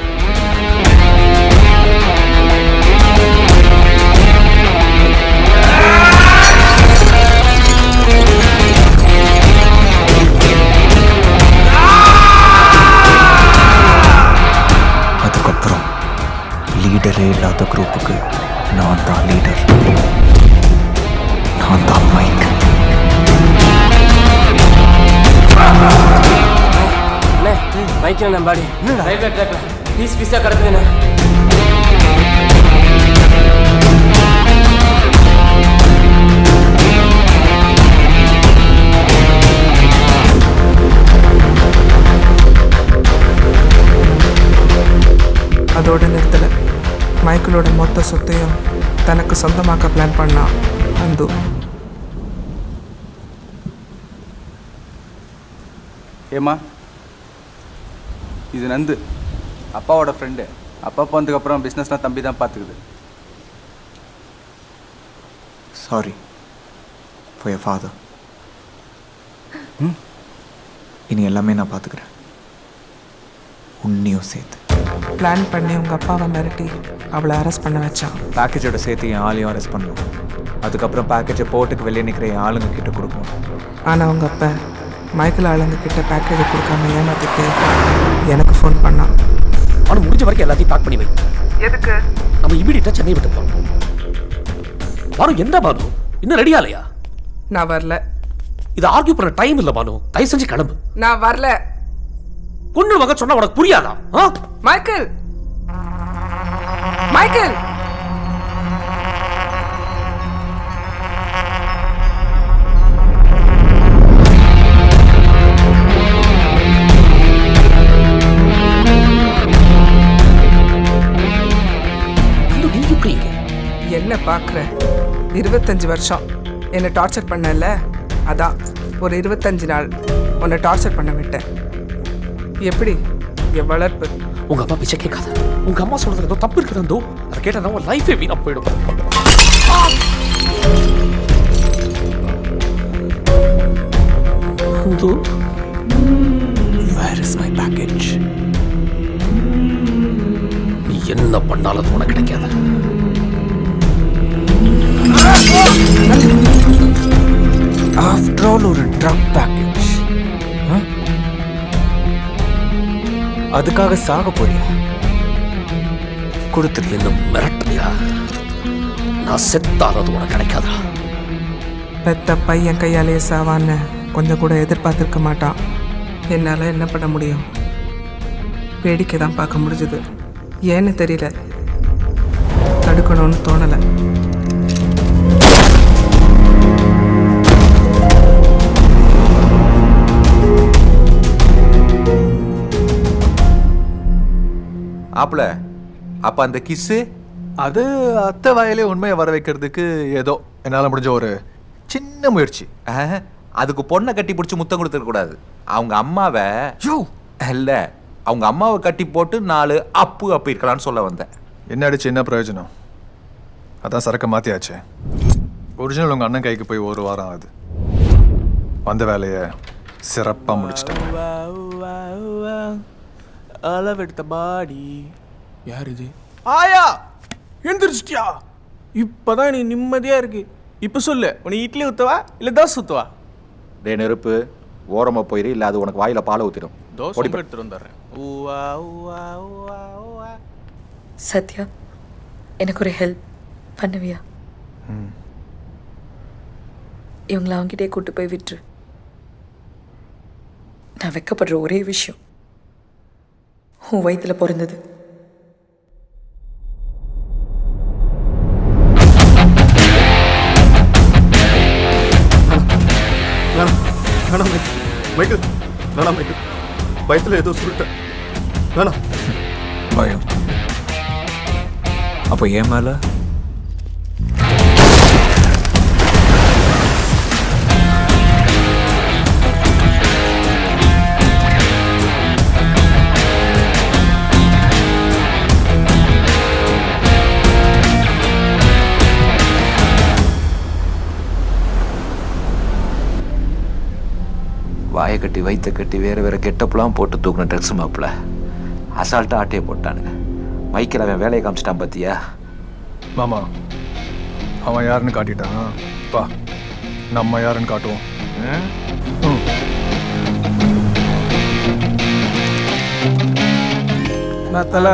லீடரே இல்லாத குரூப்புக்கு நான் தான் லீடர். நான் தான் மைக். மைக்கில் நம்பாடி ரயில்வே ட்ராக்ல பீஸ் பீஸாக கிடக்குதுண்ணே. அதோடு நிறுத்தலை. மைக்கிளோட மொத்த சொத்தையும் தனக்கு சொந்தமாக்க பிளான் பண்ணான் அந்து. ஏம்மா, இது நந்து, அப்பாவோட ஃப்ரெண்டு. அப்பா போனதுக்கப்புறம் பிஸ்னஸ்லாம் தம்பி தான் பார்த்துக்குது. Sorry for your father. இனி எல்லாமே நான் பார்த்துக்கிறேன், உன்னையும் சேர்த்து. பிளான் பண்ணி உங்கள் அப்பாவை மிரட்டி அவளை அரெஸ்ட் பண்ண வச்சான். பேக்கேஜோட சேர்த்து என் ஆளையும் அரெஸ்ட் பண்ணணும். அதுக்கப்புறம் பேக்கேஜை போர்ட்டுக்கு வெளியே நிற்கிற என் ஆளுங்க கிட்ட கொடுக்கணும். ஆனால் அவங்க அப்பா மைக்கேல் ஆளுங்க கிட்ட பேக்கேஜை கொடுக்காம ஏமாத்திட்டு எனக்கு ஃபோன் பண்ணான். அவனை முடிஞ்ச வரைக்கும் எல்லாத்தையும் பேக் பண்ணி வை. எதுக்கு? நம்ம இமீடியட்டாக சென்னை விட்டு போகணும். பானு, என்ன பானு இன்னும் ரெடியா இல்லையா? நான் வரல. இது ஆர்கியூ பண்ண டைம் இல்லை பானு, தயவு செஞ்சு கிளம்பு. நான் வரல. கொண்டு வக சொன்னா உனக்கு புரியாதா? மைக்கேல், மைக்கேல், என்ன பார்க்குற? 25 வருஷம் என்னை டார்ச்சர் பண்ணல, அதான் ஒரு 25 நாள் உன்னை டார்ச்சர் பண்ண விட்டேன். எப்படி என் வளர்ப்பு? உங்க அம்மா பிச்சை கேட்காத. உங்க அம்மா சொல்றது ஏதோ தப்பு இருக்குதோ, அதை கேட்டா உன் லைஃபே வீணா போயிடும். Where is my package? நீ என்ன பண்ணாலும் அது உனக்கு கிடைக்காது. After all, ஒரு ட்ரக் பேக்கேஜ். அதுக்காக சாக போறியா? கொடுத்துட்டு என்ன மிரட்டுறியா? நான் செத்தாலும் அது உனக்கு கிடைக்காதா? பெத்த பையன் கையாலேயே சாவான்னு கொஞ்சம் கூட எதிர்பார்த்துருக்க மாட்டான். என்னால் என்ன பண்ண முடியும்? வேடிக்கை தான் பார்க்க முடிஞ்சது. ஏன்னு தெரியல, தடுக்கணும்னு தோணலை. ஆப்பிள அப்ப அந்த கிஸ்ஸு அது அத்தை வாயிலே உண்மையை வர வைக்கிறதுக்கு ஏதோ என்னால் முடிஞ்ச ஒரு சின்ன முயற்சி. அதுக்கு பொண்ணை கட்டி பிடிச்சி முத்தம் கொடுத்துருக்கூடாது. அவங்க அம்மாவை இல்லை, அவங்க அம்மாவை கட்டி போட்டு 4 அப்பு இருக்கலான்னு சொல்ல வந்தேன். என்ன அடிச்சு என்ன பிரயோஜனம்? அதான் சரக்கு மாற்றியாச்சு. ஒரிஜினல் உங்கள் அண்ணன் கைக்கு போய் 1 வாரம் ஆகுது. வந்த வேலையை சிறப்பாக முடிச்சிட்டாங்க. அளவெடுத்த பாடி யார் இது? ஆயா, எழுந்திரிச்சிட்டியா? இப்போதான் நீ நிம்மதியா இருக்கு. இப்போ சொல்லு, உனக்கு இட்லி ஊத்துவா இல்லை தோசை ஊத்துவா? டே நெருப்பு, ஓரமாக போயிரு, இல்லை அது உனக்கு வாயில் பாலை ஊற்றிடும். தோசை எடுத்துட்டு வந்துடுறேன். சத்யா, எனக்கு ஒரு ஹெல்ப் பண்ணுவியா? இவங்களை அவங்ககிட்டே கூட்டு போய் விட்டுரு. நான் வெக்கப்படுற ஒரே விஷயம் உன் வயிற்றுல பிறந்தது. மைக்கேல், வேணாம் மைக்கேல், வயிற்றுல ஏதோ சுருட்ட வேணாம். பயம் அப்போ ஏன் மேலே? வாயை கட்டி வயிற்ற கட்டி வேறு வேறு கெட்டப்பெல்லாம் போட்டு தூக்குன ட்ரக்ஸ் மாப்பிள்ள அசால்ட்டாக ஆட்டையை போட்டானுங்க. மைக்கில் அவன் வேலையை காமிச்சிட்டான் பார்த்தியா? மாமா, அவன் யாருன்னு காட்டிட்டான். பா, நம்ம யாருன்னு காட்டுவோம். நான் தலை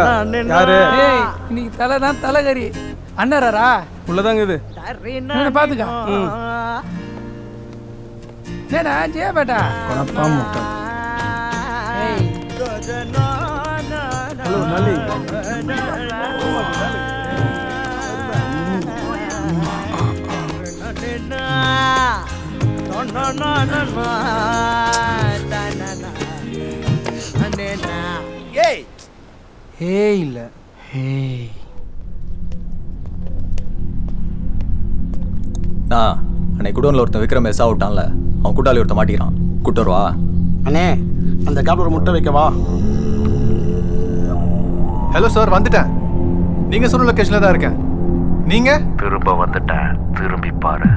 யாரு ஏய் இன்னைக்கு தலை தான் தலைகறி அண்ணரா உள்ளதாங்க இது பாத்துக்க ஏடா ஜெய பேட்டா கொணப்பா முட்டை ஹலோ நல்லி ஏய் இல்ல நான் அன்னைக்கு குடோனில் ஒருத்தன் விக்ரம் எஸ் விட்டான்ல அவன் கூட்டாளி ஒருத்தன் மாட்டிக்கிறான் கூட்டு வருவா அண்ணே அந்த கேப்ல ஒரு முட்டை வைக்கவா? ஹலோ சார், வந்துட்டேன். நீங்க சொன்ன லொகேஷன்ல தான் இருக்கேன். நீங்க திரும்ப வந்துட்டேன், திரும்பி பாரு.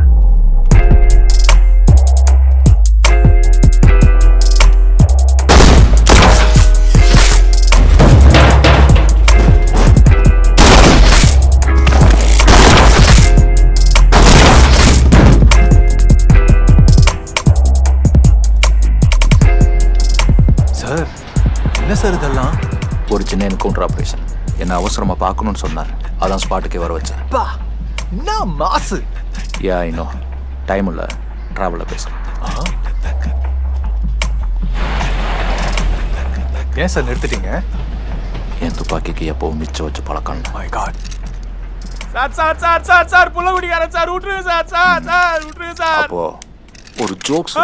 சார், என்ன சார் இதெல்லாம்? ஒரு சின்ன என்கவுண்டர் ஆபரேஷன். என்ன அவசரமா பார்க்கணும்னு சொன்னார், அதான் ஸ்பாட்டுக்கே வர வச்சேன். என்ன மாசு? யா இன்னும் டைம் இல்லை, டிராவலில் பேசுகிறேன். ஏன் சார் நிறுத்திட்டீங்க? என் துப்பாக்கிக்கு எப்பவும் மிச்சம் வச்சு பழக்கம். My God. Sir sir sir sir sir புள்ள குடிக்காரன் சார், விட்டுருங்க சார் சார் சார் விட்டுருங்க சார். அப்போ ஒரு ஜோக்ஸ்.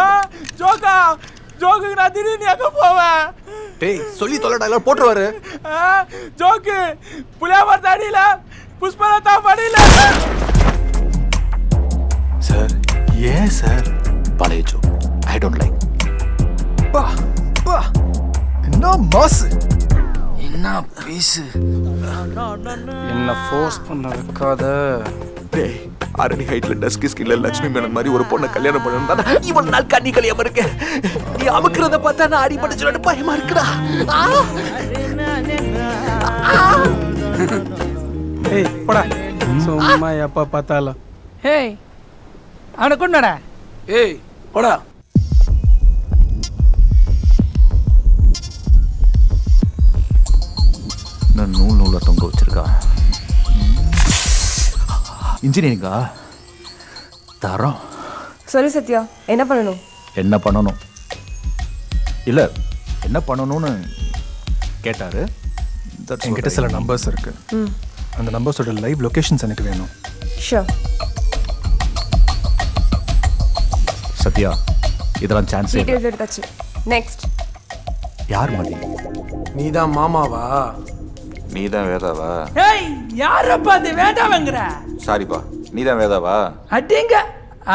ஜோக்கா? ஜோக்குக்கு நான் திடீர்னு எங்க போவேன்? டேய் சொல்லி தொலை, டயலாக் போட்டுருவாரு. ஜோக்கு புளியாமர் தடியில புஷ்பலதா படியில. சார் ஏன் சார்? பழைய ஜோக், ஐ டோன்ட் லைக். பா பா என்ன மாசு, என்ன பேசு, என்ன ஃபோர்ஸ் பண்ண வைக்காத. டேய், 6 அடி ஹைட்ல டஸ்கி ஸ்கின்ல லட்சுமி மேனன் மாதிரி ஒரு பொண்ணை கல்யாணம் பண்ணணும்னா இவன் நாள் கண்ணி கல்யாணம் இருக்க. நீ அமுக்குறத பார்த்தா நான் அடிபட்டு சொல்லிட்டு பயமா இருக்குடா. ஏய் போடா, சும்மா எப்ப பார்த்தாலும். ஏய் அவனை கொண்டாடா. ஏய் போடா. நான் நூலை தொங்க வச்சிருக்கா. இன்ஜினியரிங்கா தரோம். சொல்லு சத்யா, என்ன பண்ணணும்? என்ன பண்ணணும் இல்லை, என்ன பண்ணணும்னு கேட்டாரு. என்கிட்ட சில நம்பர்ஸ் இருக்கு. அந்த நம்பர்ஸோட லைவ் லொகேஷன்ஸ் எனக்கு வேணும். ஷூர். சத்யா, இதெல்லாம் சான்ஸ் இல்லை. டீடைல்ஸ் எடுத்தாச்சு. நெக்ஸ்ட். யார் மதி? நீதான் மாமாவா? நீதான் வேதாவா? ஏய் யாரப்பா அது வேதாவங்கற? சாரிப்பா, நீதான் வேதாவா? அடிங்க,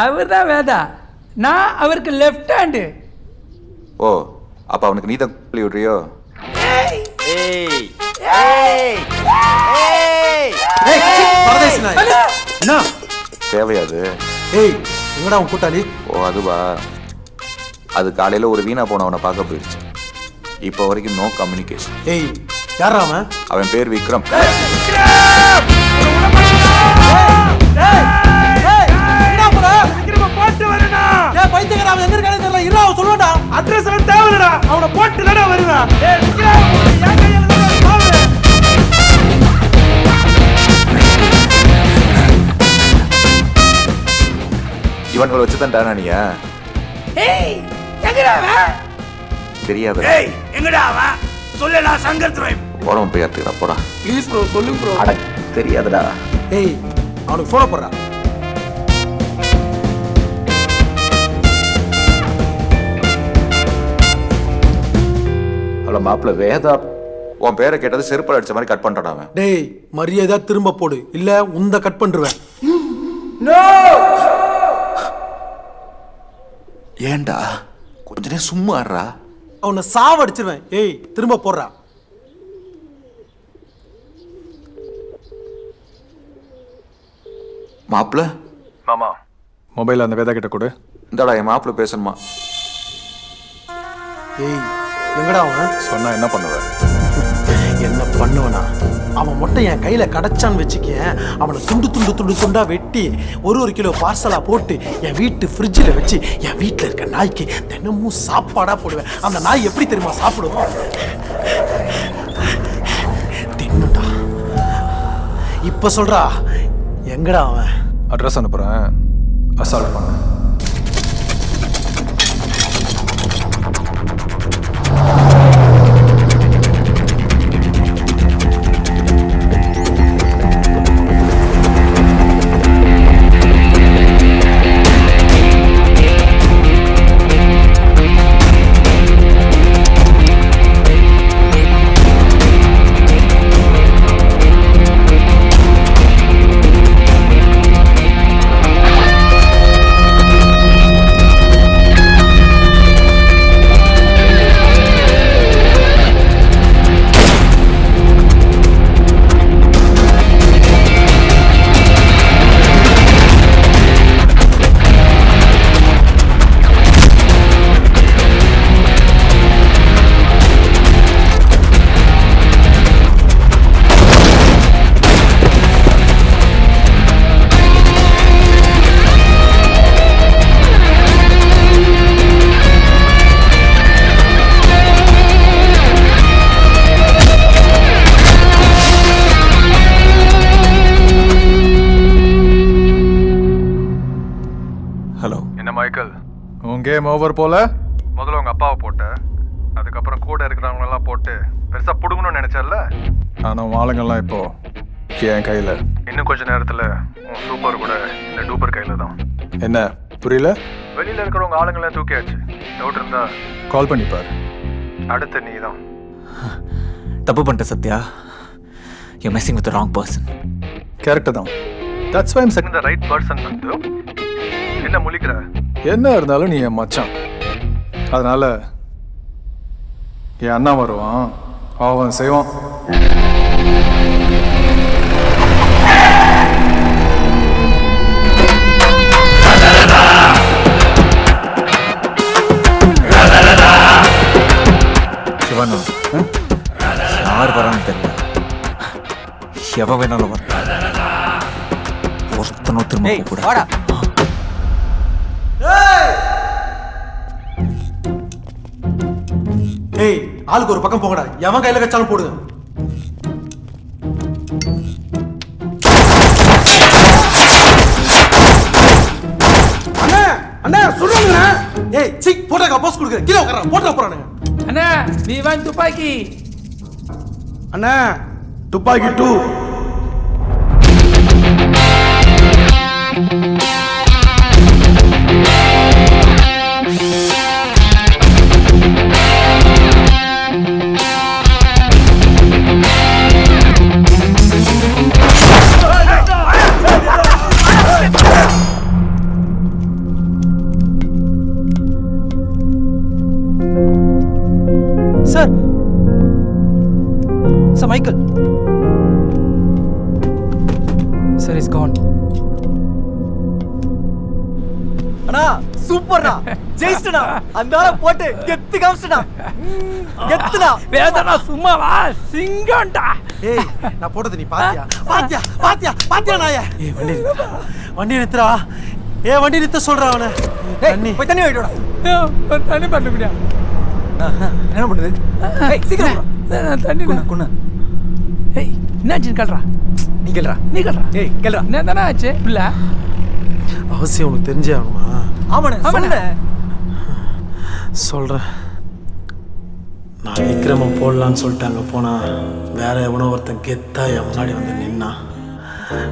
அவர்தான் வேதா, நான் அவருக்கு லெஃப்ட் ஹேண்டு. ஓ, அப்ப அவனுக்கு நீதான் சொல்லி விடுறியோ? ஏய் ஏய் ஏய் பரதேசி நாய். என்ன தேவையாது? ஏய் எங்கடா உன் கூட்டாளி? ஓ அதுவா, அது காலையில ஒரு வீணா போனவனை பார்க்க போயிடுச்சு. இப்போ வரைக்கும் நோ கம்யூனிகேஷன். ஏய் யாரா அவன்? அவன் பேர் விக்ரம். போட்டு வரடா. ஏய் பைத்தியக்கார, அவன் எங்க இருக்கானே தெரியல. இரு, அவன் சொல்லுடா. அட்ரஸ் எல்லாம் தேவலடா. அவனை போட்டு லடா வருவேன். ஏய் விக்ரம், என் கையில தான் சாவு. இவன்களை வச்சு தான் டானியா? ஏய் எங்கடா அவன்? தெரியாது. ஏய் எங்கடா அவன்? சொல்லடா சங்கர் துரை. போறவன் போய் எடுத்துக்கிறா போடா. ப்ளீஸ் ப்ரோ, சொல்லுங்க ப்ரோ. அட தெரியாதுடா. ஏய் அவனுக்கு போன போடுறா. ஹலோ மாப்பிள்ள வேதா, உன் பேரை கேட்டது செருப்பல் அடிச்ச மாதிரி கட் பண்ணிட்டான் அவன். டேய் மரியாதை திரும்ப போடு, இல்ல உந்த கட் பண்ணிடுவேன். ஏண்டா கொஞ்ச நேரம் சும்மா இருடா. அவனை சாவடிச்சிருவேன். ஏய் திரும்ப போடுறா. மாப்பிள்ள மாமா, மொபைல் அந்த வேதா கிட்ட கொடு. இந்தாடா, என் மாப்பிள்ள பேசணுமா? ஏய் எங்கடா அவன்? சொன்னா என்ன பண்ணுவேன்? என்ன பண்ணுவனா? அவன் மட்டும் என் கையில கிடைச்சான்னு வச்சுக்க, அவனை துண்டு துண்டு துண்டு துண்டா வெட்டி ஒரு கிலோ பார்சலா போட்டு என் வீட்டு ஃப்ரிட்ஜில் வச்சு என் வீட்டில் இருக்க நாய்க்கு தினமும் சாப்பாடா போடுவேன். அந்த நாய் எப்படி தெரியுமா சாப்பிடுவோம்? இப்போ சொல்றா எங்கடா அவன்? அட்ரஸ் அனுப்புகிறேன், அசால்ட் பண்ண. கேம் ஓவர் போல. முதல்ல உங்க அப்பாவை போட்ட, அதுக்கப்புறம் கூட இருக்கிறவங்களெல்லாம் போட்டு பெருசா புடுங்கணும்னு நினைச்சல. ஆனால் ஆளுங்கள்லாம் இப்போ என் கையில். இன்னும் கொஞ்ச நேரத்தில் உன் சூப்பர் கூட இந்த டூப்பர் கையில் தான். என்ன புரியல? வெளியில் இருக்கிறவங்க ஆளுங்களாம் தூக்கியாச்சு. டவுட் இருந்தா கால் பண்ணிப்பார். அடுத்து நீ தான். தப்பு பண்ணிட்ட Sathya. You messing with wrong person. Correct தான். That's why I'm setting the right person. வந்து என்ன முழிக்கிற? என்ன இருந்தாலும் நீ என் மச்சான். அதனால என் அண்ணா வருவான், அவன் செய்வான். சிவனு யார் வரான்னு தெரியல. எவன் வேணாலும் வர. ஒருத்தனும் திரும்ப கூட. ஏய், ஆளுக்கு ஒரு பக்கம் போங்கடா. எவன் கையில கச்சாலும் போடுங்க. அண்ணா அண்ணா சொல்லுங்க. ஏய் சிக் போட்டா போஸ் கொடுக்குற. கீழ உட்கார போட்டா போறானுங்க. அண்ணா நீ வாங்க துப்பாக்கி. அண்ணா துப்பாக்கி 2. Sir sir Michael sir is gone. அண்ணா சூப்பர்ண்ணா, ஜெயிச்சிட்டா. அந்த ஆளை போட்டு கெத்து காமிச்சிட்டா. கெத்துடா. வேதனா சும்மாவா? சிங்கம்டா. ஏய் நான் போட்டது நீ பாத்தியா? பாத்தியா பாத்தியா பாத்தியா நாயே? ஏய் வண்டி நிறுத்துடா. ஏய் வண்டி நிறுத்த சொல்றா அவனை. தண்ணி போய் தண்ணி வாங்கிட்டு வாடா. தண்ணி பண்ண முடியாது. என்ன பண்ணுது? ஏய் சீக்கிரம் தண்ணி குண்ணா. ஏய் என்னாச்சு கேள்றா. நீ கேள்றா. ஏய் கேள்றா. என்ன தானே ஆச்சு? இல்ல அவசியம் உனக்கு தெரிஞ்சே ஆகணுமா? ஆமாண்ணே சொல்கிறேன். நான் விக்ரம போடலான்னு சொல்லிட்டு அங்கே போனால் வேற எவனோ ஒருத்தன் கெத்தா என் முன்னாடி வந்து நின்னான்.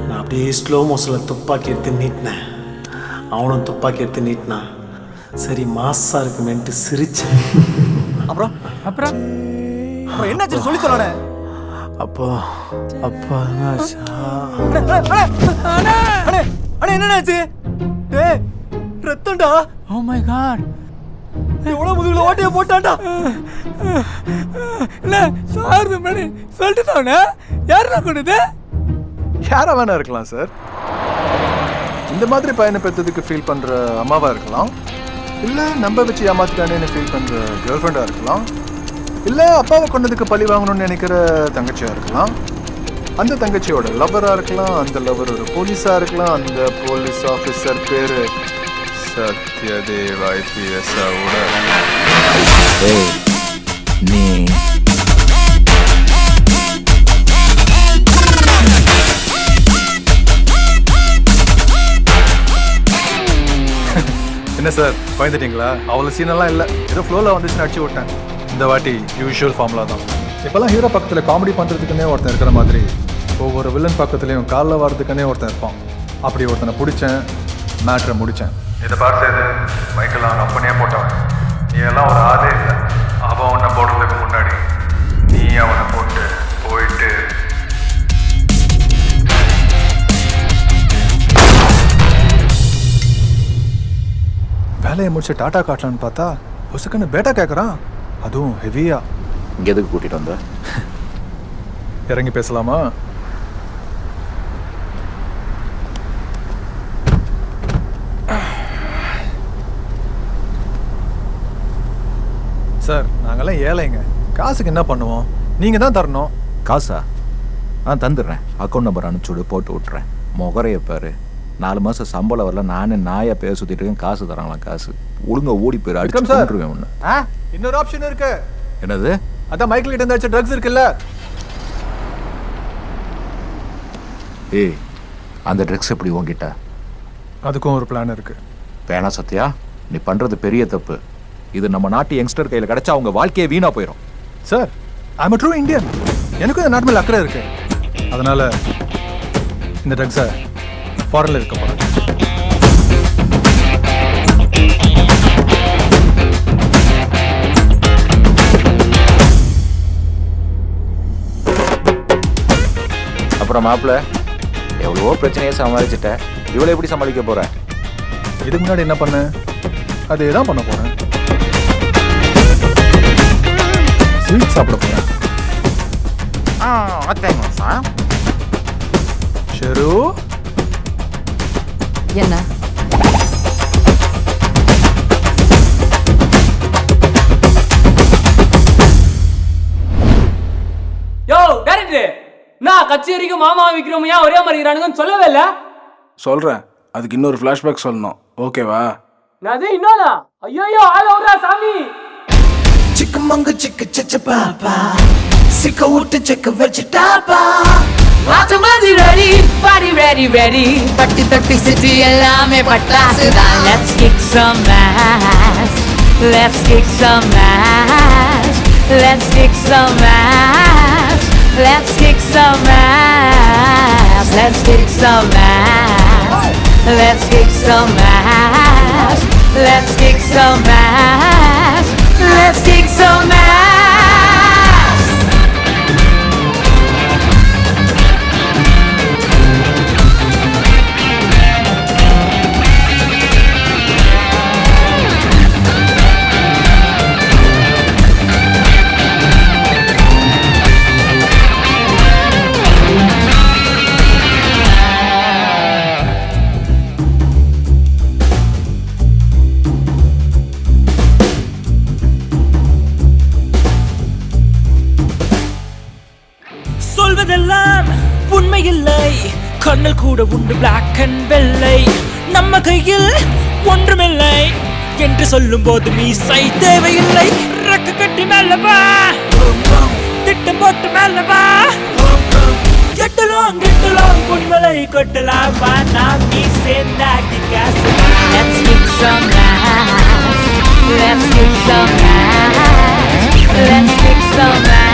நான் அப்படியே ஸ்லோ மோஷனில் துப்பாக்கி எடுத்து நீட்டினேன். அவனும் துப்பாக்கி எடுத்து நீட்டினான். சரி மாசா இருக்குமேன்ட்டு சிரிச்சேன். அப்புறம் அப்புறம் என்னாச்சு சொல்லி சொல்லணே. அப்போ என்னாச்சா? அண்ணே என்னாச்சு? டேய் ரத்தம்டா. Oh my God. எவ்வளோ முதுகுல ஓட்டையை போட்டான்டா. இல்ல சார் மணி சொல்லிட்டு தானே. யாருடா கொண்டது? யாரா வேணா இருக்கலாம் சார். இந்த மாதிரி பையனை பெற்றதுக்கு ஃபீல் பண்ற அம்மாவா இருக்கலாம், இல்ல நம்ப வச்சு ஏமாத்திட்டானேன்னு ஃபீல் பண்ற கேர்ள் ஃப்ரெண்டா இருக்கலாம், இல்ல அப்பாவை கொண்டதுக்கு பழி வாங்கணும்னு நினைக்கிற தங்கச்சியா இருக்கலாம், அந்த தங்கச்சியோட லவ்வரா இருக்கலாம், அந்த லவர் ஒரு போலீஸா இருக்கலாம், அந்த போலீஸ் ஆஃபீஸர் பேரு சத்யதேவ் IPS. நீ என்ன சார் பயந்துட்டீங்களா? அவ்வளோ சீனெல்லாம் இல்லை, ஏதோ ஃப்ளோவில் வந்துச்சுன்னு அடிச்சு விட்டேன். இந்த வாட்டி யூஷுவல் ஃபார்முலா தான். இப்போல்லாம் ஹீரோ பக்கத்தில் காமெடி பண்ணுறதுக்குன்னே ஒருத்தன் இருக்கிற மாதிரி ஒவ்வொரு வில்லன் பக்கத்துலேயும் காலில் வர்றதுக்குன்னே ஒருத்தன் இருப்பான். அப்படி ஒருத்தனை பிடிச்சேன், மேட்ரை முடித்தேன். இதை பார்த்து மைக்கேல் அவன் அப்பனே போட்டவன். நீ எல்லாம் ஒரு ஆளே இல்லை. அவன் உன்னை போடுறதுக்கு முன்னாடி நீ அவனை போட்டு போயிட்டு வேலையை முடிச்சு டாட்டா காட்டலான்னு பார்த்தா பொசுக்குன்னு பேட்டா கேட்குறான், அதுவும் ஹெவியா. இங்கே எதுக்கு கூட்டிகிட்டு வந்த? இறங்கி பேசலாமா? சார் நாங்கெல்லாம் ஏழைங்க, காசுக்கு என்ன பண்ணுவோம்? நீங்கள் தான் தரணும். காசா? தந்துடுறேன். அக்கௌண்ட் நம்பர் அனுப்பிச்சுடு, போட்டு விட்டுறேன். முகரைய பாரு, 4 மாதம் சம்பளம் வரல, நானே நாயை பேச சுற்றிட்டு இருக்கேன். காசு தராங்களாம். காசு ஒழுங்கா ஓடி போயிரு, அடிச்சுருவேன் ஒன்று. இன்னொரு ஆப்ஷன் இருக்கு. என்னது? அதான் மைக்கேல் கிட்ட இருந்தாச்சும் ட்ரக்ஸ் இருக்குல்ல. ஏய், அந்த ட்ரக்ஸ் எப்படி உங்ககிட்ட? அதுக்கும் ஒரு பிளான் இருக்கு. வேணா சத்யா, நீ பண்ணுறது பெரிய தப்பு. இது நம்ம நாட்டு யங்ஸ்டர் கையில் கிடைச்சா அவங்க வாழ்க்கையே வீணா போயிடும். Sir, I'm true Indian. எனக்கும் இந்த நாட்டு மேலே அக்கறை இருக்கு. அதனால இந்த ட்ரக்ஸை ஃபாரின்ல இருக்க போகிறேன். அப்புறம் மாப்பிள்ள, எவ்வளவோ பிரச்சனையை சமாளிச்சுட்ட, இவ்வளோ எப்படி சமாளிக்க போற? இதுக்கு முன்னாடி என்ன பண்ண, அதே தான் பண்ண போறேன். ஸ்வீட் சாப்பிட போறேன். ஷெரு, என்ன யோ டேரக்டர், நான் கச்சேரிக்கும் மாமா விக்ரமையா ஒரே மாதிரி இருக்கிறானுங்கன்னு சொல்லவே இல்லை. சொல்கிறேன், அதுக்கு இன்னொரு ஃப்ளாஷ்பேக் சொல்லணும், ஓகேவா? நான் அது இன்னொன்னா? ஐயோ ஆள விடுறா சாமி. சிக்கமங்க சிக்க சச்ச பாப்பா, சிக்க விட்டு செக்க வச்சுட்டாப்பா. மாத்த மாதிரி ரெடி, party ready ready, பட்டி தட்டி சிட்டி எல்லாமே பட்டாசு தான். Let's kick some ass, let's kick some ass, let's kick some ass, let's kick some ass, let's kick some ass, let's kick some ass, let's kick some ass, let's kick some ass. சொல்வதெல்லாம் உண்மையில்லை, கண்ணல் கூட உண்டு black and வெள்ளை. நம்ம கையில் ஒன்றுமில்லை என்று சொல்லும் போது மீசை தேவையில்லை. ரக்க கட்டி மேலவா, திட்டம் போட்டு மேலவா, கெட்டலாம் கெட்டலாம் பொன்மலை கொட்டலாம். நாம் நீ சேர்ந்தாக்கி காசு. Let's kick some ass, let's kick some ass, let's kick some ass.